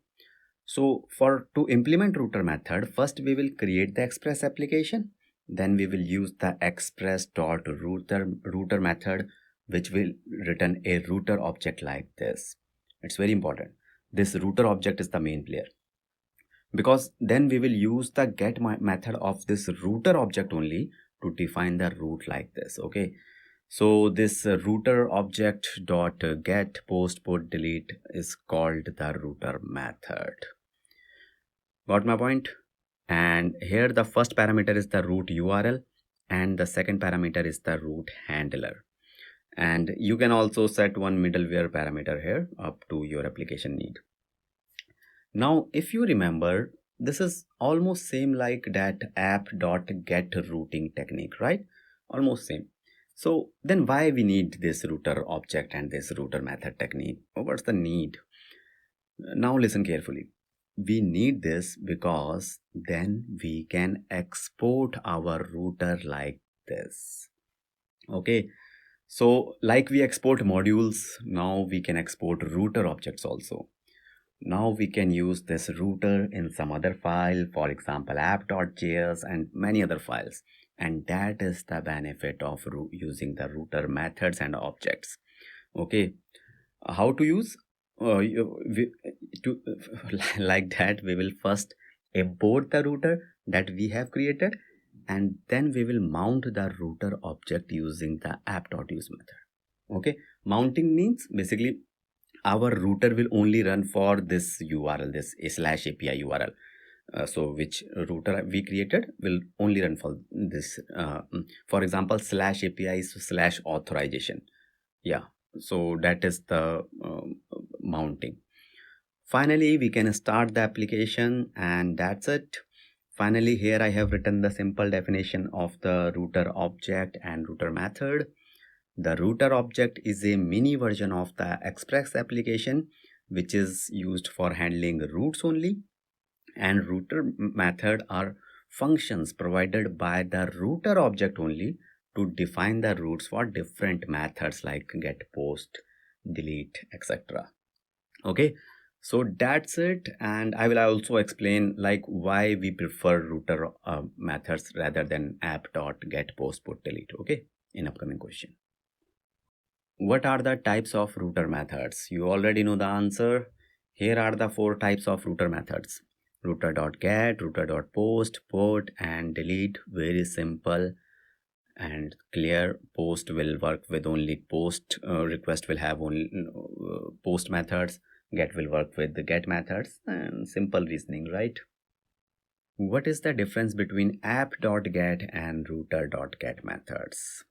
so to implement router method, first we will create the Express application. Then we will use the express.router method, which will return a router object like this. It's very important. This router object is the main player, because then we will use the get method of this router object only to define the route like this. Okay, so this router object dot get post put delete is called the router method. Got my point? And here the first parameter is the route URL and the second parameter is the route handler. And you can also set one middleware parameter here up to your application need. Now, if you remember, this is almost same like that app.get routing technique, right? Almost same. So then why we need this router object and this router method technique? What's the need? Now listen carefully. We need this because then we can export our router like this. Okay, so like we export modules, now we can export router objects also. Now we can use this router in some other file, for example app.js and many other files, and that is the benefit of using the router methods and objects. Okay, How to use? To like that, we will first import the router that we have created, and then we will mount the router object using the app.use method. Okay, mounting means basically our router will only run for this URL, this slash API URL. So which router we created will only run for this. For example, slash API slash authorization. Yeah, so that is the mounting. Finally, we can start the application, and that's it. Finally, here I have written the simple definition of the router object and router method. The router object is a mini version of the Express application, which is used for handling routes only, and router method are functions provided by the router object only to define the routes for different methods like get, post, delete, etc. Okay, so that's it, and I will also explain like why we prefer router methods rather than app.get, post, put, delete. Okay, in upcoming question. What are the types of router methods? You already know the answer. Here are the 4 types of router methods: router.get, router.post, put, and delete. Very simple and clear. Post will work with only post, request will have only post methods, get will work with the get methods, and simple reasoning, right? What is the difference between app.get and router.get methods?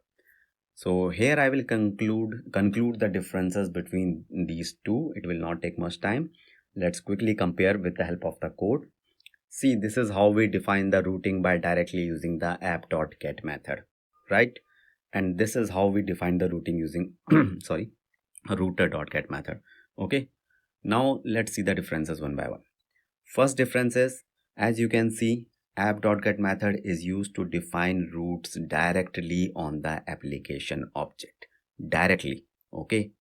So here I will conclude the differences between these two. It will not take much time. Let's quickly compare with the help of the code. See, this is how we define the routing by directly using the app.get method, right? And this is how we define the routing using sorry, router.get method. Okay, now let's see the differences one by one. First difference is, as you can see, app.get method is used to define routes directly on the application object. Directly, okay?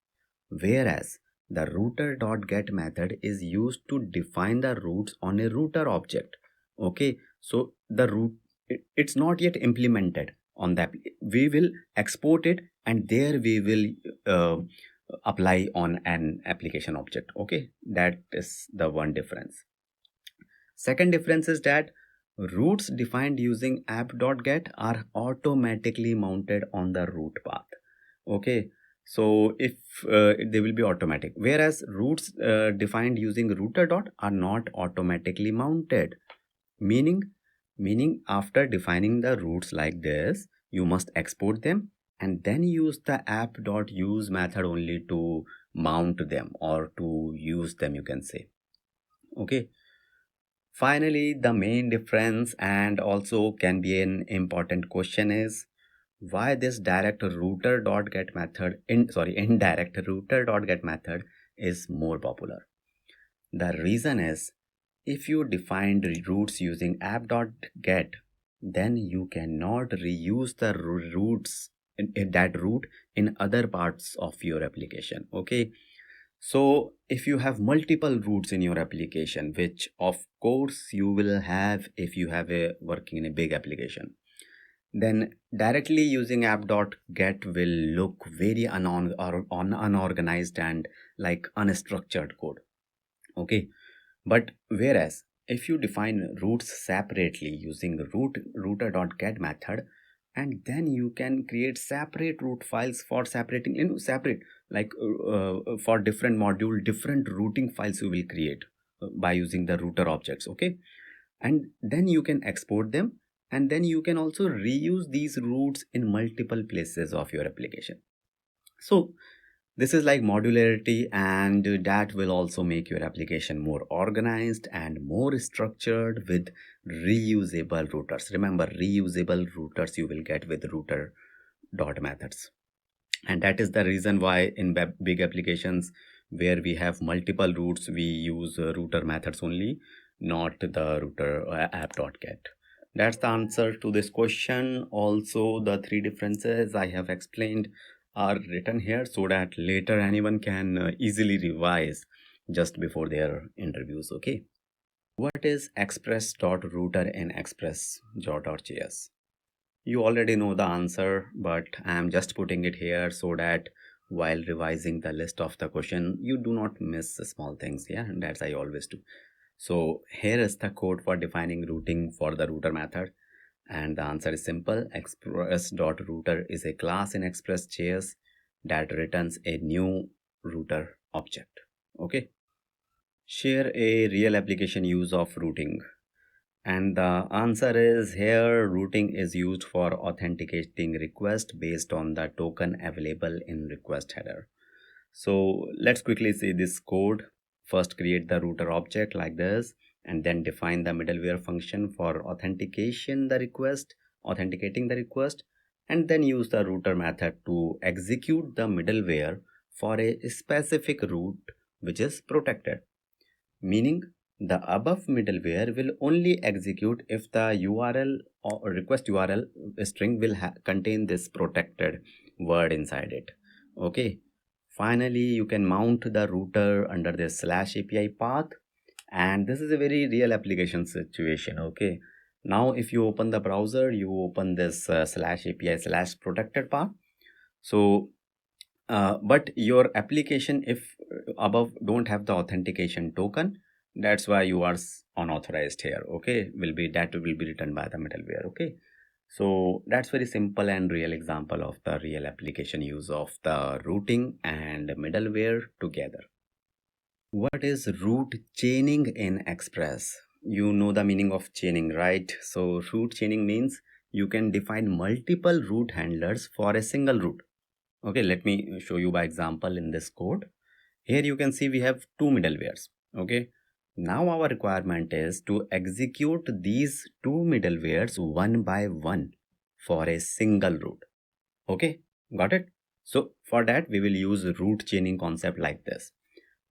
Whereas the router.get method is used to define the routes on a router object. Okay, so the route, it's not yet implemented on that. We will export it, and there we will apply on an application object. Okay, that is the one difference. Second difference is that routes defined using app.get are automatically mounted on the route path. Okay, so if they will be automatic, whereas routes defined using router dot are not automatically mounted. Meaning after defining the routes like this, you must export them and then use the app.use method only to mount them or to use them, you can say. Okay. Finally, the main difference and also can be an important question is why this direct router.get method indirect router.get method is more popular. The reason is, if you define routes using app.get, then you cannot reuse the routes in that route in other parts of your application. Okay, so if you have multiple routes in your application, which of course you will have if you have a working in a big application, then directly using app.get will look very unorganized and like unstructured code. Okay, but whereas if you define routes separately using router.get method, and then you can create separate route files for separating, separate, like for different module, different routing files you will create by using the router objects. Okay, and then you can export them, and then you can also reuse these routes in multiple places of your application. So this is like modularity, and that will also make your application more organized and more structured with reusable routers. Remember, reusable routers you will get with router dot methods. And that is the reason why in big applications where we have multiple routes, we use router methods only, not the router app.get. That's the answer to this question. Also, the 3 differences I have explained are written here so that later anyone can easily revise just before their interviews. Okay, what is express.router in express.js? You already know the answer, but I am just putting it here so that while revising the list of the question, you do not miss small things. Yeah, and that's I always do. So here is the code for defining routing for the router method. And the answer is simple. Express.router is a class in Express.js that returns a new router object. Okay. Share a real application use of routing. And the answer is here routing is used for authenticating request based on the token available in request header. So let's quickly see this code. First create the router object like this, and then define the middleware function for authenticating the request, and then use the router method to execute the middleware for a specific route which is protected. Meaning the above middleware will only execute if the URL or request URL string will contain this protected word inside it. Okay. Finally, you can mount the router under this /API path, and this is a very real application situation. Okay. Now, if you open the browser, you open this /API/protected path. So, but your application, if above don't have the authentication token, that's why you are unauthorized here. Okay, will be written by the middleware. Okay. So that's very simple and real example of the real application use of the routing and middleware together. What is route chaining in Express? You know the meaning of chaining, right? So route chaining means you can define multiple route handlers for a single route. Okay, let me show you by example in this code. Here you can see we have two middlewares. Okay, now our requirement is to execute these two middlewares one by one for a single route. Okay, got it? So for that we will use route chaining concept like this.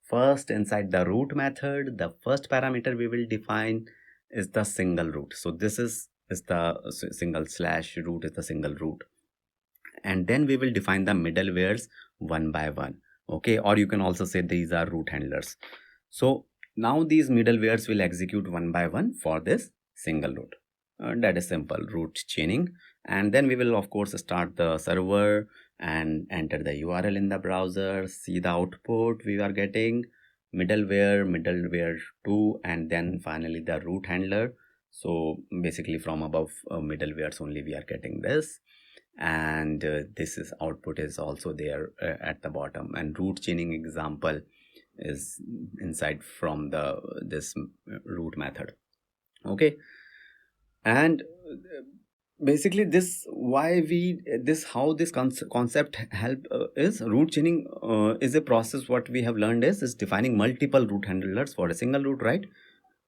First, inside the route method, the first parameter we will define is the single route. So this is the single slash route is the single route, and then we will define the middlewares one by one. Okay, or you can also say these are route handlers. So now these middlewares will execute one by one for this single route. That is simple route chaining. And then we will of course start the server and enter the URL in the browser, see the output we are getting, middleware 2, and then finally the route handler. So basically from above middlewares only we are getting this, and this is output is also there at the bottom, and route chaining example is inside from the this route method. Okay, and basically this why we this how this concept help is route chaining is a process. What we have learned is defining multiple route handlers for a single route, right?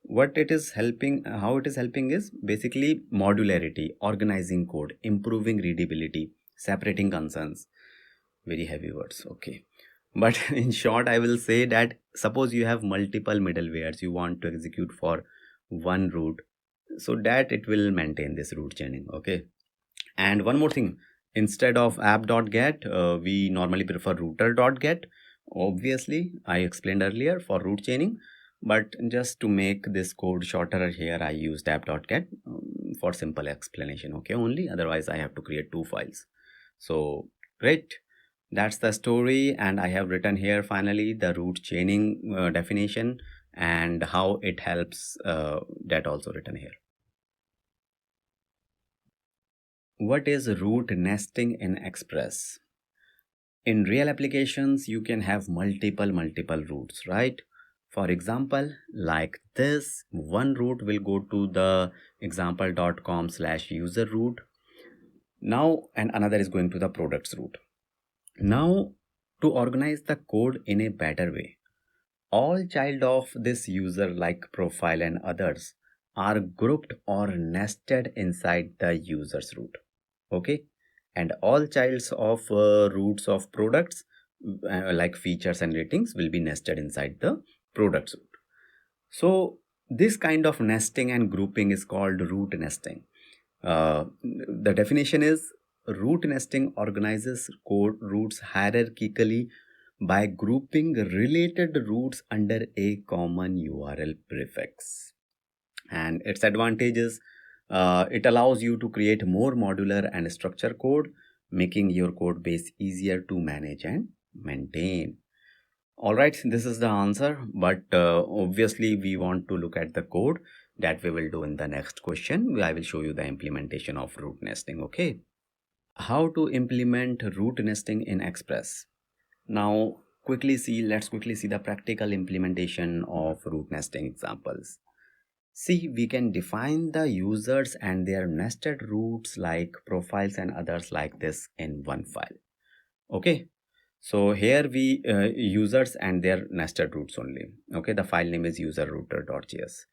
What it is helping, how it is helping is basically modularity, organizing code, improving readability, separating concerns. Very heavy words. Okay, but in short I will say that suppose you have multiple middlewares you want to execute for one route, so that it will maintain this route chaining. Okay, and one more thing, instead of app.get we normally prefer router.get. Obviously I explained earlier for route chaining, but just to make this code shorter here I used app.get for simple explanation. Okay, only otherwise I have to create two files. So great, that's the story, and I have written here finally the route chaining definition and how it helps, that also written here. What is route nesting in Express? In real applications, you can have multiple routes, right? For example, like this, one route will go to the example.com/user route. Now, and another is going to the products route. Now, to organize the code in a better way, all child of this user like profile and others are grouped or nested inside the user's route. Okay, and all childs of roots of products like features and ratings will be nested inside the products root. So this kind of nesting and grouping is called root nesting. The definition is root nesting organizes code roots hierarchically by grouping related roots under a common URL prefix. And its advantages, it allows you to create more modular and structured code, making your code base easier to manage and maintain. All right, this is the answer, but obviously we want to look at the code that we will do in the next question. I will show you the implementation of root nesting. Okay, how to implement root nesting in Express. Now, let's quickly see the practical implementation of root nesting examples. See, we can define the users and their nested roots like profiles and others like this in one file. Okay, so here we users and their nested roots only. Okay, the file name is user.router.js.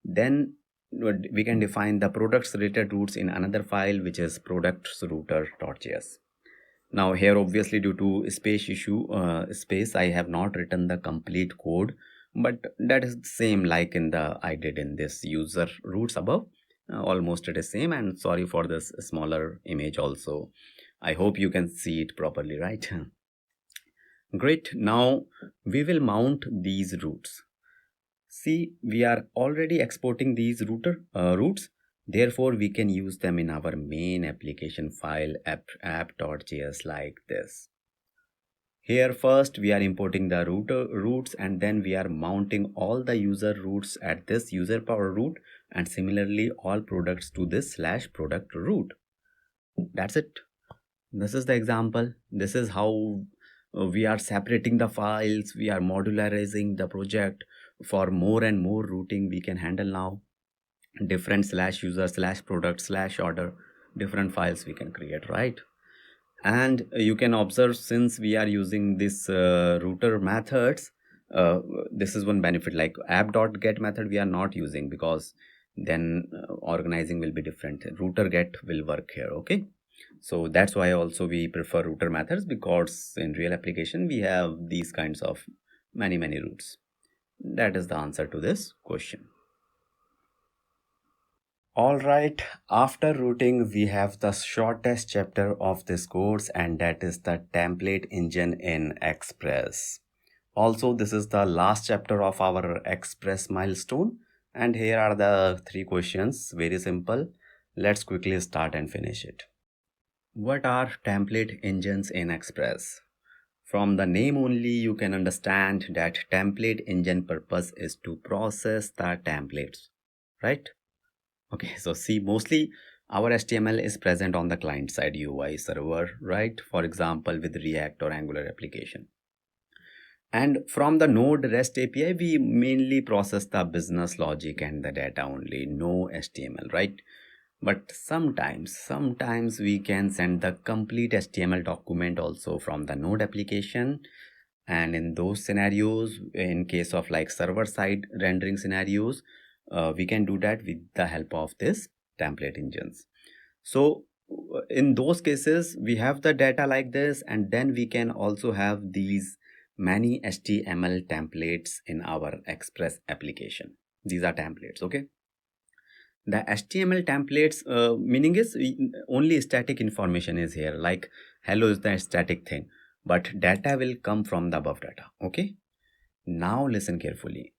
Then we can define the products related roots in another file, which is productsrouter.js. Now here, obviously due to space, I have not written the complete code, but that is the same like in the I did in this user roots above. Almost it is same, and sorry for this smaller image also. I hope you can see it properly, right? Great. Now we will mount these roots. See, we are already exporting these roots. Therefore, we can use them in our main application file app.js like this. Here first we are importing the roots, and then we are mounting all the user roots at this user power root, and similarly all products to this /product root. That's it. This is the example. This is how we are separating the files. We are modularizing the project. For more and more routing we can handle now. Different /user /product /order, different files we can create, right? And you can observe, since we are using this router methods, this is one benefit. Like app.get method we are not using, because then organizing will be different. Router get will work here. Okay, so that's why also we prefer router methods, because in real application we have these kinds of many routes. That is the answer to this question. All right, after routing, we have the shortest chapter of this course, and that is the template engine in Express. Also, this is the last chapter of our Express milestone, and here are the 3 questions. Very simple. Let's quickly start and finish it. What are template engines in Express? From the name only, you can understand that template engine purpose is to process the templates, right? Okay, so see, mostly our HTML is present on the client side UI server, right? For example, with React or Angular application. And from the Node REST API, we mainly process the business logic and the data only, no HTML, right? But sometimes we can send the complete HTML document also from the Node application. And in those scenarios, in case of like server side rendering scenarios, we can do that with the help of this template engines. So in those cases, we have the data like this, and then we can also have these many HTML templates in our Express application. These are templates. Okay, the HTML templates meaning is only static information is here, like hello is the static thing, but data will come from the above data. Okay, now listen carefully.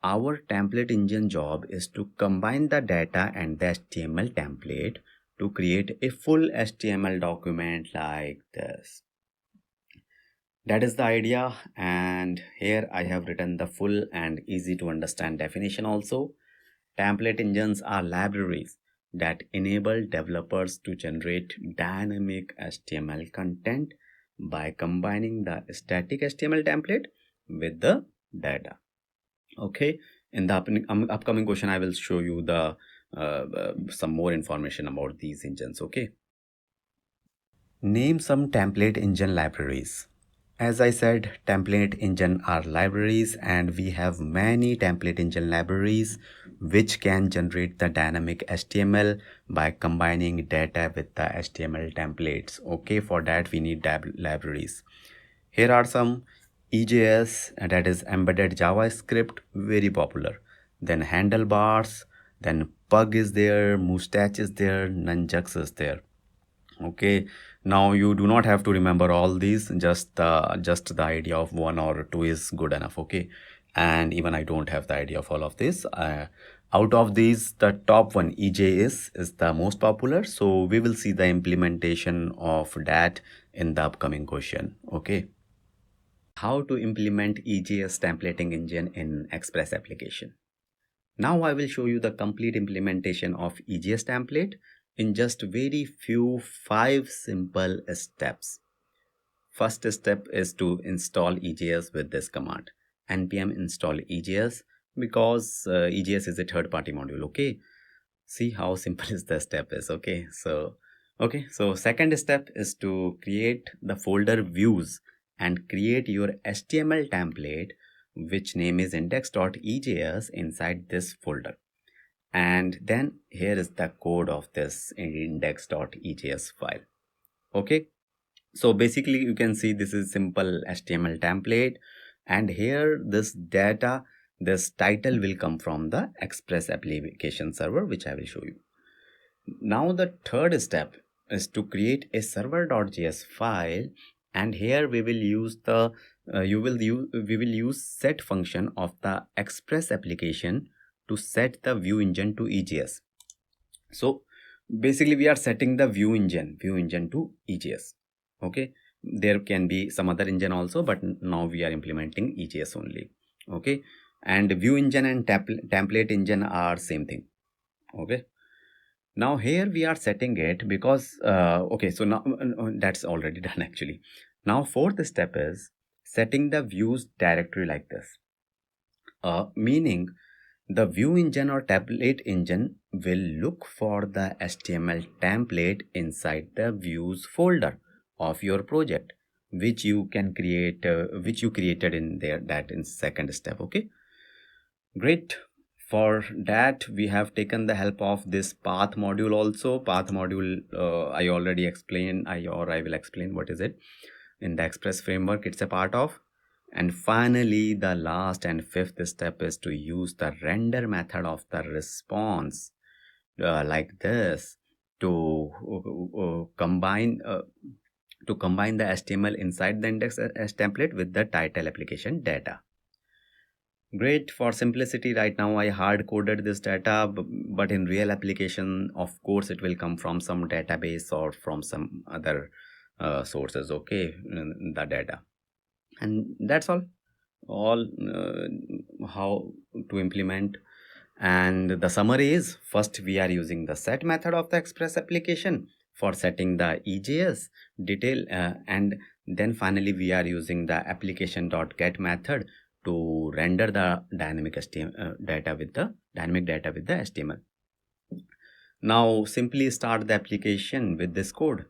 Our template engine job is to combine the data and the HTML template to create a full HTML document like this. That is the idea, and here I have written the full and easy to understand definition also. Template engines are libraries that enable developers to generate dynamic HTML content by combining the static HTML template with the data. Okay, in the upcoming question I will show you the some more information about these engines. Okay, name some template engine libraries. As I said, template engine are libraries, and we have many template engine libraries which can generate the dynamic HTML by combining data with the HTML templates. Okay, for that we need libraries. Here are some: EJS, that is embedded JavaScript, very popular. Then handlebars, then pug is there, mustache is there, nunchucks is there. Okay, now you do not have to remember all these, just the idea of 1 or 2 is good enough. Okay, and even I don't have the idea of all of this. Out of these, the top one, EJS, is the most popular, so we will see the implementation of that in the upcoming question. Okay, How to implement EJS templating engine in Express application. Now I will show you the complete implementation of EJS template in just very few 5 simple steps. First step is to install EJS with this command, npm install EJS, because EJS is a third party module. Okay, see how simple is the step is. So second step is to create the folder views and create your HTML template, which name is index.ejs inside this folder. And then here is the code of this index.ejs file. Okay, so basically you can see this is simple HTML template, and here this data, this title will come from the Express application server, which I will show you. Now the third step is to create a server.js file, and here we will use the we will use set function of the Express application to set the view engine to EJS. So basically we are setting the view engine to EJS. Okay, there can be some other engine also, but now we are implementing EJS only. Okay, and view engine and template engine are same thing. Okay, now here we are setting it because okay, so now that's already done actually. Now fourth step is setting the views directory like this, meaning the view engine or template engine will look for the HTML template inside the views folder of your project, which you can create, which you created in there, that in second step. Okay, great. For that we have taken the help of this path module also. Path module, I already explained, I will explain what is it in the Express framework it's a part of. And finally, the last and fifth step is to use the render method of the response like this to combine the HTML inside the index as template with the title application data. Great. For simplicity, right now I hard coded this data, but in real application, of course, it will come from some database or from some other sources. Okay, the data, and that's all how to implement. And the summary is, first we are using the set method of the Express application for setting the EJS detail, and then finally we are using the application.get method to render the dynamic data with the HTML. Now simply start the application with this code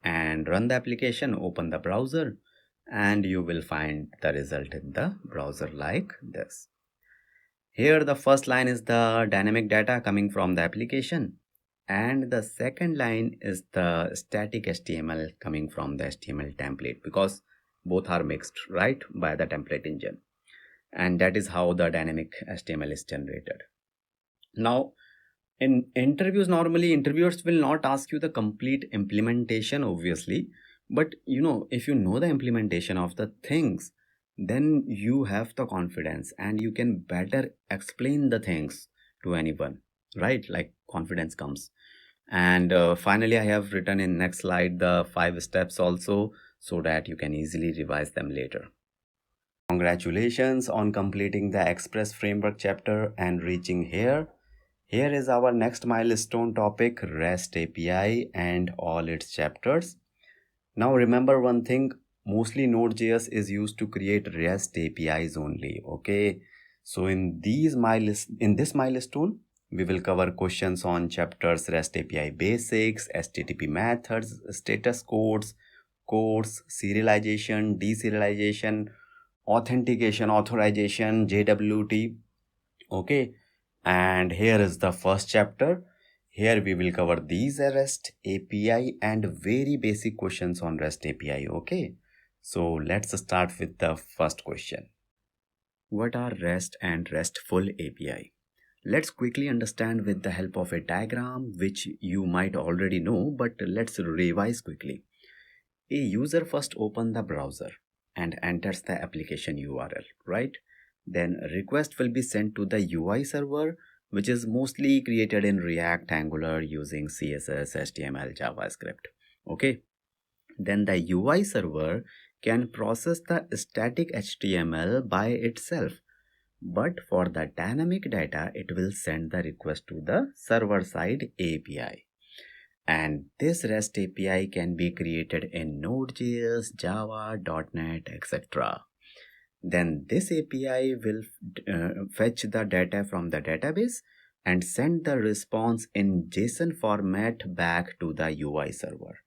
and run the application, open the browser, and you will find the result in the browser like this. Here the first line is the dynamic data coming from the application, and the second line is the static HTML coming from the HTML template, because both are mixed, right, by the template engine. And that is how the dynamic HTML is generated. Now in interviews, normally interviewers will not ask you the complete implementation, obviously, but if you know the implementation of the things, then you have the confidence and you can better explain the things to anyone, right? Like confidence comes. And finally I have written in next slide the 5 steps also, so that you can easily revise them later. Congratulations on completing the Express framework chapter and reaching here. Here is our next milestone topic, REST API and all its chapters. Now remember one thing, mostly Node.js is used to create REST APIs only. Okay, so in this milestone, we will cover questions on chapters REST API basics, HTTP methods, status codes, serialization, deserialization, authentication, authorization, JWT. Okay, and here is the first chapter. Here we will cover these REST API and very basic questions on REST API. Okay, so let's start with the first question. What are REST and RESTful API? Let's quickly understand with the help of a diagram, which you might already know, but let's revise quickly. A user first opens the browser and enters the application URL, right? Then a request will be sent to the UI server, which is mostly created in React, Angular using CSS, HTML, JavaScript. Okay. Then the UI server can process the static HTML by itself, but for the dynamic data, it will send the request to the server-side API. And this REST API can be created in Node.js, Java, .NET, etc. Then this API will fetch the data from the database and send the response in JSON format back to the UI server.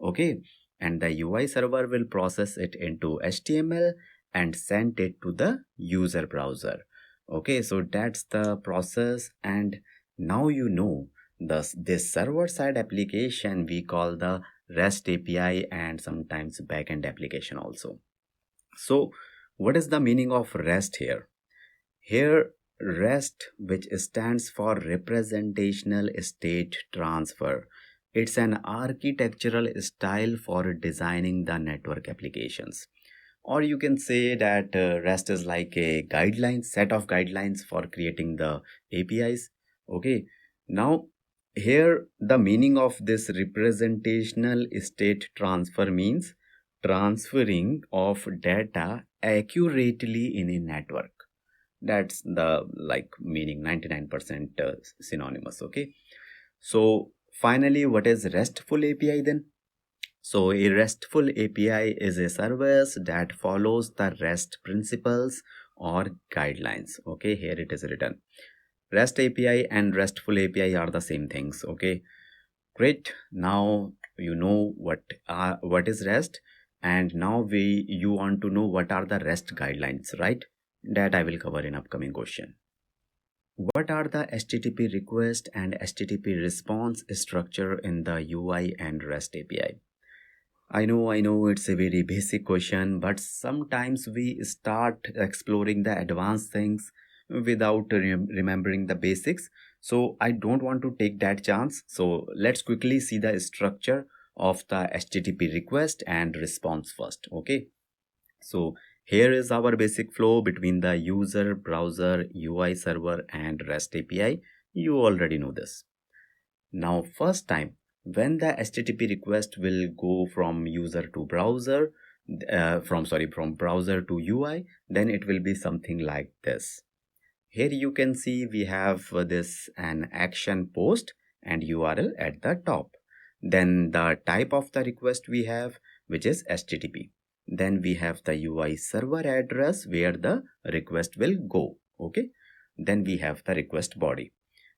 Okay, and the UI server will process it into HTML and send it to the user browser. Okay, so that's the process. And now you know this server-side application we call the REST API, and sometimes backend application also. So what is the meaning of REST here? Here, REST, which stands for Representational State Transfer, it's an architectural style for designing the network applications. Or you can say that REST is like a guideline, set of guidelines for creating the APIs. Okay, now here the meaning of this representational state transfer means transferring of data accurately in a network. That's the like meaning, 99% synonymous. Okay, so finally, what is RESTful API then? So a RESTful API is a service that follows the REST principles or guidelines. Okay, here it is written. REST API and RESTful API are the same things. Okay, great. Now you know what is REST, and now you want to know what are the REST guidelines, right? That I will cover in upcoming question. What are the HTTP request and HTTP response structure in the UI and REST API? I know it's a very basic question, but sometimes we start exploring the advanced things without remembering the basics. So I don't want to take that chance. So let's quickly see the structure of the HTTP request and response first. Okay. So here is our basic flow between the user, browser, UI server, and REST API. You already know this. Now, first time when the HTTP request will go from user to browser, from browser to UI, then it will be something like this. Here you can see we have this an action post and URL at the top. Then the type of the request we have, which is HTTP. Then we have the UI server address where the request will go. Okay. Then we have the request body,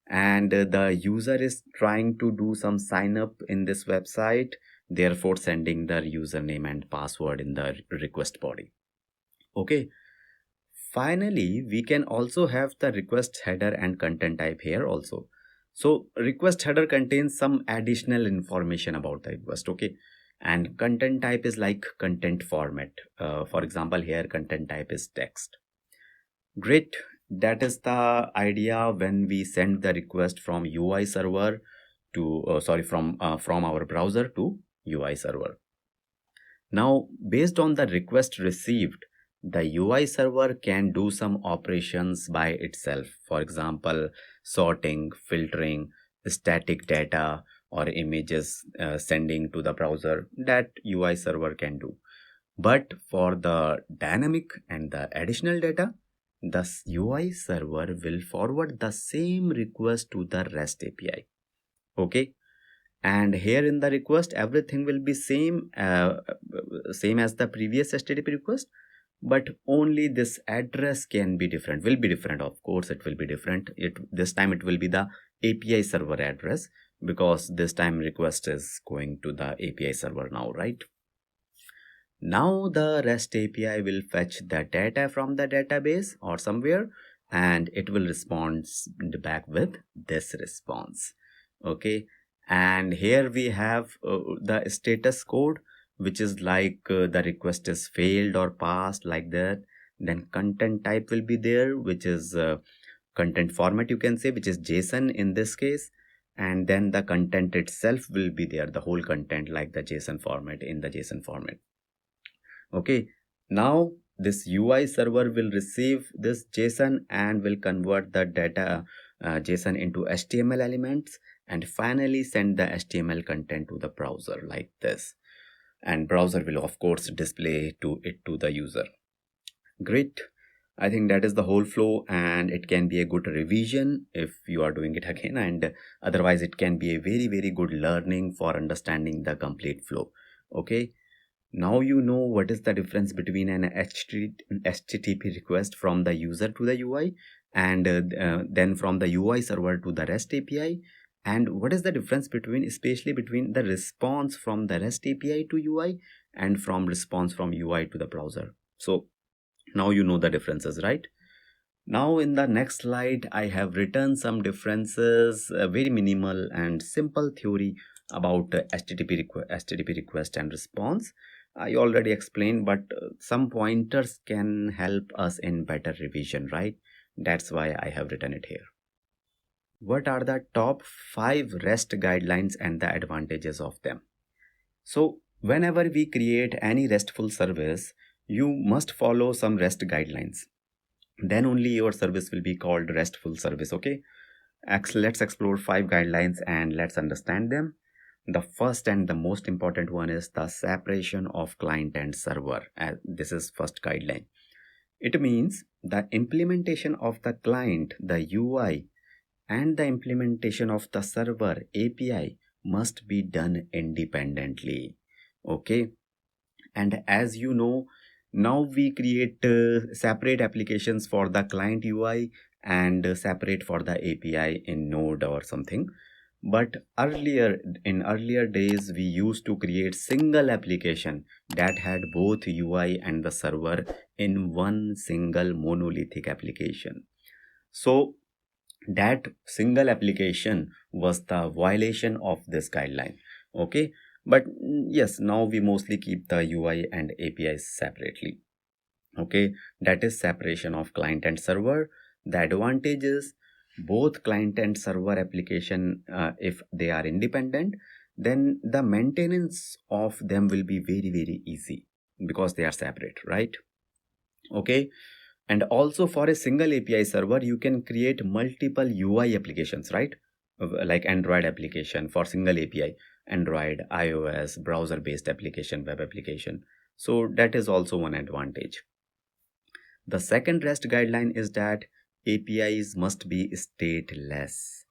and the user is trying to do some sign up in this website, therefore sending the username and password in the request body. Okay, finally we can also have the request header and content type here also. So request header contains some additional information about the request. Okay, and content type is like content format. For example, here content type is text. Great. That is the idea when we send the request from UI server to from our browser to UI server. Now, based on the request received, the UI server can do some operations by itself. For example, sorting, filtering, static data, or images sending to the browser. That UI server can do. But for the dynamic and the additional data, the UI server will forward the same request to the REST API. Okay, and here in the request, everything will be same as the previous HTTP request, but only this address can be different. Will be different, of course. It will be different. This time it will be the API server address, because this time request is going to the API server now, right? Now the REST API will fetch the data from the database or somewhere, and it will respond back with this response. Okay, and here we have the status code, which is like the request is failed or passed, like that. Then content type will be there, which is content format, you can say, which is JSON in this case. And then the content itself will be there, the whole content, like the JSON format, in the JSON format. Okay, now this UI server will receive this JSON and will convert the data JSON into HTML elements, and finally send the HTML content to the browser like this. and browser will of course display to the user. Great. I think that is the whole flow, and it can be a good revision if you are doing it again, and otherwise it can be a very, very good learning for understanding the complete flow. Okay. Now you know what is the difference between an HTTP request from the user to the UI, and then from the UI server to the REST API, and what is the difference between, especially between the response from the REST API to UI and from response from UI to the browser. So now you know the differences, right? Now in the next slide, I have written some differences, very minimal and simple theory about HTTP request and response. I already explained, but some pointers can help us in better revision, right? That's why I have written it here. What are the top 5 REST guidelines and the advantages of them? So, whenever we create any RESTful service, you must follow some REST guidelines. Then only your service will be called RESTful service. Okay, let's explore 5 guidelines and let's understand them. The first and the most important one is the separation of client and server. This is first guideline. It means the implementation of the client, the UI, and the implementation of the server API must be done independently. Okay, and as you know, now we create separate applications for the client UI and separate for the API in Node or something. But in earlier days, we used to create single application that had both UI and the server in one single monolithic application. So that single application was the violation of this guideline. Okay, but yes, now we mostly keep the UI and APIs separately. Okay, that is separation of client and server. The advantage is both client and server application, if they are independent, then the maintenance of them will be very, very easy because they are separate, right? Okay, and also for a single API server, you can create multiple UI applications, right? Like Android application for single API, Android, iOS, browser based application, web application. So that is also one advantage. The second REST guideline is that APIs must be stateless,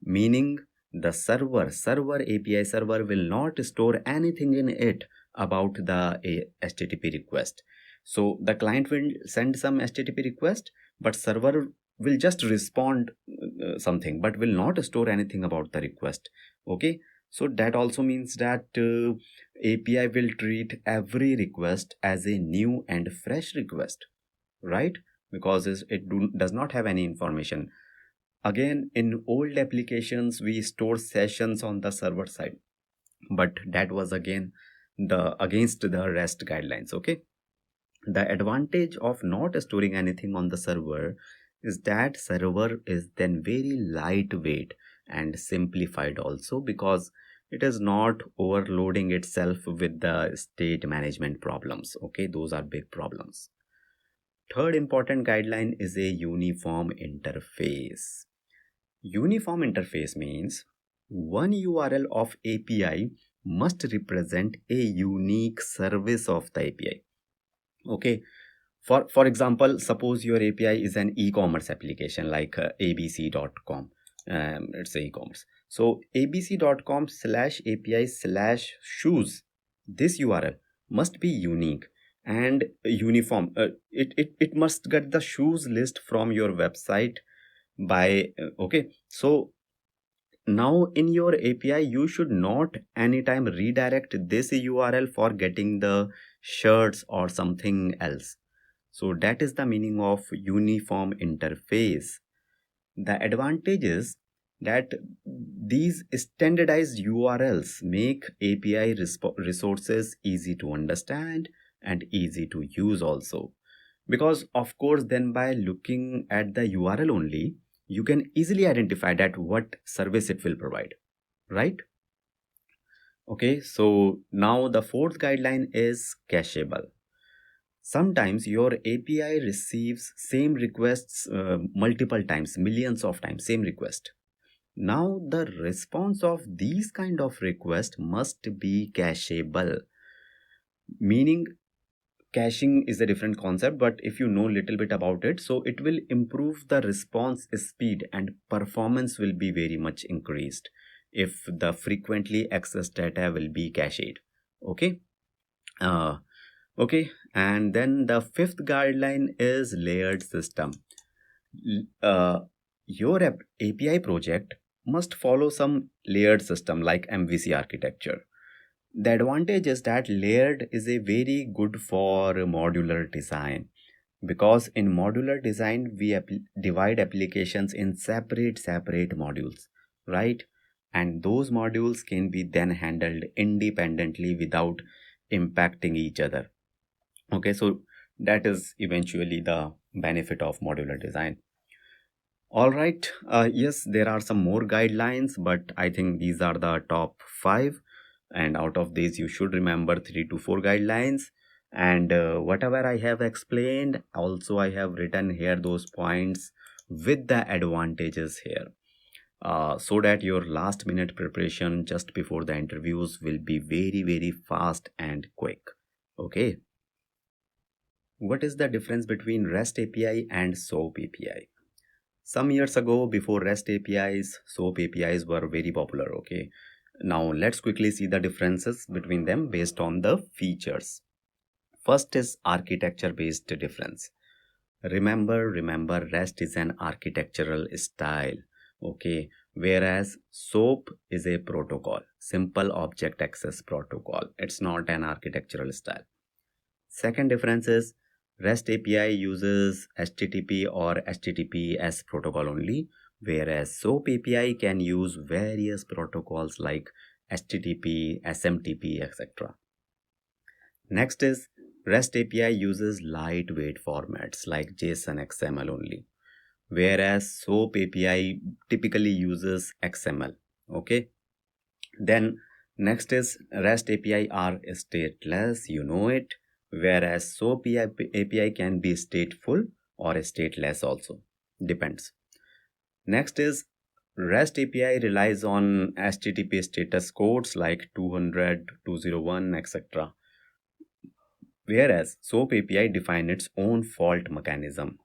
meaning the server API server will not store anything in it about the HTTP request. So the client will send some HTTP request, but server will just respond something, but will not store anything about the request. Okay, so that also means that API will treat every request as a new and fresh request, right? Because does not have any information. Again, in old applications, we store sessions on the server side, but that was again the against the REST guidelines. Okay, the advantage of not storing anything on the server is that server is then very lightweight and simplified also, because it is not overloading itself with the state management problems. Okay, those are big problems. Third important guideline is a uniform interface. Uniform interface means one URL of API must represent a unique service of the API. Okay, for example, suppose your API is an e-commerce application like abc.com. It's a e-commerce. So abc.com/API/shoes, this URL must be unique and uniform. It must get the shoes list from your website by okay. So now in your API, you should not anytime redirect this URL for getting the shirts or something else. So that is the meaning of uniform interface. The advantage is that these standardized URLs make API resources easy to understand and easy to use also. Because of course, then by looking at the URL only, you can easily identify that what service it will provide, right? Okay, so now the fourth guideline is cacheable. Sometimes your API receives same requests multiple times, millions of times, same request. Now the response of these kind of requests must be cacheable. meaning caching is a different concept, but if you know little bit about it, so it will improve the response speed and performance will be very much increased if the frequently accessed data will be cached. Okay. uh, okay, and then the fifth guideline is layered system. Your API project must follow some layered system like MVC architecture. The advantage is that layered is a very good for modular design, because in modular design we divide applications in separate modules, right? And those modules can be then handled independently without impacting each other. Okay, so that is eventually the benefit of modular design. All right. Yes, there are some more guidelines, but I think these are the top five. And out of these, you should remember 3 to 4 guidelines. And whatever I have explained, also I have written here those points with the advantages here. So that your last minute preparation just before the interviews will be very fast and quick. Okay. What is the difference between REST API and SOAP API? Some years ago, before REST APIs, SOAP APIs were very popular. Okay. Now let's quickly see the differences between them based on the features. First is architecture based difference. Remember, REST is an architectural style. Okay. Whereas SOAP is a protocol, simple object access protocol. It's not an architectural style. Second difference is REST API uses HTTP or HTTPS protocol only, whereas SOAP API can use various protocols like HTTP, SMTP, etc. Next is REST API uses lightweight formats like JSON XML only, whereas SOAP API typically uses XML. Okay. Then next is REST API are stateless, you know it, whereas SOAP API can be stateful or stateless also, depends. Next is REST API relies on HTTP status codes like 200, 201, etc. Whereas SOAP API define its own fault mechanism.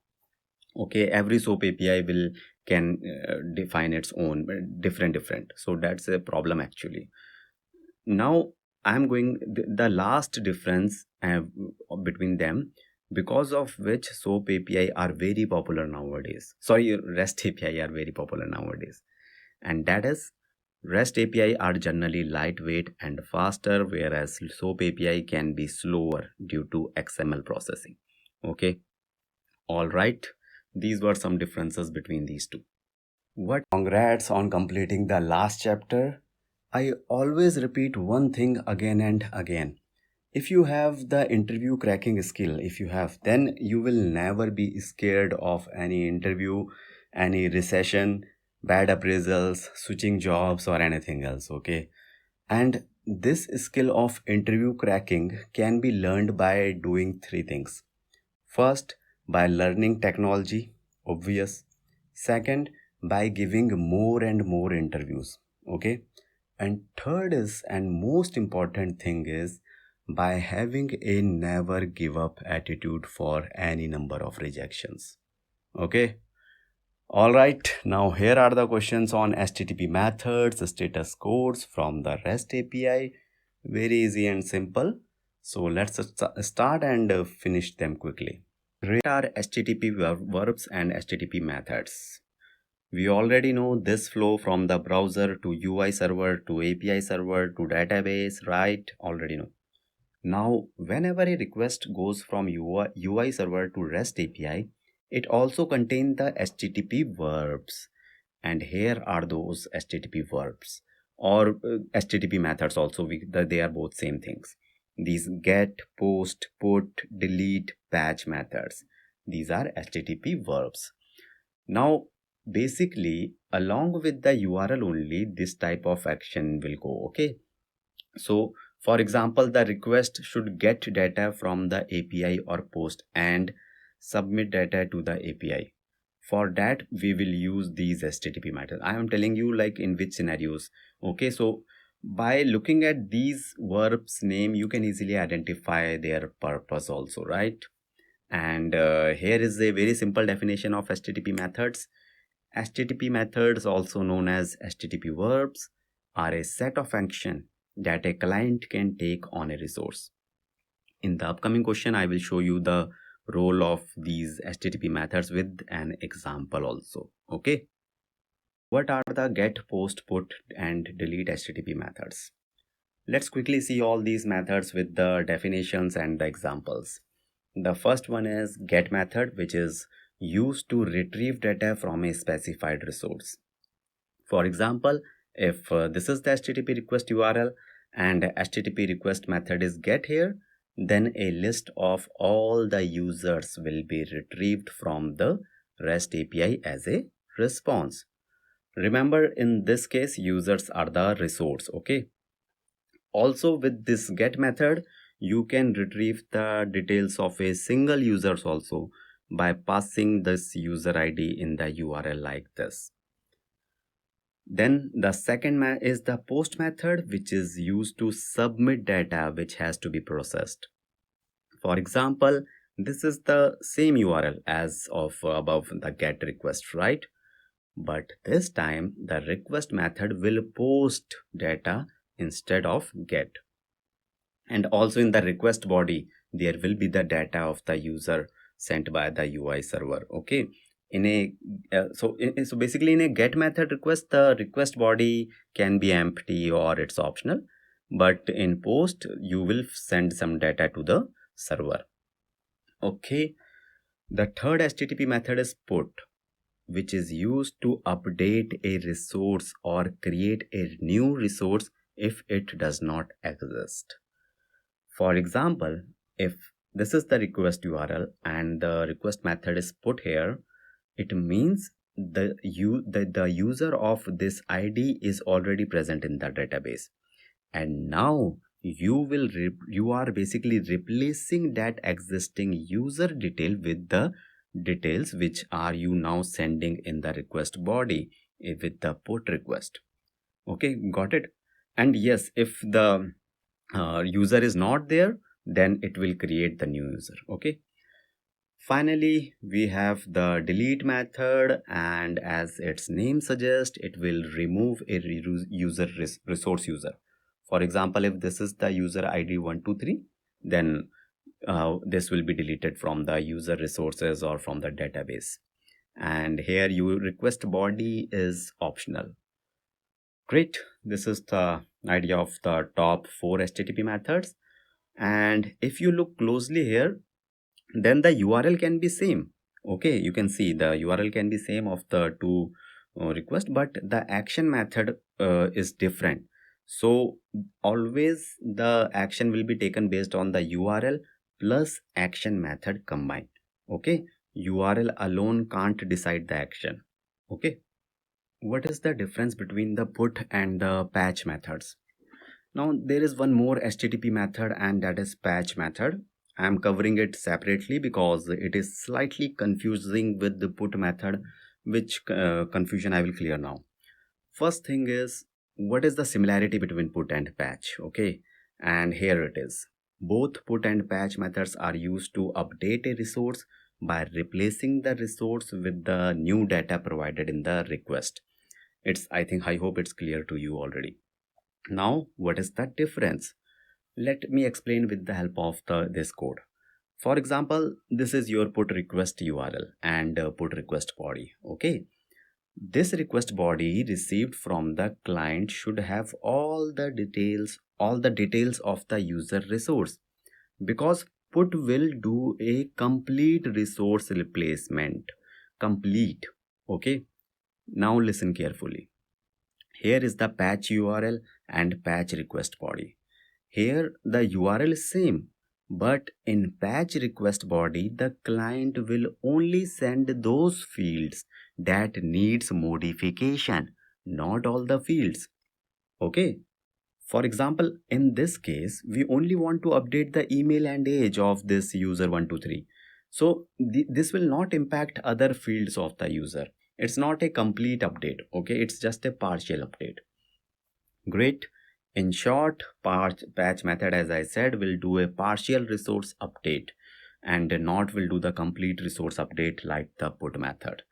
Okay, every SOAP API will can define its own different. So that's a problem actually. Now I'm going the last difference between them, because of which SOAP API are very popular nowadays. Sorry, REST API are very popular nowadays, and that is REST API are generally lightweight and faster, whereas SOAP API can be slower due to XML processing. Okay, all right. These were some differences between these two. What? Congrats on completing the last chapter. I always repeat one thing again and again. If you have the interview cracking skill, if you have, then you will never be scared of any interview, any recession, bad appraisals, switching jobs, or anything else. Okay. And this skill of interview cracking can be learned by doing 3 things. First, by learning technology, obvious. Second, by giving more and more interviews. Okay. And third is, and most important thing is, by having a never give up attitude for any number of rejections. Okay. All right. Now here are the questions on HTTP methods, status codes from the REST API. Very easy and simple. So let's start and finish them quickly. Rate are HTTP verbs and HTTP methods. We already know this flow from the browser to UI server to API server to database, right? Already know. Now, whenever a request goes from UI server to REST API, it also contains the HTTP verbs. And here are those HTTP verbs or HTTP methods also. They are both same things. These get, post, put, delete, patch methods. These are HTTP verbs. Now, basically, along with the URL only, this type of action will go. Okay. So, for example, the request should get data from the API or post and submit data to the API. For that, we will use these HTTP methods. I am telling you like in which scenarios. Okay, so By looking at these verbs name, you can easily identify their purpose also, right? And here is a very simple definition of HTTP methods. HTTP methods, also known as HTTP verbs, are a set of action that a client can take on a resource. In the upcoming question, I will show you the role of these HTTP methods with an example also. Okay. What are the get, post, put, and delete HTTP methods? Let's quickly see all these methods with the definitions and the examples. The first one is get method, which is used to retrieve data from a specified resource. For example, if this is the HTTP request URL and HTTP request method is get here, then a list of all the users will be retrieved from the REST API as a response. Remember, in this case, users are the resource, okay? Also, with this get method, you can retrieve the details of a single users also by passing this user ID in the URL like this. Then the second is the post method, which is used to submit data which has to be processed. For example, this is the same URL as of above the get request, right? But this time the request method will post data instead of get. And also in the request body, there will be the data of the user sent by the UI server. Okay. In a so basically in a get method request, the request body can be empty or it's optional, but in post you will send some data to the server. Okay. The third HTTP method is put, which is used to update a resource or create a new resource if it does not exist. For example, if this is the request URL and the request method is put here, it means the user of this ID is already present in the database, and now you are basically replacing that existing user detail with the details which are you now sending in the request body with the put request. Okay, got it? And yes, if the user is not there, then it will create the new user. Okay. Finally, we have the delete method, and as its name suggests, it will remove a resource user. For example, if this is the user ID 123, then this will be deleted from the user resources or from the database. And here your request body is optional. Great. This is the idea of the top 4 HTTP methods. And if you look closely here, then the URL can be same. Okay, you can see the URL can be same of the two request, but the action method is different. So always the action will be taken based on the URL plus action method combined. Okay, URL alone can't decide the action. Okay. What is the difference between the put and the patch methods? Now there is one more HTTP method, and that is patch method. I am covering it separately because it is slightly confusing with the put method, which confusion I will clear now. First thing is, what is the similarity between put and patch? Okay, and here it is. Both put and patch methods are used to update a resource by replacing the resource with the new data provided in the request. I hope it's clear to you already. Now, what is the difference? Let me explain with the help of this code. For example, this is your put request URL and put request body. Okay. This request body received from the client should have all the details of the user resource, because put will do a complete resource replacement. Complete. Okay. Now listen carefully. Here is the patch URL and patch request body. Here the URL is same, but in patch request body, the client will only send those fields that needs modification, not all the fields. Okay. For example, in this case, we only want to update the email and age of this user 123. So this will not impact other fields of the user. It's not a complete update. Okay. It's just a partial update. Great. In short, patch method, as I said, will do a partial resource update and not will do the complete resource update like the put method.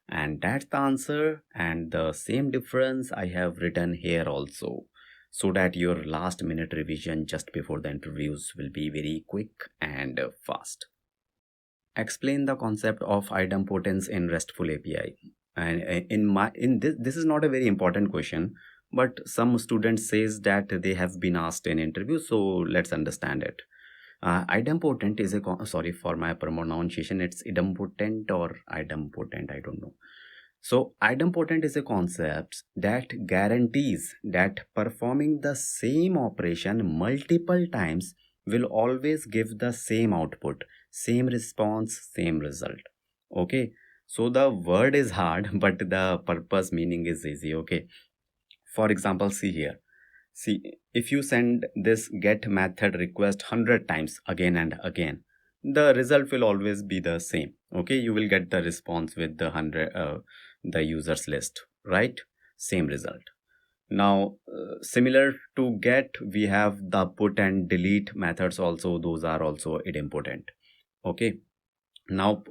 And that's the answer, and the same difference I have written here also, so that your last minute revision just before the interviews will be very quick and fast. Explain the concept of idempotence in RESTful API. And in this is not a very important question, but some students says that they have been asked in interview, so let's understand it. Idempotent is sorry for my pronunciation, it's idempotent or idempotent, I don't know. So idempotent is a concept that guarantees that performing the same operation multiple times will always give the same output, same response, same result. Okay. So the word is hard, but the purpose meaning is easy. Okay. For example, see here. See, if you send this get method request 100 times again and again, the result will always be the same. Okay, you will get the response with the 100 the users list, right? Same result. Now, similar to get, we have the put and delete methods also. Those are also idempotent. Okay. Now,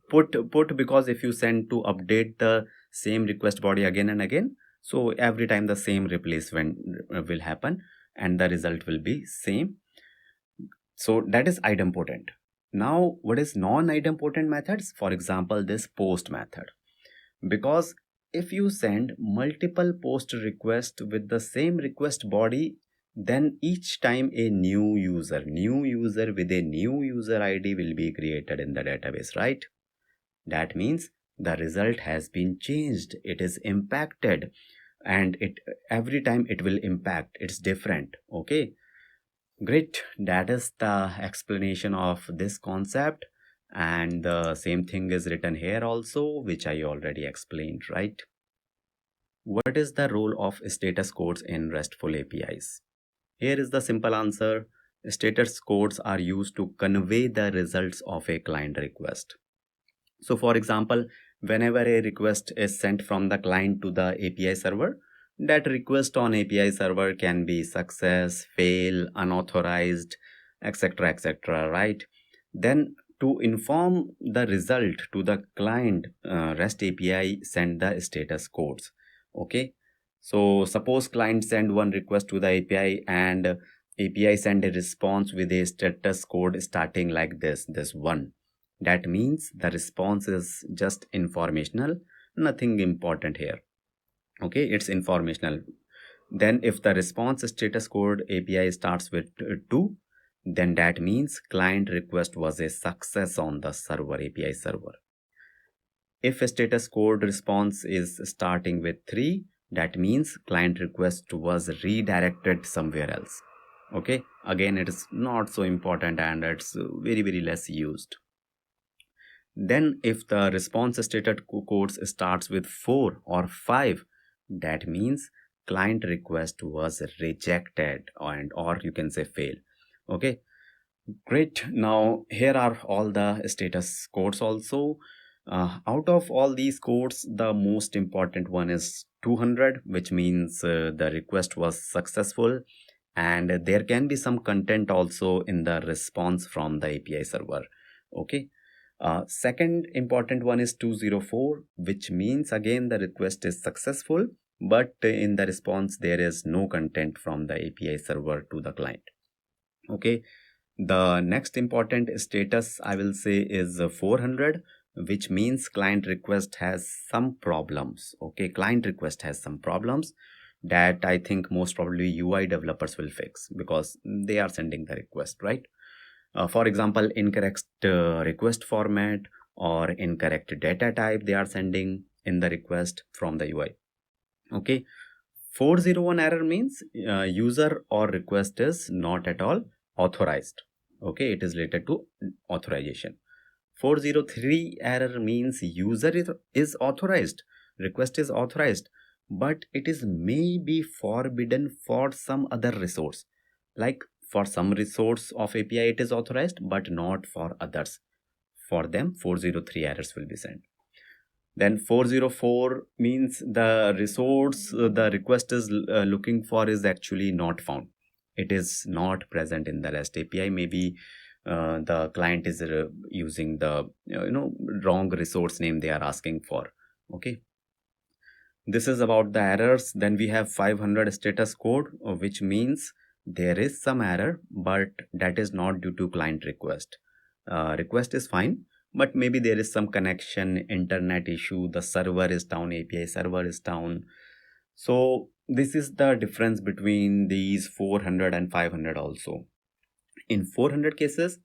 put because if you send to update the same request body again and again, so every time the same replacement will happen and the result will be same. So that is idempotent. Now, what is non-idempotent methods? For example, this post method. Because if you send multiple post requests with the same request body, then each time a new user with a new user ID will be created in the database, right? That means the result has been changed, it is impacted, and it every time it will impact, it's different. Okay, great. That is the explanation of this concept, and the same thing is written here also, which I already explained, right? What is the role of status codes in RESTful APIs? Here is the simple answer. Status codes are used to convey the results of a client request. So for example, whenever a request is sent from the client to the API server, that request on API server can be success, fail, unauthorized, etc., etc., right? Then to inform the result to the client, REST API send the status codes. Okay. So suppose client send one request to the API and API send a response with a status code starting like this one. That means the response is just informational, nothing important here. Okay, it's informational. Then if the response status code API starts with 2, then that means client request was a success on the server, API server. If a status code response is starting with 3, that means client request was redirected somewhere else. Okay, again it is not so important and it's very less used. Then if the response status codes starts with 4 or 5, that means client request was rejected and or you can say fail. Okay, great. Now here are all the status codes also. Out of all these codes, the most important one is 200, which means the request was successful, and there can be some content also in the response from the API server. Okay. Second important one is 204, which means again the request is successful, but in the response there is no content from the API server to the client. Okay. The next important status I will say is 400, which means client request has some problems. Okay, client request has some problems that I think most probably UI developers will fix because they are sending the request, right? For example, incorrect request format or incorrect data type they are sending in the request from the UI. Okay, 401 error means user or request is not at all authorized. Okay, it is related to authorization. 403 error means user is authorized, request is authorized, but it is maybe forbidden for some other resource. Like for some resource of API it is authorized, but not for others. For them 403 errors will be sent. Then 404 means the resource the request is looking for is actually not found. It is not present in the REST API. Maybe the client is using the wrong resource name they are asking for. Okay. This is about the errors. Then we have 500 status code, which means there is some error, but that is not due to client request. Request is fine, but maybe there is some connection, internet issue, the server is down, API server is down. So this is the difference between these 400 and 500 also. In 400 cases,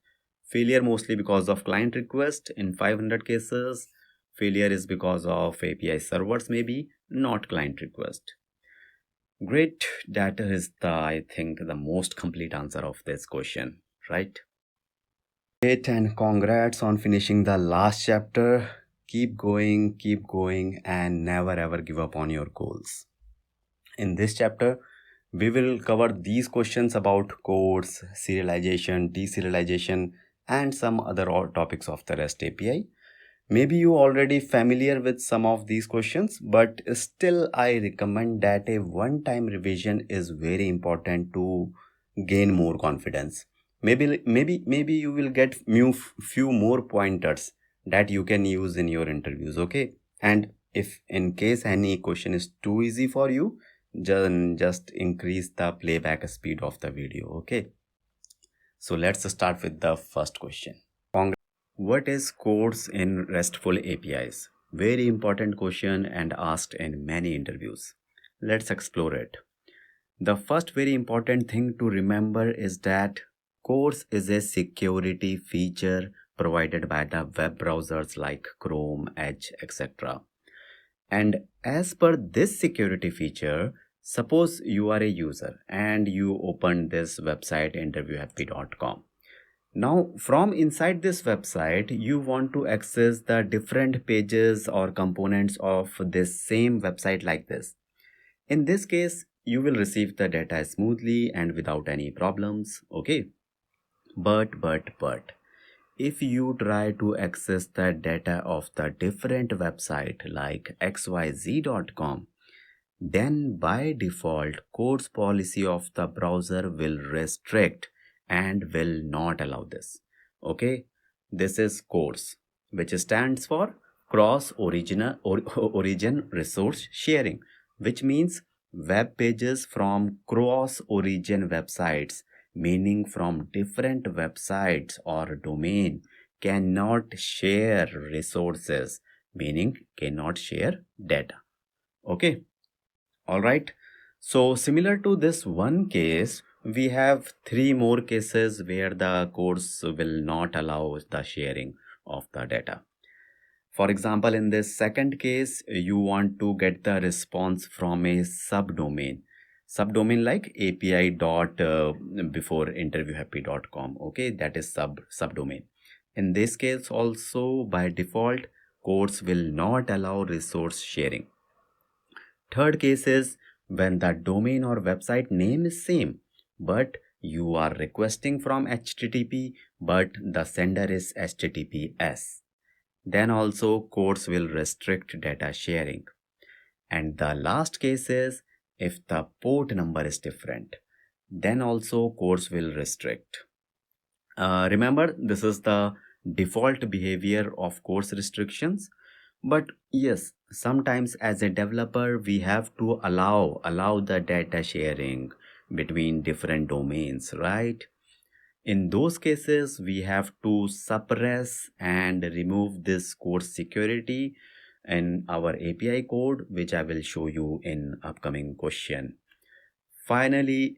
failure mostly because of client request. In 500 cases, failure is because of API servers, maybe not client request. Great. That is I think the most complete answer of this question, right? Great, and congrats on finishing the last chapter. Keep going, and never ever give up on your goals. In this chapter, we will cover these questions about codes, serialization, deserialization, and some other topics of the REST API. Maybe you already familiar with some of these questions, but still I recommend that a one-time revision is very important to gain more confidence. Maybe you will get few more pointers that you can use in your interviews. Okay, and if in case any question is too easy for you, just increase the playback speed of the video. Okay, so let's start with the first question. What is codes in RESTful APIs? Very important question and asked in many interviews. Let's explore it. The first very important thing to remember is that codes is a security feature provided by the web browsers like Chrome, Edge, etc. And as per this security feature, suppose you are a user and you open this website interviewhappy.com. Now, from inside this website, you want to access the different pages or components of this same website like this. In this case, you will receive the data smoothly and without any problems. Okay. But, if you try to access the data of the different website like xyz.com, then by default, codes policy of the browser will restrict and will not allow this. Okay, this is CORS, which stands for cross origin resource sharing, which means web pages from cross origin websites, meaning from different websites or domain, cannot share resources, meaning cannot share data. Okay. All right. So similar to this one case, we have three more cases where the course will not allow the sharing of the data. For example, in this second case, you want to get the response from a subdomain. Subdomain like API dot before interviewhappy.com. Okay, that is subdomain. In this case also, by default, course will not allow resource sharing. Third case is when the domain or website name is same, but you are requesting from HTTP, but the sender is HTTPS. Then also codes will restrict data sharing. And the last case is if the port number is different, then also codes will restrict. Remember, this is the default behavior of course restrictions. But yes, sometimes as a developer, we have to allow the data sharing between different domains, right? In those cases, we have to suppress and remove this code security in our API code, which I will show you in upcoming question. Finally,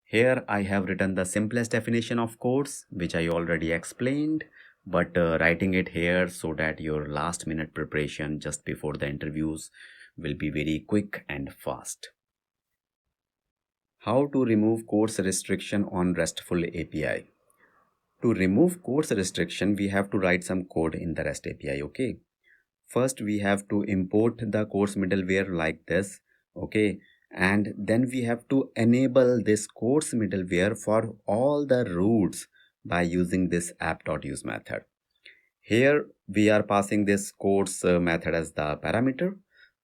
here I have written the simplest definition of codes, which I already explained, but writing it here so that your last minute preparation just before the interviews will be very quick and fast. How to remove codes restriction on RESTful API. To remove codes restriction, we have to write some code in the REST API, okay? First, we have to import the codes middleware like this, okay? And then we have to enable this codes middleware for all the routes by using this app.use method. Here we are passing this course method as the parameter,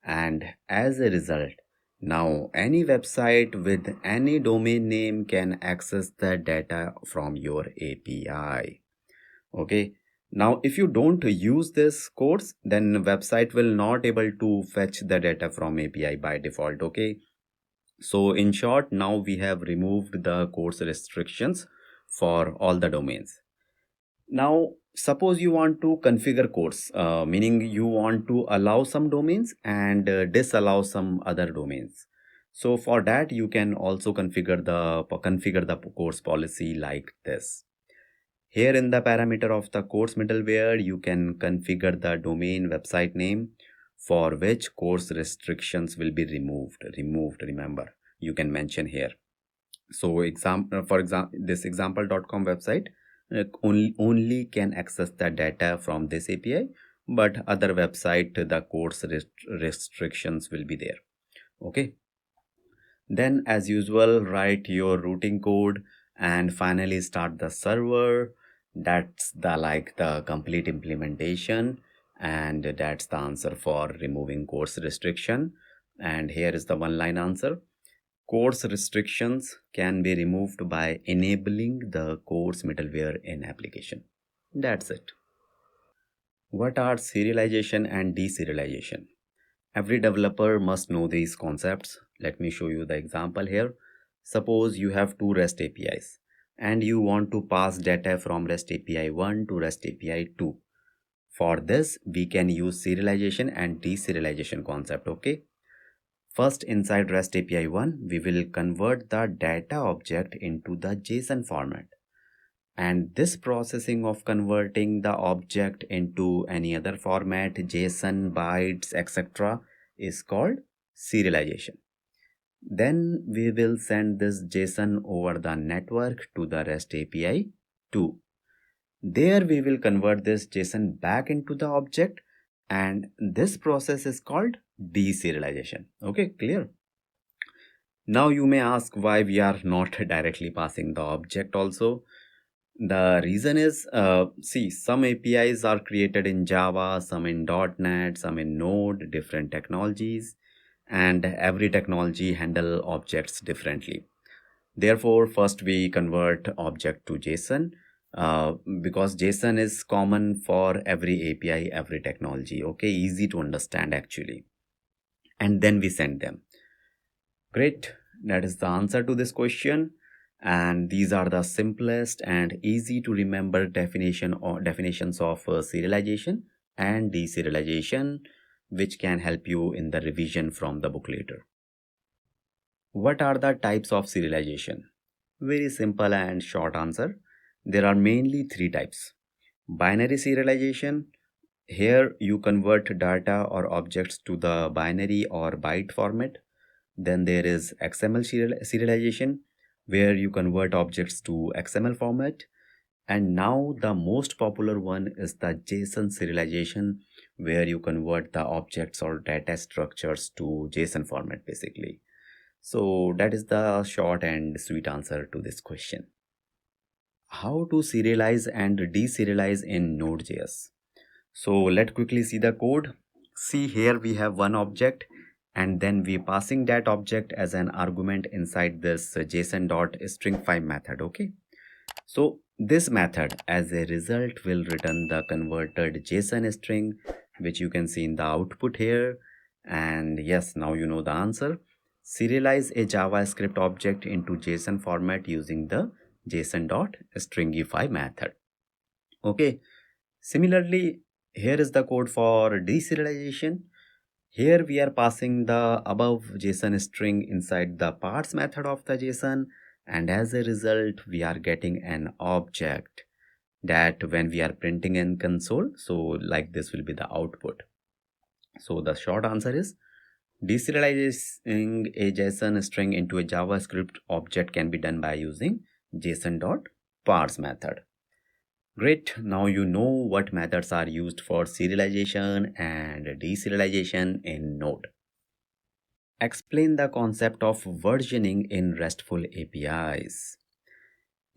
and as a result, now any website with any domain name can access the data from your API. Okay, now if you don't use this course, then website will not able to fetch the data from API by default. Okay, so in short, now we have removed the course restrictions for all the domains. Now, suppose you want to configure course, meaning you want to allow some domains and disallow some other domains. So for that, you can also configure the course policy like this. Here in the parameter of the course middleware, you can configure the domain website name for which course restrictions will be removed. Remember, you can mention here. So for example, this example.com website only can access the data from this API, but other website the course restrictions will be there. Okay, then as usual, write your routing code and finally start the server. That's the complete implementation, and that's the answer for removing course restriction. And here is the one line answer. Course restrictions can be removed by enabling the course middleware in application. That's it. What are serialization and deserialization? Every developer must know these concepts. Let me show you the example here. Suppose you have two REST APIs and you want to pass data from REST API 1 to REST API 2. For this, we can use serialization and deserialization concept. Okay. First, inside REST API 1, we will convert the data object into the JSON format. And this processing of converting the object into any other format, JSON, bytes, etc., is called serialization. Then we will send this JSON over the network to the REST API 2. There we will convert this JSON back into the object, and this process is called deserialization. Okay, clear? Now you may ask why we are not directly passing the object also. The reason is, see, some APIs are created in Java, some in .NET, some in Node, different technologies, and every technology handle objects differently. Therefore, first we convert object to JSON, because JSON is common for every API, every technology. Okay, easy to understand actually. And then we send them. Great, that is the answer to this question. And these are the simplest and easy to remember definitions of serialization and deserialization, which can help you in the revision from the book later. What are the types of serialization? Very simple and short answer. There are mainly three types. Binary serialization. Here you convert data or objects to the binary or byte format. Then there is XML serialization, where you convert objects to XML format. And now the most popular one is the JSON serialization, where you convert the objects or data structures to JSON format basically. So that is the short and sweet answer to this question. How to serialize and deserialize in Node.js? So let's quickly see the code. See, here we have one object, and then we passing that object as an argument inside this json.string5 method. Okay, so this method as a result will return the converted JSON string, which you can see in the output here. And yes, now you know the answer. Serialize a JavaScript object into JSON format using the json.stringify method. Okay, similarly, here is the code for deserialization. Here we are passing the above JSON string inside the parts method of the JSON, and as a result we are getting an object that when we are printing in console, so like this will be the output. So the short answer is, deserializing a JSON string into a JavaScript object can be done by using json.parse method. Great, now you know what methods are used for serialization and deserialization in Node. Explain the concept of versioning in RESTful APIs.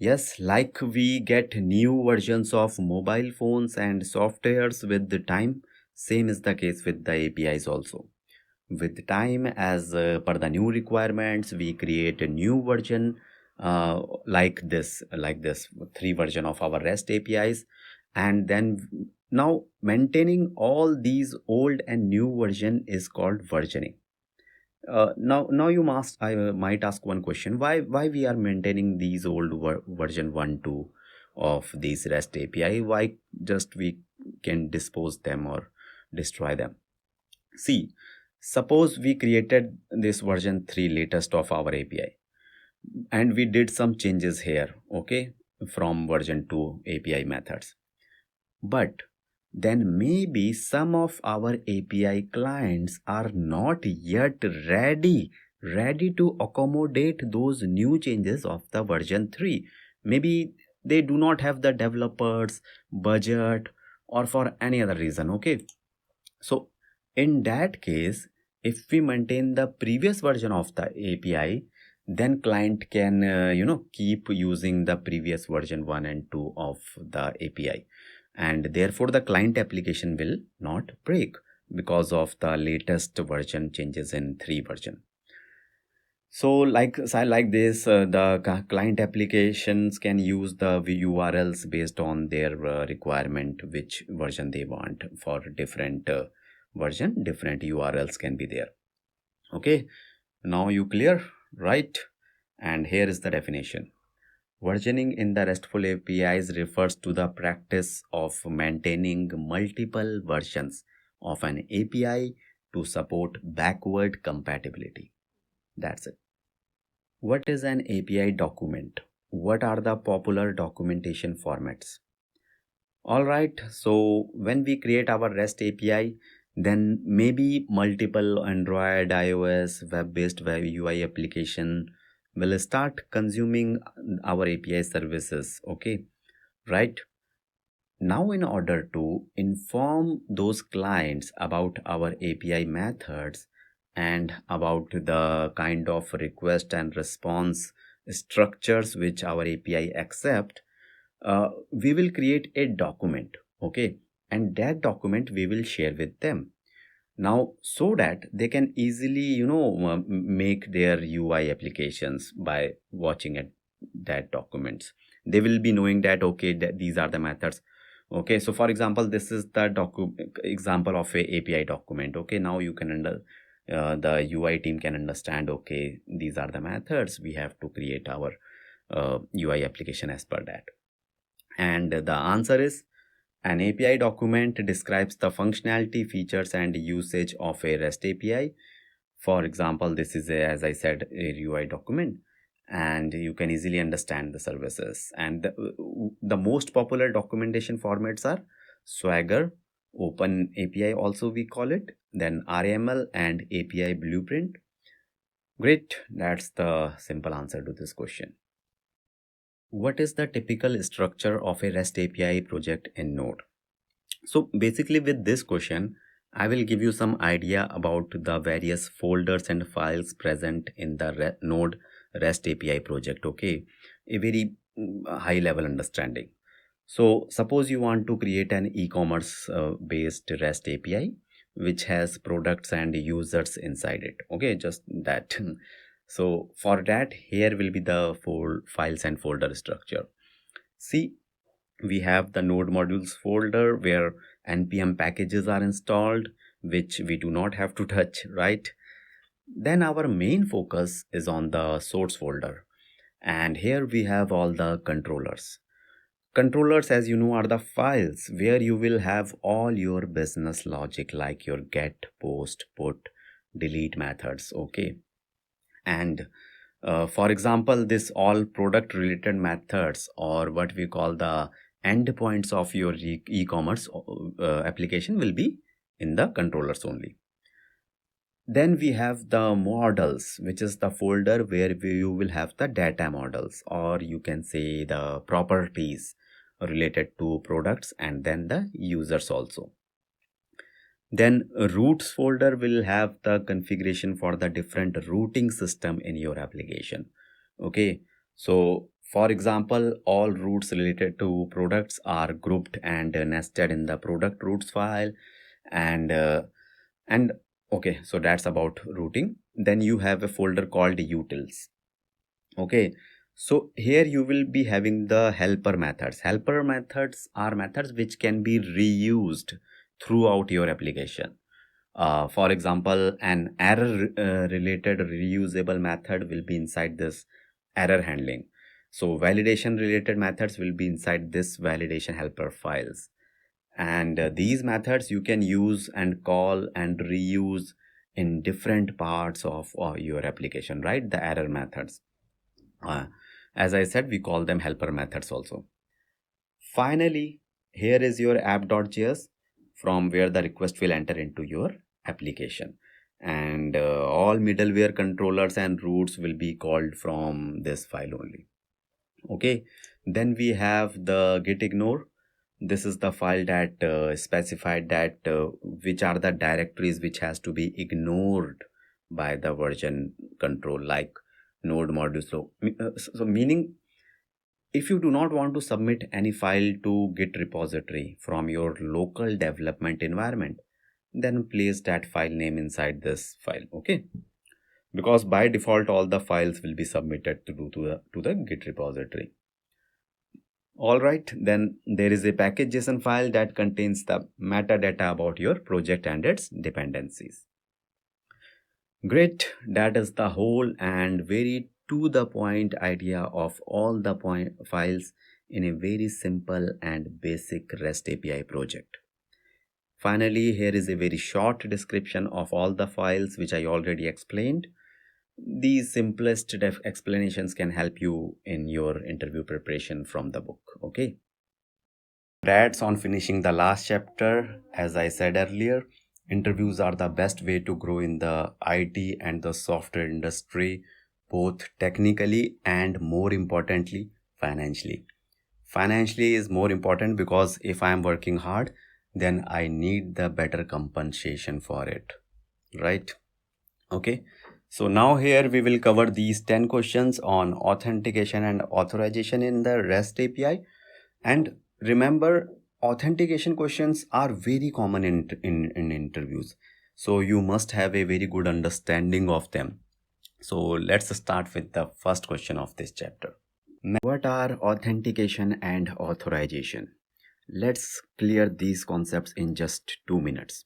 Yes, like we get new versions of mobile phones and softwares with the time, same is the case with the APIs also. With time, as per the new requirements, we create a new version like this 3 version of our REST APIs, and then now maintaining all these old and new version is called versioning. Now I might ask one question: why we are maintaining these old version 1 2 of these REST API? Why just we can dispose them or destroy them? See, suppose we created this version 3 latest of our API and we did some changes here, okay, from version 2 API methods. But then maybe some of our API clients are not yet ready to accommodate those new changes of the version 3. Maybe they do not have the developers budget or for any other reason, okay? So in that case, if we maintain the previous version of the API, then client can keep using the previous version 1 and 2 of the API, and therefore the client application will not break because of the latest version changes in 3 version. So like this, the client applications can use the URLs based on their requirement, which version they want. For different version, different URLs can be there. Okay, now you clear, right? And here is the definition. Versioning in the RESTful APIs refers to the practice of maintaining multiple versions of an API to support backward compatibility. That's it. What is an API document? What are the popular documentation formats? All right, so when we create our REST API, then maybe multiple Android, iOS, web-based web UI application will start consuming our API services, okay? Right? Now, in order to inform those clients about our API methods and about the kind of request and response structures which our API accept, we will create a document, okay? And that document we will share with them. Now, so that they can easily, make their UI applications by watching at that documents. They will be knowing that, okay, that these are the methods. Okay, so for example, this is the example of a API document. Okay, now you can the UI team can understand, okay, these are the methods we have to create our UI application as per that. And the answer is, an API document describes the functionality, features, and usage of a REST API. For example, this is as I said, a UI document, and you can easily understand the services. And the most popular documentation formats are Swagger, Open API also we call it, then RAML and API Blueprint. Great, that's the simple answer to this question. What is the typical structure of a REST API project in Node? So basically with this question, I will give you some idea about the various folders and files present in the Node REST API project, okay? A very high level understanding. So suppose you want to create an e-commerce based REST API which has products and users inside it, okay? Just that. So for that, here will be the files and folder structure. See, we have the node modules folder where npm packages are installed, which we do not have to touch, right? Then our main focus is on the source folder, and here we have all the controllers. Controllers, as you know, are the files where you will have all your business logic like your get, post, put, delete methods, okay? And for example, this all product related methods, or what we call the endpoints of your e-commerce application, will be in the controllers only. Then we have the models, which is the folder where you will have the data models, or you can say the properties related to products, and then the users also. Then routes folder will have the configuration for the different routing system in your application. Okay, so For example, all routes related to products are grouped and nested in the product routes file. And okay, so that's about routing. Then you have a folder called utils. Okay, so here you will be having the helper methods. Helper methods are methods which can be reused throughout your application. For example, an error related reusable method will be inside this error handling. So validation related methods will be inside this validation helper files. And these methods you can use and call and reuse in different parts of your application, right? The error methods. Uh, as I said, we call them helper methods also. Finally, here is your app.js from where the request will enter into your application. And all middleware controllers and routes will be called from this file only. Okay, then we have the git ignore. This is the file that specified that which are the directories which has to be ignored by the version control, like node module. So meaning, if you do not want to submit any file to Git repository from your local development environment, then place that file name inside this file. Okay, because by default all the files will be submitted to the Git repository. All right, then there is a package.json file that contains the metadata about your project and its dependencies. Great, that is the whole and very to the point idea of all the files in a very simple and basic REST API project. Finally, here is a very short description of all the files which I already explained. These simplest explanations can help you in your interview preparation from the book. Okay. Congrats on finishing the last chapter. As I said earlier, interviews are the best way to grow in the IT and the software industry, both technically and more importantly, financially. Financially is more important because if I am working hard, then I need the better compensation for it, right? Okay. So now here we will cover these 10 questions on authentication and authorization in the REST API. And remember, authentication questions are very common in interviews. So you must have a very good understanding of them. So let's start with the first question of this chapter. What are authentication and authorization? Let's clear these concepts in just 2 minutes.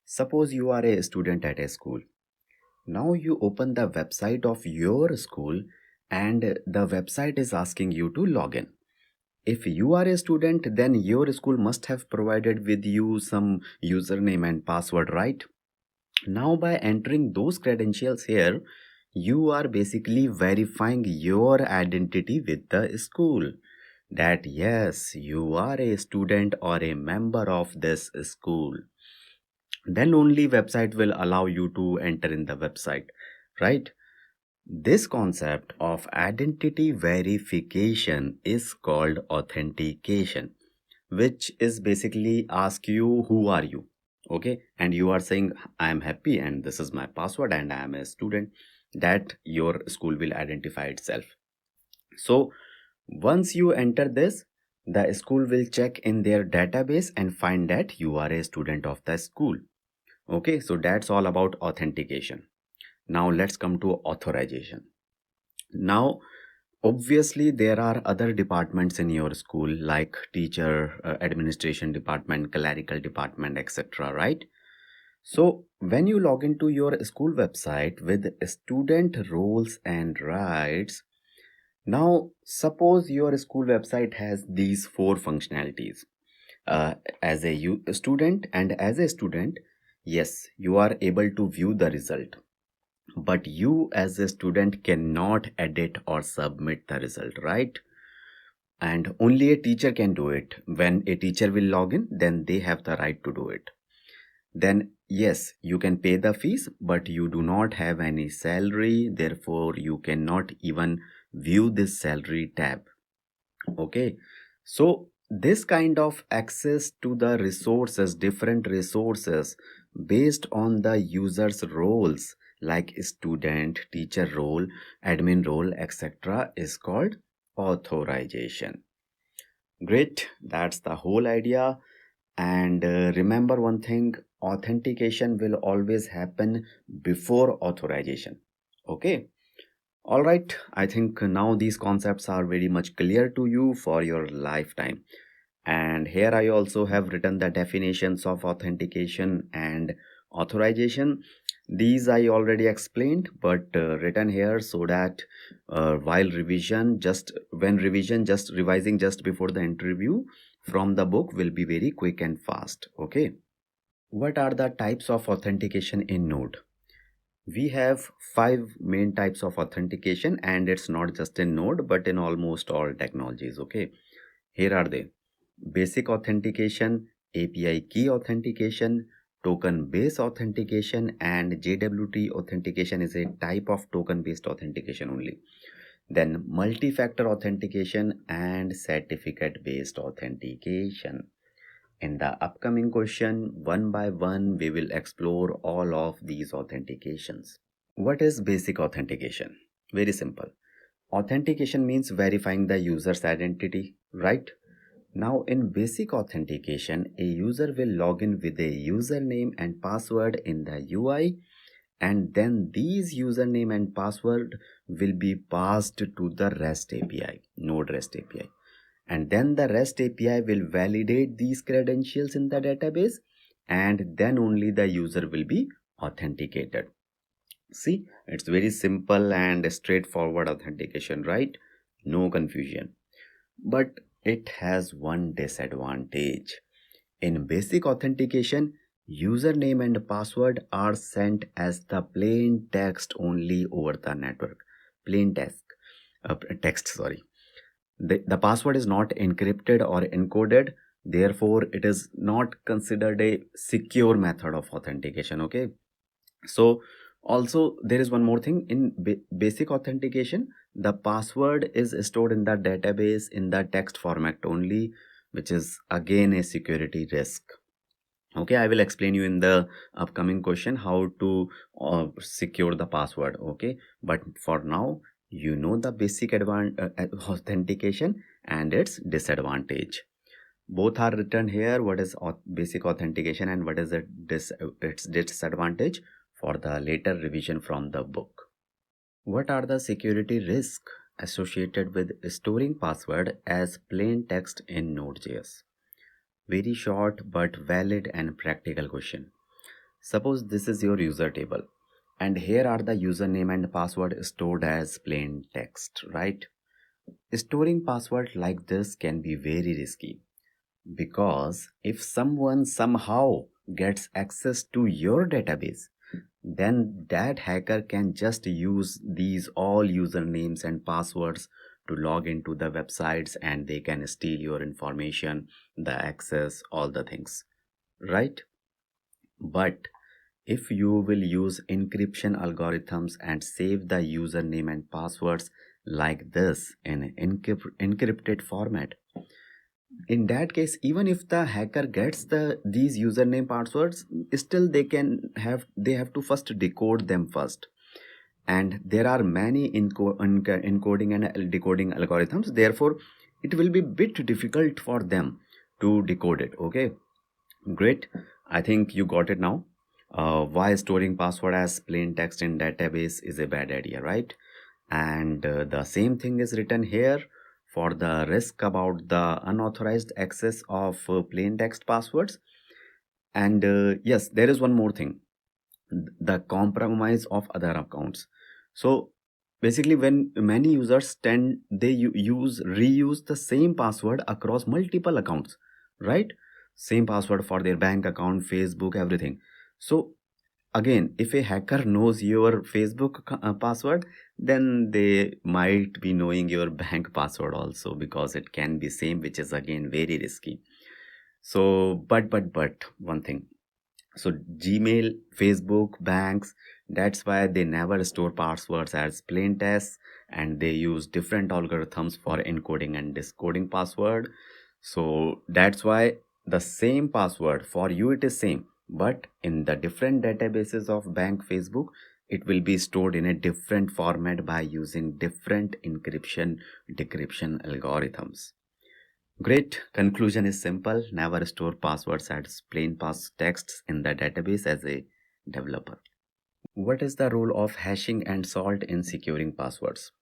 Suppose you are a student at a school. Now you open the website of your school and the website is asking you to log in. If you are a student, then your school must have provided with you some username and password, right? Now by entering those credentials here, you are basically verifying your identity with the school. That yes, you are a student or a member of this school. Then only website will allow you to enter in the website, right? This concept of identity verification is called authentication, which is basically ask you who are you, okay? And you are saying I am happy and this is my password and I am a student, that your school will identify itself. So once you enter this, the school will check in their database and find that you are a student of the school. Okay, so that's all about authentication. Now let's come to authorization. Now, obviously, there are other departments in your school like teacher, administration department, clerical department, etc. Right? So, when you log into your school website with student roles and rights, now suppose your school website has these 4 functionalities. As a student and as a student, yes, you are able to view the result. But you as a student cannot edit or submit the result, right? And only a teacher can do it. When a teacher will log in, then they have the right to do it. Then yes, you can pay the fees, but you do not have any salary. Therefore, you cannot even view this salary tab. Okay. So this kind of access to the resources, different resources based on the user's roles like student, teacher role, admin role, etc. is called Authorization. Great, that's the whole idea. And remember one thing, authentication will always happen before authorization. Okay. All right. I think now these concepts are very much clear to you for your lifetime. And here I also have written the definitions of authentication and authorization. These I already explained, but written here so that while revision, just when revision, just revising just before the interview from the book will be very quick and fast. Okay. What are the types of authentication in Node? We have five main types of authentication, and it's not just in Node but in almost all technologies. Okay. Here are they: basic authentication, API key authentication, token based authentication, and JWT authentication is a type of token based authentication only. Then multi-factor authentication and certificate based authentication. In the upcoming question, one by one, we will explore all of these authentications. What is basic authentication? Very simple. Authentication means verifying the user's identity, right? Now, in basic authentication, a user will log in with a username and password in the UI, and then these username and password will be passed to the REST API, Node REST API. And then the REST API will validate these credentials in the database, and then only the user will be authenticated. See, it's very simple and straightforward authentication, right? No confusion. But it has one disadvantage. In basic authentication, username and password are sent as the plain text only over the network. Plain text, sorry. The password is not encrypted or encoded, therefore it is not considered a secure method of authentication. Okay. So also there is one more thing in basic authentication, the password is stored in the database in the text format only, which is again a security risk. Okay, I will explain you in the upcoming question how to secure the password. Okay, but for now you know the basic authentication and its disadvantage. Both are written here, what is basic authentication and what is its disadvantage for the later revision from the book. What are the security risks associated with storing password as plain text in Node.js? Very short but valid and practical question. Suppose this is your user table and here are the username and password stored as plain text, right? Storing password like this can be very risky, because if someone somehow gets access to your database, then that hacker can just use these all usernames and passwords to log into the websites, and they can steal your information, the access, all the things, right? But if you will use encryption algorithms and save the username and passwords like this in encrypted format, in that case, even if the hacker gets these username passwords, still they have to first decode them first, and there are many encoding and decoding algorithms, therefore it will be bit difficult for them to decode it. Okay, great. I think you got it now. Why storing password as plain text in database is a bad idea, right? And the same thing is written here for the risk about the unauthorized access of plain text passwords. And yes, there is one more thing, the compromise of other accounts. So basically, when many users tend they reuse the same password across multiple accounts, right? Same password for their bank account, Facebook, everything. So again, if a hacker knows your Facebook password, then they might be knowing your bank password also, because it can be same, which is again very risky. So but one thing, so Gmail, Facebook, banks, that's why they never store passwords as plain text, and they use different algorithms for encoding and decoding password. So that's why the same password for you it is same, but in the different databases of bank, Facebook, it will be stored in a different format by using different encryption decryption algorithms. Great. Conclusion is simple. Never store passwords as plain texts in the database as a developer. What is the role of hashing and salt in securing passwords?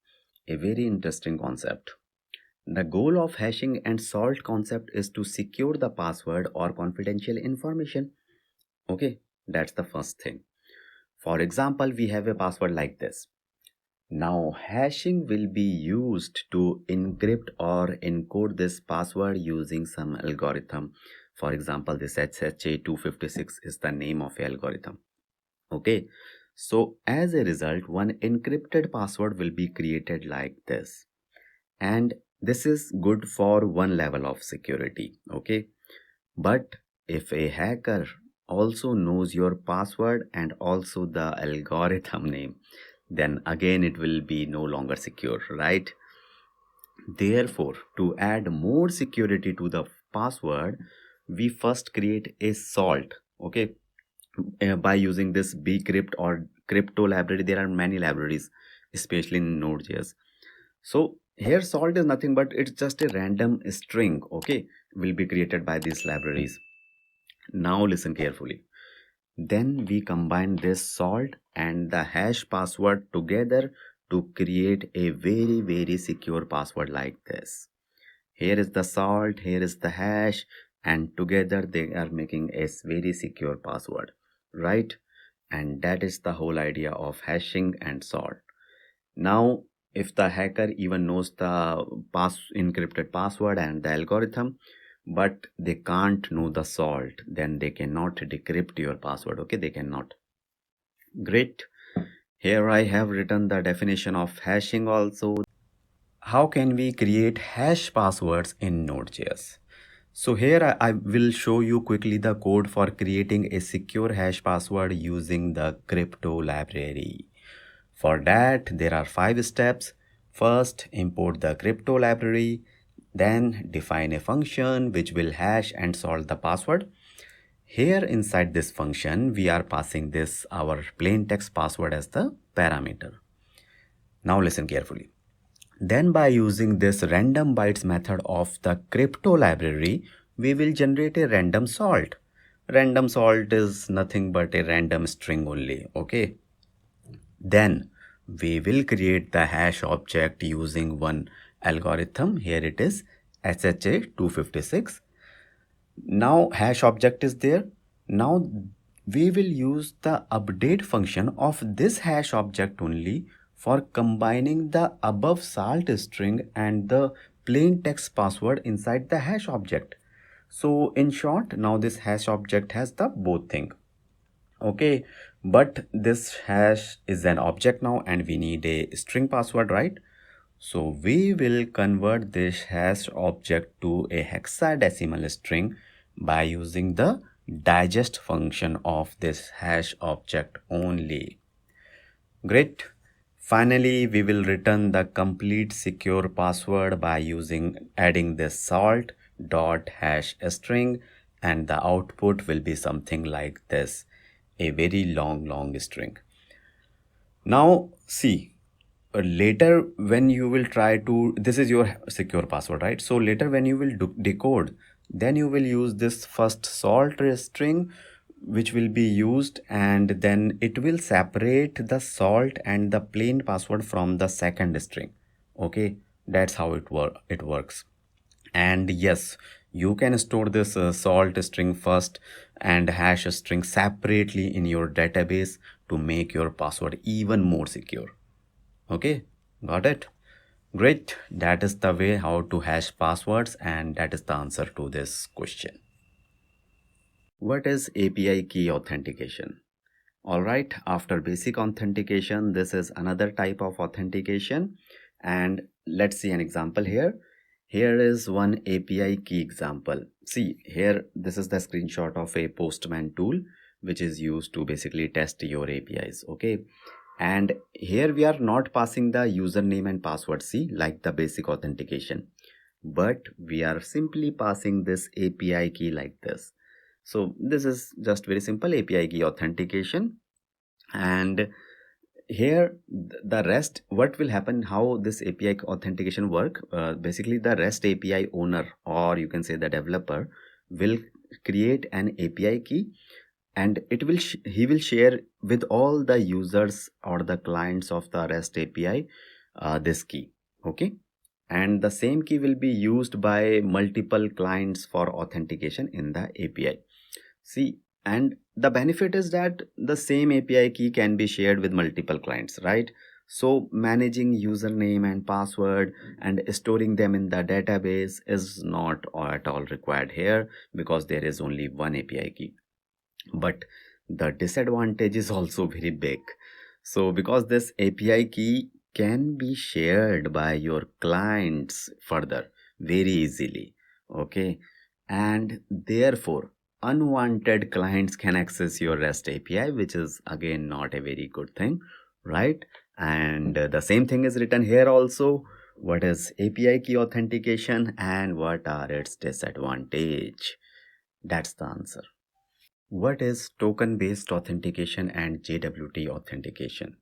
A very interesting concept. The goal of hashing and salt concept is to secure the password or confidential information. Okay, that's the first thing. For example, we have a password like this. Now, hashing will be used to encrypt or encode this password using some algorithm. For example, this SHA-256 is the name of the algorithm. Okay, so as a result, one encrypted password will be created like this. And this is good for one level of security. Okay, but if a hacker also knows your password and also the algorithm name, then again it will be no longer secure, right? Therefore, to add more security to the password, we first create a salt. Okay, by using this bcrypt or crypto library. There are many libraries, especially in Node.js. So here salt is nothing but it's just a random string, okay, will be created by these libraries. Now listen carefully. Then we combine this salt and the hash password together to create a very secure password like this. Here is the salt, here is the hash, and together they are making a very secure password, right? And that is the whole idea of hashing and salt. Now, if the hacker even knows the encrypted password and the algorithm, but they can't know the salt, then they cannot decrypt your password. Okay, they cannot. Great. Here I have written the definition of hashing also. How can we create hash passwords in Node.js? So here I will show you quickly the code for creating a secure hash password using the crypto library. For that, there are 5 steps. First, import the crypto library. Then define a function which will hash and salt the password. Here inside this function, we are passing this our plain text password as the parameter. Now listen carefully. Then by using this random bytes method of the crypto library, we will generate a random salt. Random salt is nothing but a random string only, okay? Then we will create the hash object using one algorithm. Here it is SHA-256. Now hash object is there. Now we will use the update function of this hash object only for combining the above salt string and the plain text password inside the hash object. So in short, now this hash object has the both thing. Okay, but this hash is an object now and we need a string password, right? So we will convert this hash object to a hexadecimal string by using the digest function of this hash object only. Great. Finally, we will return the complete secure password by adding this salt dot hash string, and the output will be something like this, a very long string. Now see, later when you will try to, this is your secure password, right? So later when you will decode, then you will use this first salt string which will be used, and then it will separate the salt and the plain password from the second string. Okay, that's how it works. And yes, you can store this salt string first and hash string separately in your database to make your password even more secure. Okay, got it? Great. That is the way how to hash passwords, and that is the answer to this question. What is API key authentication? All right, after basic authentication, this is another type of authentication, and let's see an example here. Here is one API key example. See here, this is the screenshot of a Postman tool which is used to basically test your APIs. Okay, and here we are not passing the username and password, see, like the basic authentication, but we are simply passing this API key like this. So this is just very simple API key authentication, and here the rest, what will happen, how this API authentication work, basically the REST API owner, or you can say the developer, will create an API key, and it will he will share with all the users or the clients of the REST API this key. Okay, and the same key will be used by multiple clients for authentication in the API. See, and the benefit is that the same API key can be shared with multiple clients, right? So managing username and password and storing them in the database is not at all required here, because there is only one API key. But the disadvantage is also very big. So because this API key can be shared by your clients further very easily, okay, and therefore unwanted clients can access your REST API, which is again not a very good thing, right? And the same thing is written here also. What is API key authentication and what are its disadvantage? That's the answer. What is token based authentication and JWT authentication?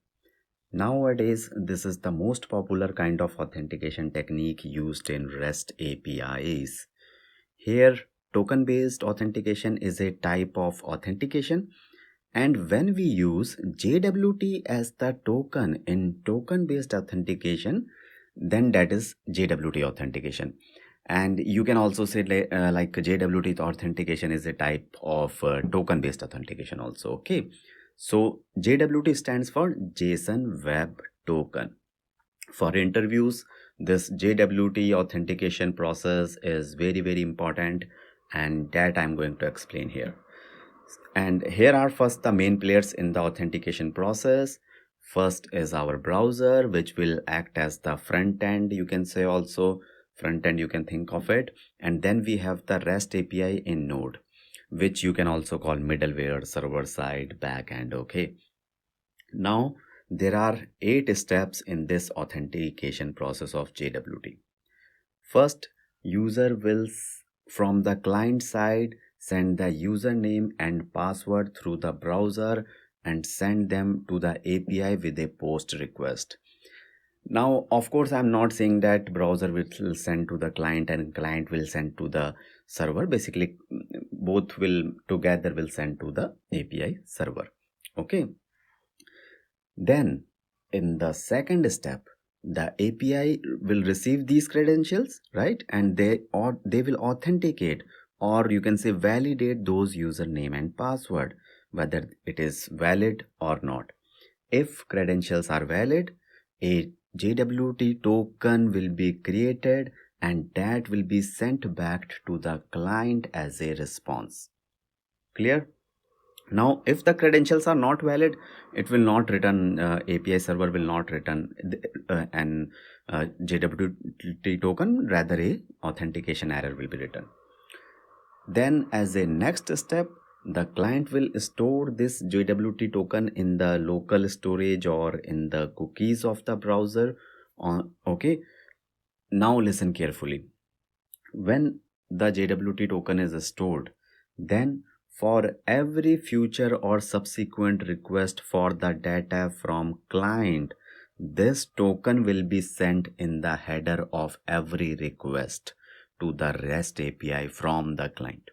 Nowadays, this is the most popular kind of authentication technique used in REST APIs. Here, token based authentication is a type of authentication, and when we use JWT as the token in token based authentication, then that is JWT authentication. And you can also say like JWT authentication is a type of token based authentication also. Okay, so JWT stands for JSON Web Token. For interviews, this JWT authentication process is very important, and that I'm going to explain here. And here are first the main players in the authentication process. First is our browser, which will act as the front end, you can say, also front end, you can think of it. And then we have the REST API in Node, which you can also call middleware, server side, back end. Okay, now there are 8 steps in this authentication process of JWT. First, user will from the client side send the username and password through the browser and send them to the API with a post request. Now, of course, I'm not saying that browser will send to the client and client will send to the server. Basically, both will together will send to the API server. Okay. Then, in the second step, the API will receive these credentials, right? And they will authenticate, or you can say validate those username and password, whether it is valid or not. If credentials are valid, a JWT token will be created and that will be sent back to the client as a response. Clear? Now, if the credentials are not valid, it will not return, API server will not return an JWT token, rather a authentication error will be written. Then as a next step, the client will store this JWT token in the local storage or in the cookies of the browser. Okay, now listen carefully. When the JWT token is stored, then for every future or subsequent request for the data from client, this token will be sent in the header of every request to the REST API from the client.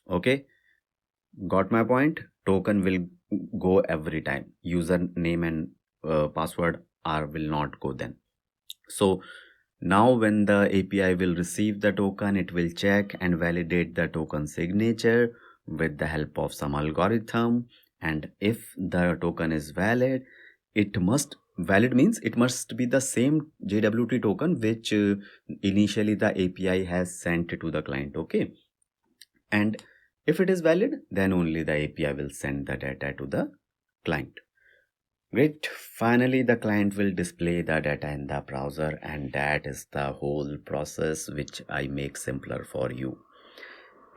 Okay, got my point? Token will go every time. Username and password will not go then. So now when the API will receive the token, it will check and validate the token signature with the help of some algorithm. And if the token is valid, valid means it must be the same JWT token which initially the API has sent to the client. Okay, and if it is valid, then only the API will send the data to the client. Great. Finally, the client will display the data in the browser, and that is the whole process which I make simpler for you.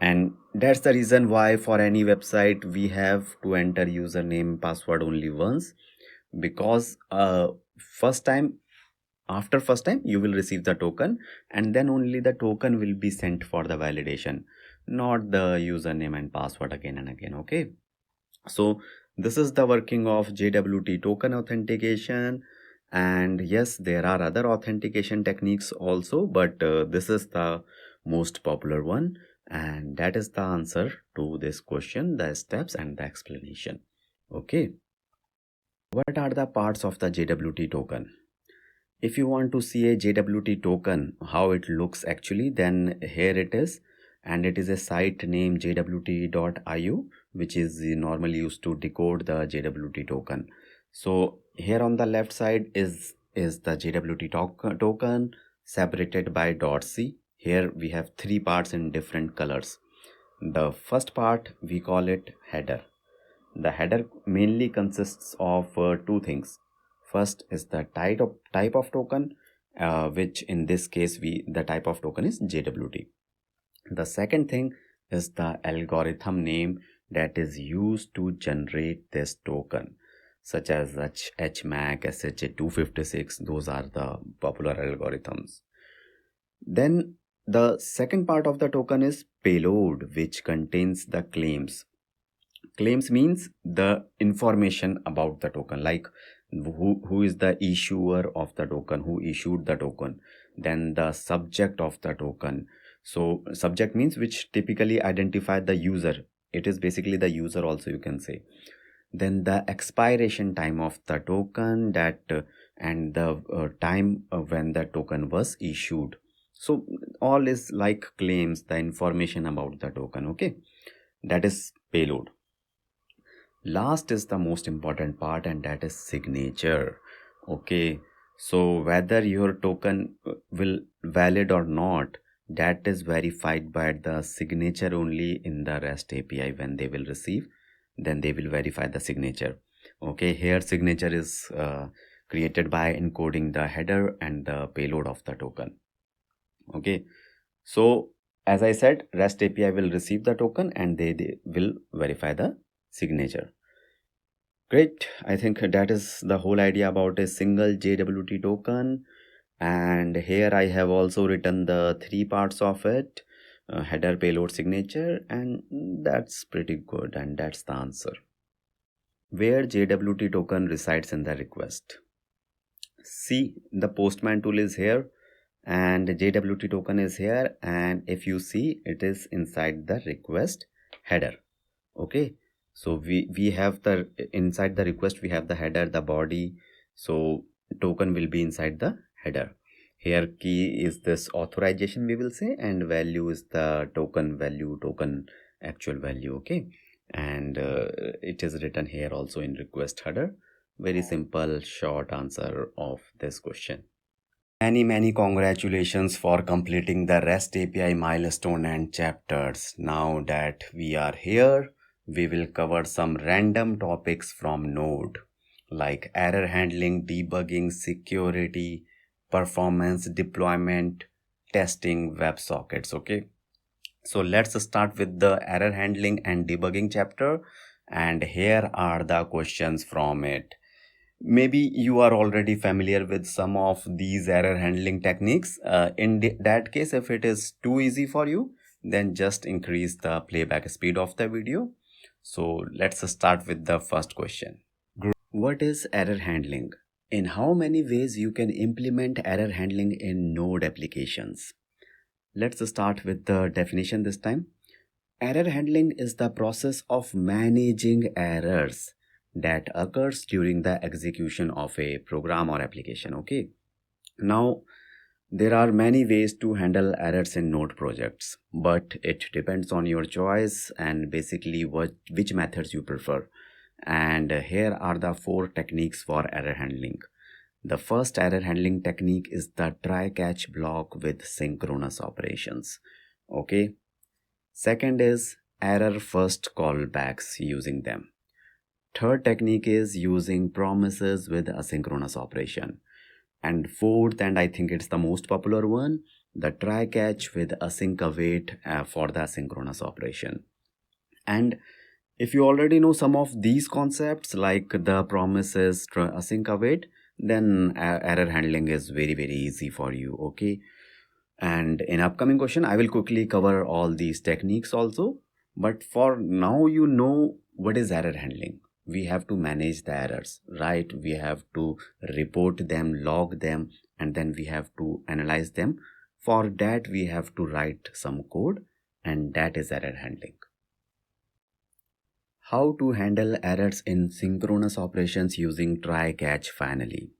And that's the reason why for any website we have to enter username password only once, because first time after first time you will receive the token, and then only the token will be sent for the validation, not the username and password again and again. Okay, So this is the working of JWT token authentication. And yes, there are other authentication techniques also, but this is the most popular one. And that is the answer to this question, the steps and the explanation. Okay. What are the parts of the JWT token? If you want to see a JWT token, how it looks actually, then here it is. And it is a site named jwt.io, which is normally used to decode the JWT token. So here on the left side is the JWT token separated by .c. Here we have three parts in different colors. The first part, we call it header. The header mainly consists of two things. First is the type of token, which in this case the type of token is JWT. The second thing is the algorithm name that is used to generate this token, such as HMAC, SHA-256. Those are the popular algorithms. Then the second part of the token is payload, which contains the claims. Claims means the information about the token, like who is the issuer of the token, who issued the token, then the subject of the token. So subject means which typically identify the user. It is basically the user also, you can say. Then the expiration time of the token, that and the time when the token was issued. So all is like claims, the information about the token. Okay, that is payload. Last is the most important part, and that is signature. Okay, so whether your token will valid or not, that is verified by the signature only in the REST API. When they will receive, then they will verify the signature. Okay, here signature is created by encoding the header and the payload of the token. Okay, so as I said, REST API will receive the token and they will verify the signature. Great. I think that is the whole idea about a single JWT token. And here I have also written the three parts of it, header, payload, signature, and that's pretty good. And that's the answer. Where JWT token resides in the request. See, the postman tool is here and JWT token is here. And if you see, it is inside the request header. Okay, so we have the inside the request, we have the header, the body. So token will be inside the header. Here key is this authorization, we will say, and value is the token value, token actual value. Okay, and it is written here also in request header. Very simple short answer of this question. Many congratulations for completing the REST API milestone and chapters. Now that we are here, we will cover some random topics from Node, like error handling, debugging, security, performance, deployment, testing, WebSockets. Okay, so let's start with the error handling and debugging chapter, and here are the questions from it. Maybe you are already familiar with some of these error handling techniques. In that case, if it is too easy for you, then just increase the playback speed of the video. So let's start with the first question. What is error handling? In how many ways you can implement error handling in Node applications? Let's start with the definition this time. Error handling is the process of managing errors that occurs during the execution of a program or application. Okay, now there are many ways to handle errors in Node projects, but it depends on your choice and basically which methods you prefer. And here are the four techniques for error handling. The first error handling technique is the try catch block with synchronous operations. Okay, second is error first callbacks using them. Third technique is using promises with asynchronous operation. And fourth, and I think it's the most popular one, the try catch with async await for the asynchronous operation. And if you already know some of these concepts like the promises, async await, then error handling is very easy for you. Okay, and in upcoming question I will quickly cover all these techniques also, but for now you know what is error handling? We have to manage the errors, right? We have to report them, log them, and then we have to analyze them. For that, we have to write some code, and that is error handling. How to handle errors in synchronous operations using try, catch, finally.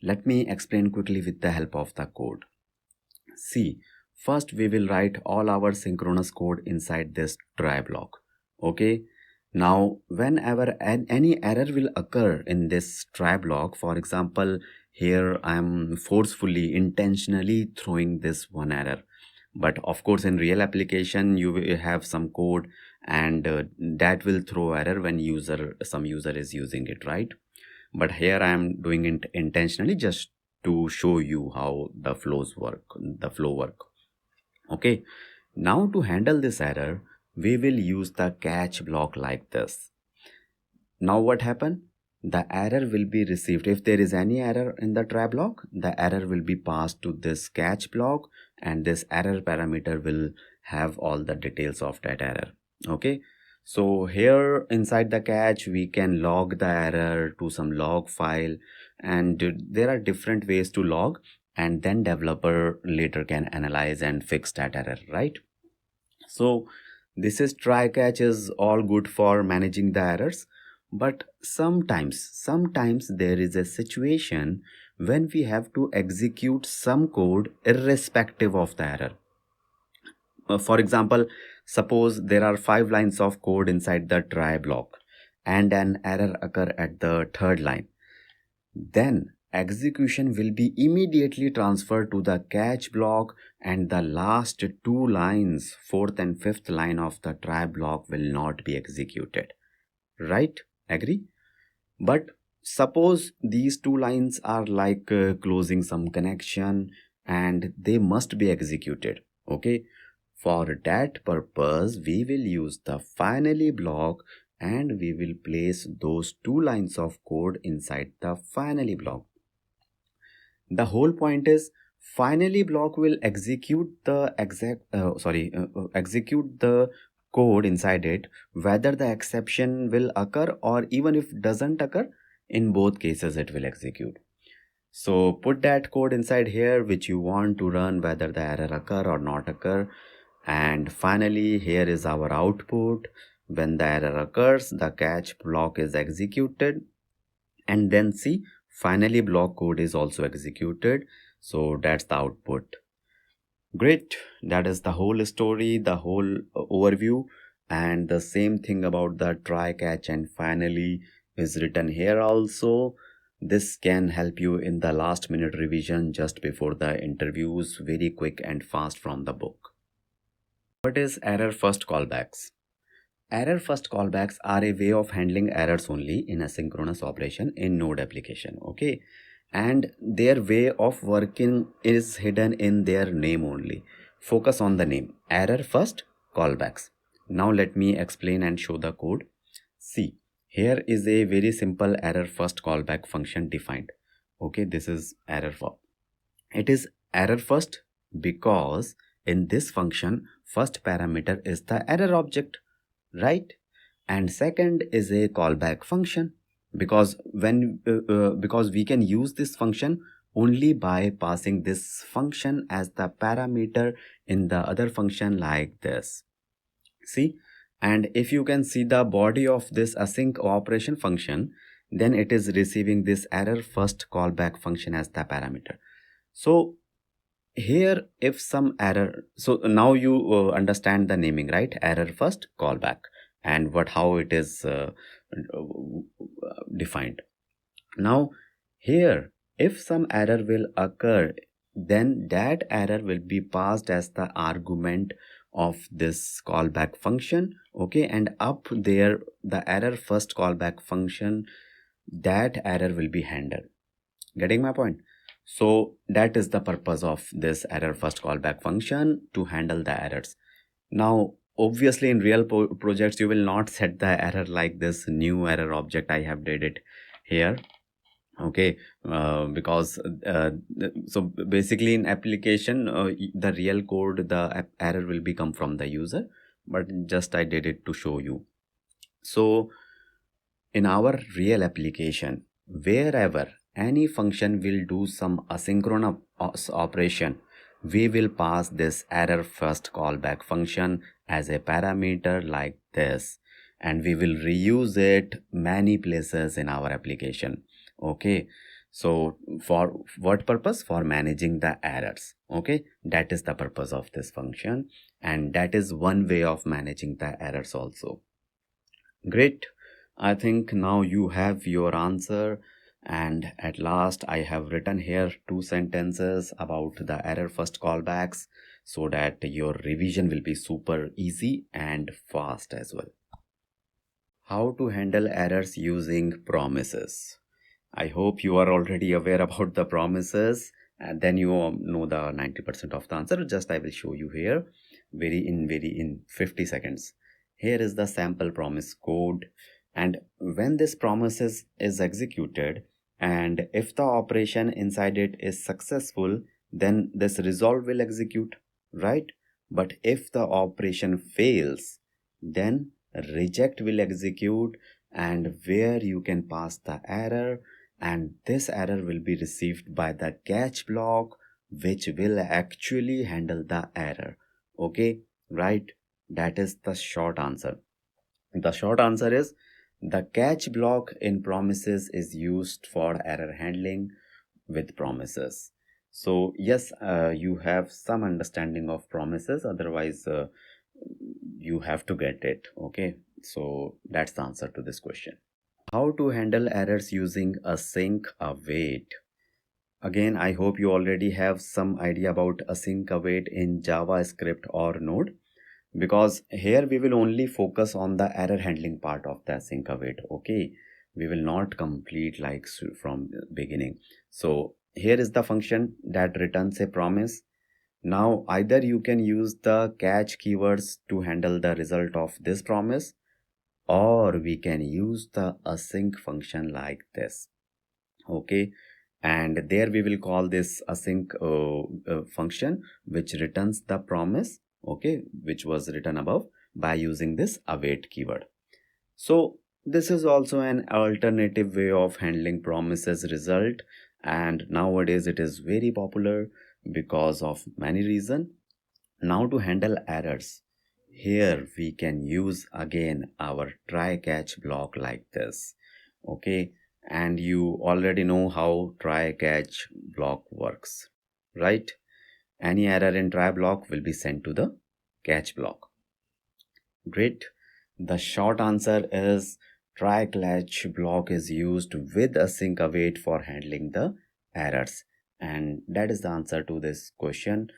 Let me explain quickly with the help of the code. See, first we will write all our synchronous code inside this try block. Okay. Now, whenever any error will occur in this try block, for example, here I am forcefully, intentionally throwing this one error. But of course, in real application, you will have some code and that will throw error when some user is using it, right? But here I am doing it intentionally just to show you how the flow work. Okay, now to handle this error, we will use the catch block like this. Now what happened? The error will be received. If there is any error in the try block, the error will be passed to this catch block, and this error parameter will have all the details of that error. Okay, so here inside the catch, we can log the error to some log file, and there are different ways to log, and then developer later can analyze and fix that error, right? So this is try catch is all good for managing the errors, but sometimes there is a situation when we have to execute some code irrespective of the error. For example, suppose there are 5 lines of code inside the try block and an error occur at the third line. Then execution will be immediately transferred to the catch block, and the last 2 lines, 4th and 5th line of the try block will not be executed. Right? Agree? But suppose these 2 lines are like closing some connection and they must be executed. Okay? For that purpose, we will use the finally block and we will place those 2 lines of code inside the finally block. The whole point is finally block will execute the execute the code inside it, whether the exception will occur or even if doesn't occur. In both cases it will execute. So put that code inside here which you want to run, whether the error occur or not occur. And finally, here is our output. When the error occurs, the catch block is executed, and then see, finally block code is also executed. So that's the output. Great. That is the whole story, the whole overview, and the same thing about the try, catch, and finally is written here also. This can help you in the last minute revision just before the interviews, very quick and fast from the book. What is error first callbacks? Error first callbacks are a way of handling errors only in a synchronous operation in Node application. Okay, and their way of working is hidden in their name only. Focus on the name, error first callbacks. Now let me explain and show the code. See, here is a very simple error first callback function defined. Okay, this is error for. It is error first because in this function, first parameter is the error object, right? And second is a callback function because because we can use this function only by passing this function as the parameter in the other function like this. See, and if you can see the body of this async operation function, then it is receiving this error first callback function as the parameter. So here if some error, so now you understand the naming, right? Error first callback and how it is defined. Now here if some error will occur, then that error will be passed as the argument of this callback function. Okay, and up there the error first callback function, that error will be handled. Getting my point? So that is the purpose of this error first callback function, to handle the errors. Now obviously in real projects you will not set the error like this new error object. I have did it here. Okay, because so basically in application the real code, the error will be come from the user, but just I did it to show you. So in our real application, wherever any function will do some asynchronous operation, we will pass this error first callback function as a parameter like this, and we will reuse it many places in our application. Okay, so for what purpose? For managing the errors. Okay, that is the purpose of this function, and that is one way of managing the errors also. Great. I think now you have your answer. And at last, I have written here two sentences about the error first callbacks so that your revision will be super easy and fast as well. How to handle errors using promises. I hope you are already aware about the promises, and then you know the 90% of the answer. Just I will show you here very in 50 seconds. Here is the sample promise code, and when this promise is executed, and if the operation inside it is successful, then this resolve will execute, right? But if the operation fails, then reject will execute, and where you can pass the error, and this error will be received by the catch block, which will actually handle the error. Okay, right? That is the short answer. The short answer is the catch block in promises is used for error handling with promises. So yes, you have some understanding of promises, otherwise you have to get it. Okay, so that's the answer to this question. How to handle errors using async await. Again, I hope you already have some idea about async await in JavaScript or Node, because here we will only focus on the error handling part of the async await. Okay, we will not complete like from the beginning. So here is the function that returns a promise. Now either you can use the catch keywords to handle the result of this promise, or we can use the async function like this. Okay, and there we will call this async function which returns the promise, okay, which was written above, by using this await keyword. So this is also an alternative way of handling promises result, and nowadays it is very popular because of many reasons. Now to handle errors, here we can use again our try catch block like this. Okay, and you already know how try catch block works, right? Any error in try block will be sent to the catch block. Great. The short answer is try catch block is used with async await for handling the errors, and that is the answer to this question.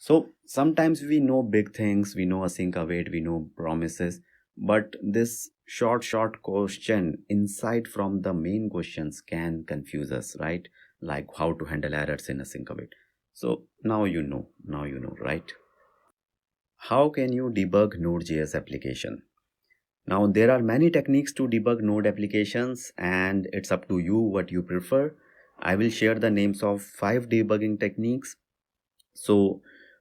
So sometimes we know big things, we know async await, we know promises, but this short question inside from the main questions can confuse us, right? Like how to handle errors in async await. So now you know, right? How can you debug Node.js application? Now there are many techniques to debug Node applications, and it's up to you what you prefer. I will share the names of 5 debugging techniques. So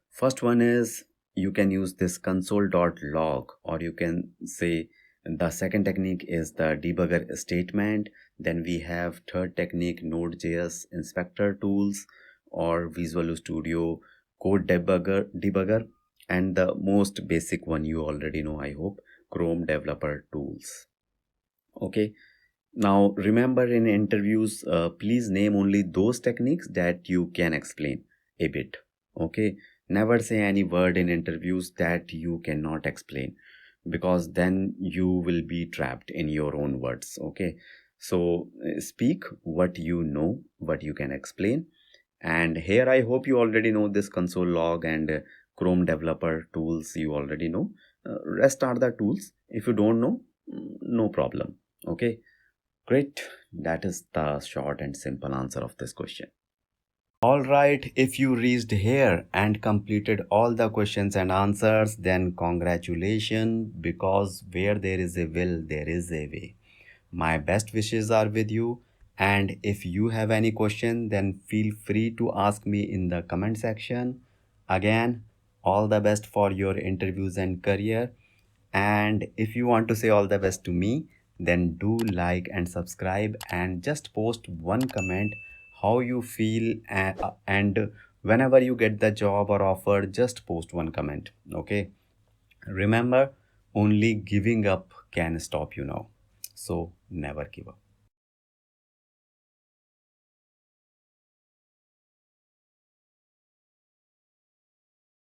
first one is you can use this console.log, or you can say the second technique is the debugger statement. Then we have third technique, Node.js inspector tools or Visual Studio code debugger, and the most basic one you already know, I hope, Chrome developer tools. Okay, now remember in interviews, please name only those techniques that you can explain a bit. Okay, never say any word in interviews that you cannot explain, because then you will be trapped in your own words. Okay, so speak what you know, what you can explain. And here I hope you already know this console log and Chrome developer tools, you already know. Rest are the tools. If you don't know, no problem. Okay, great. That is the short and simple answer of this question. Alright, if you reached here and completed all the questions and answers, then congratulations, because where there is a will, there is a way. My best wishes are with you, and if you have any question, then feel free to ask me in the comment section. Again, all the best for your interviews and career, And if you want to say all the best to me, then do like and subscribe and just post one comment how you feel, and whenever you get the job or offer, just post one comment. Okay. Remember, only giving up can stop you now. So never give up.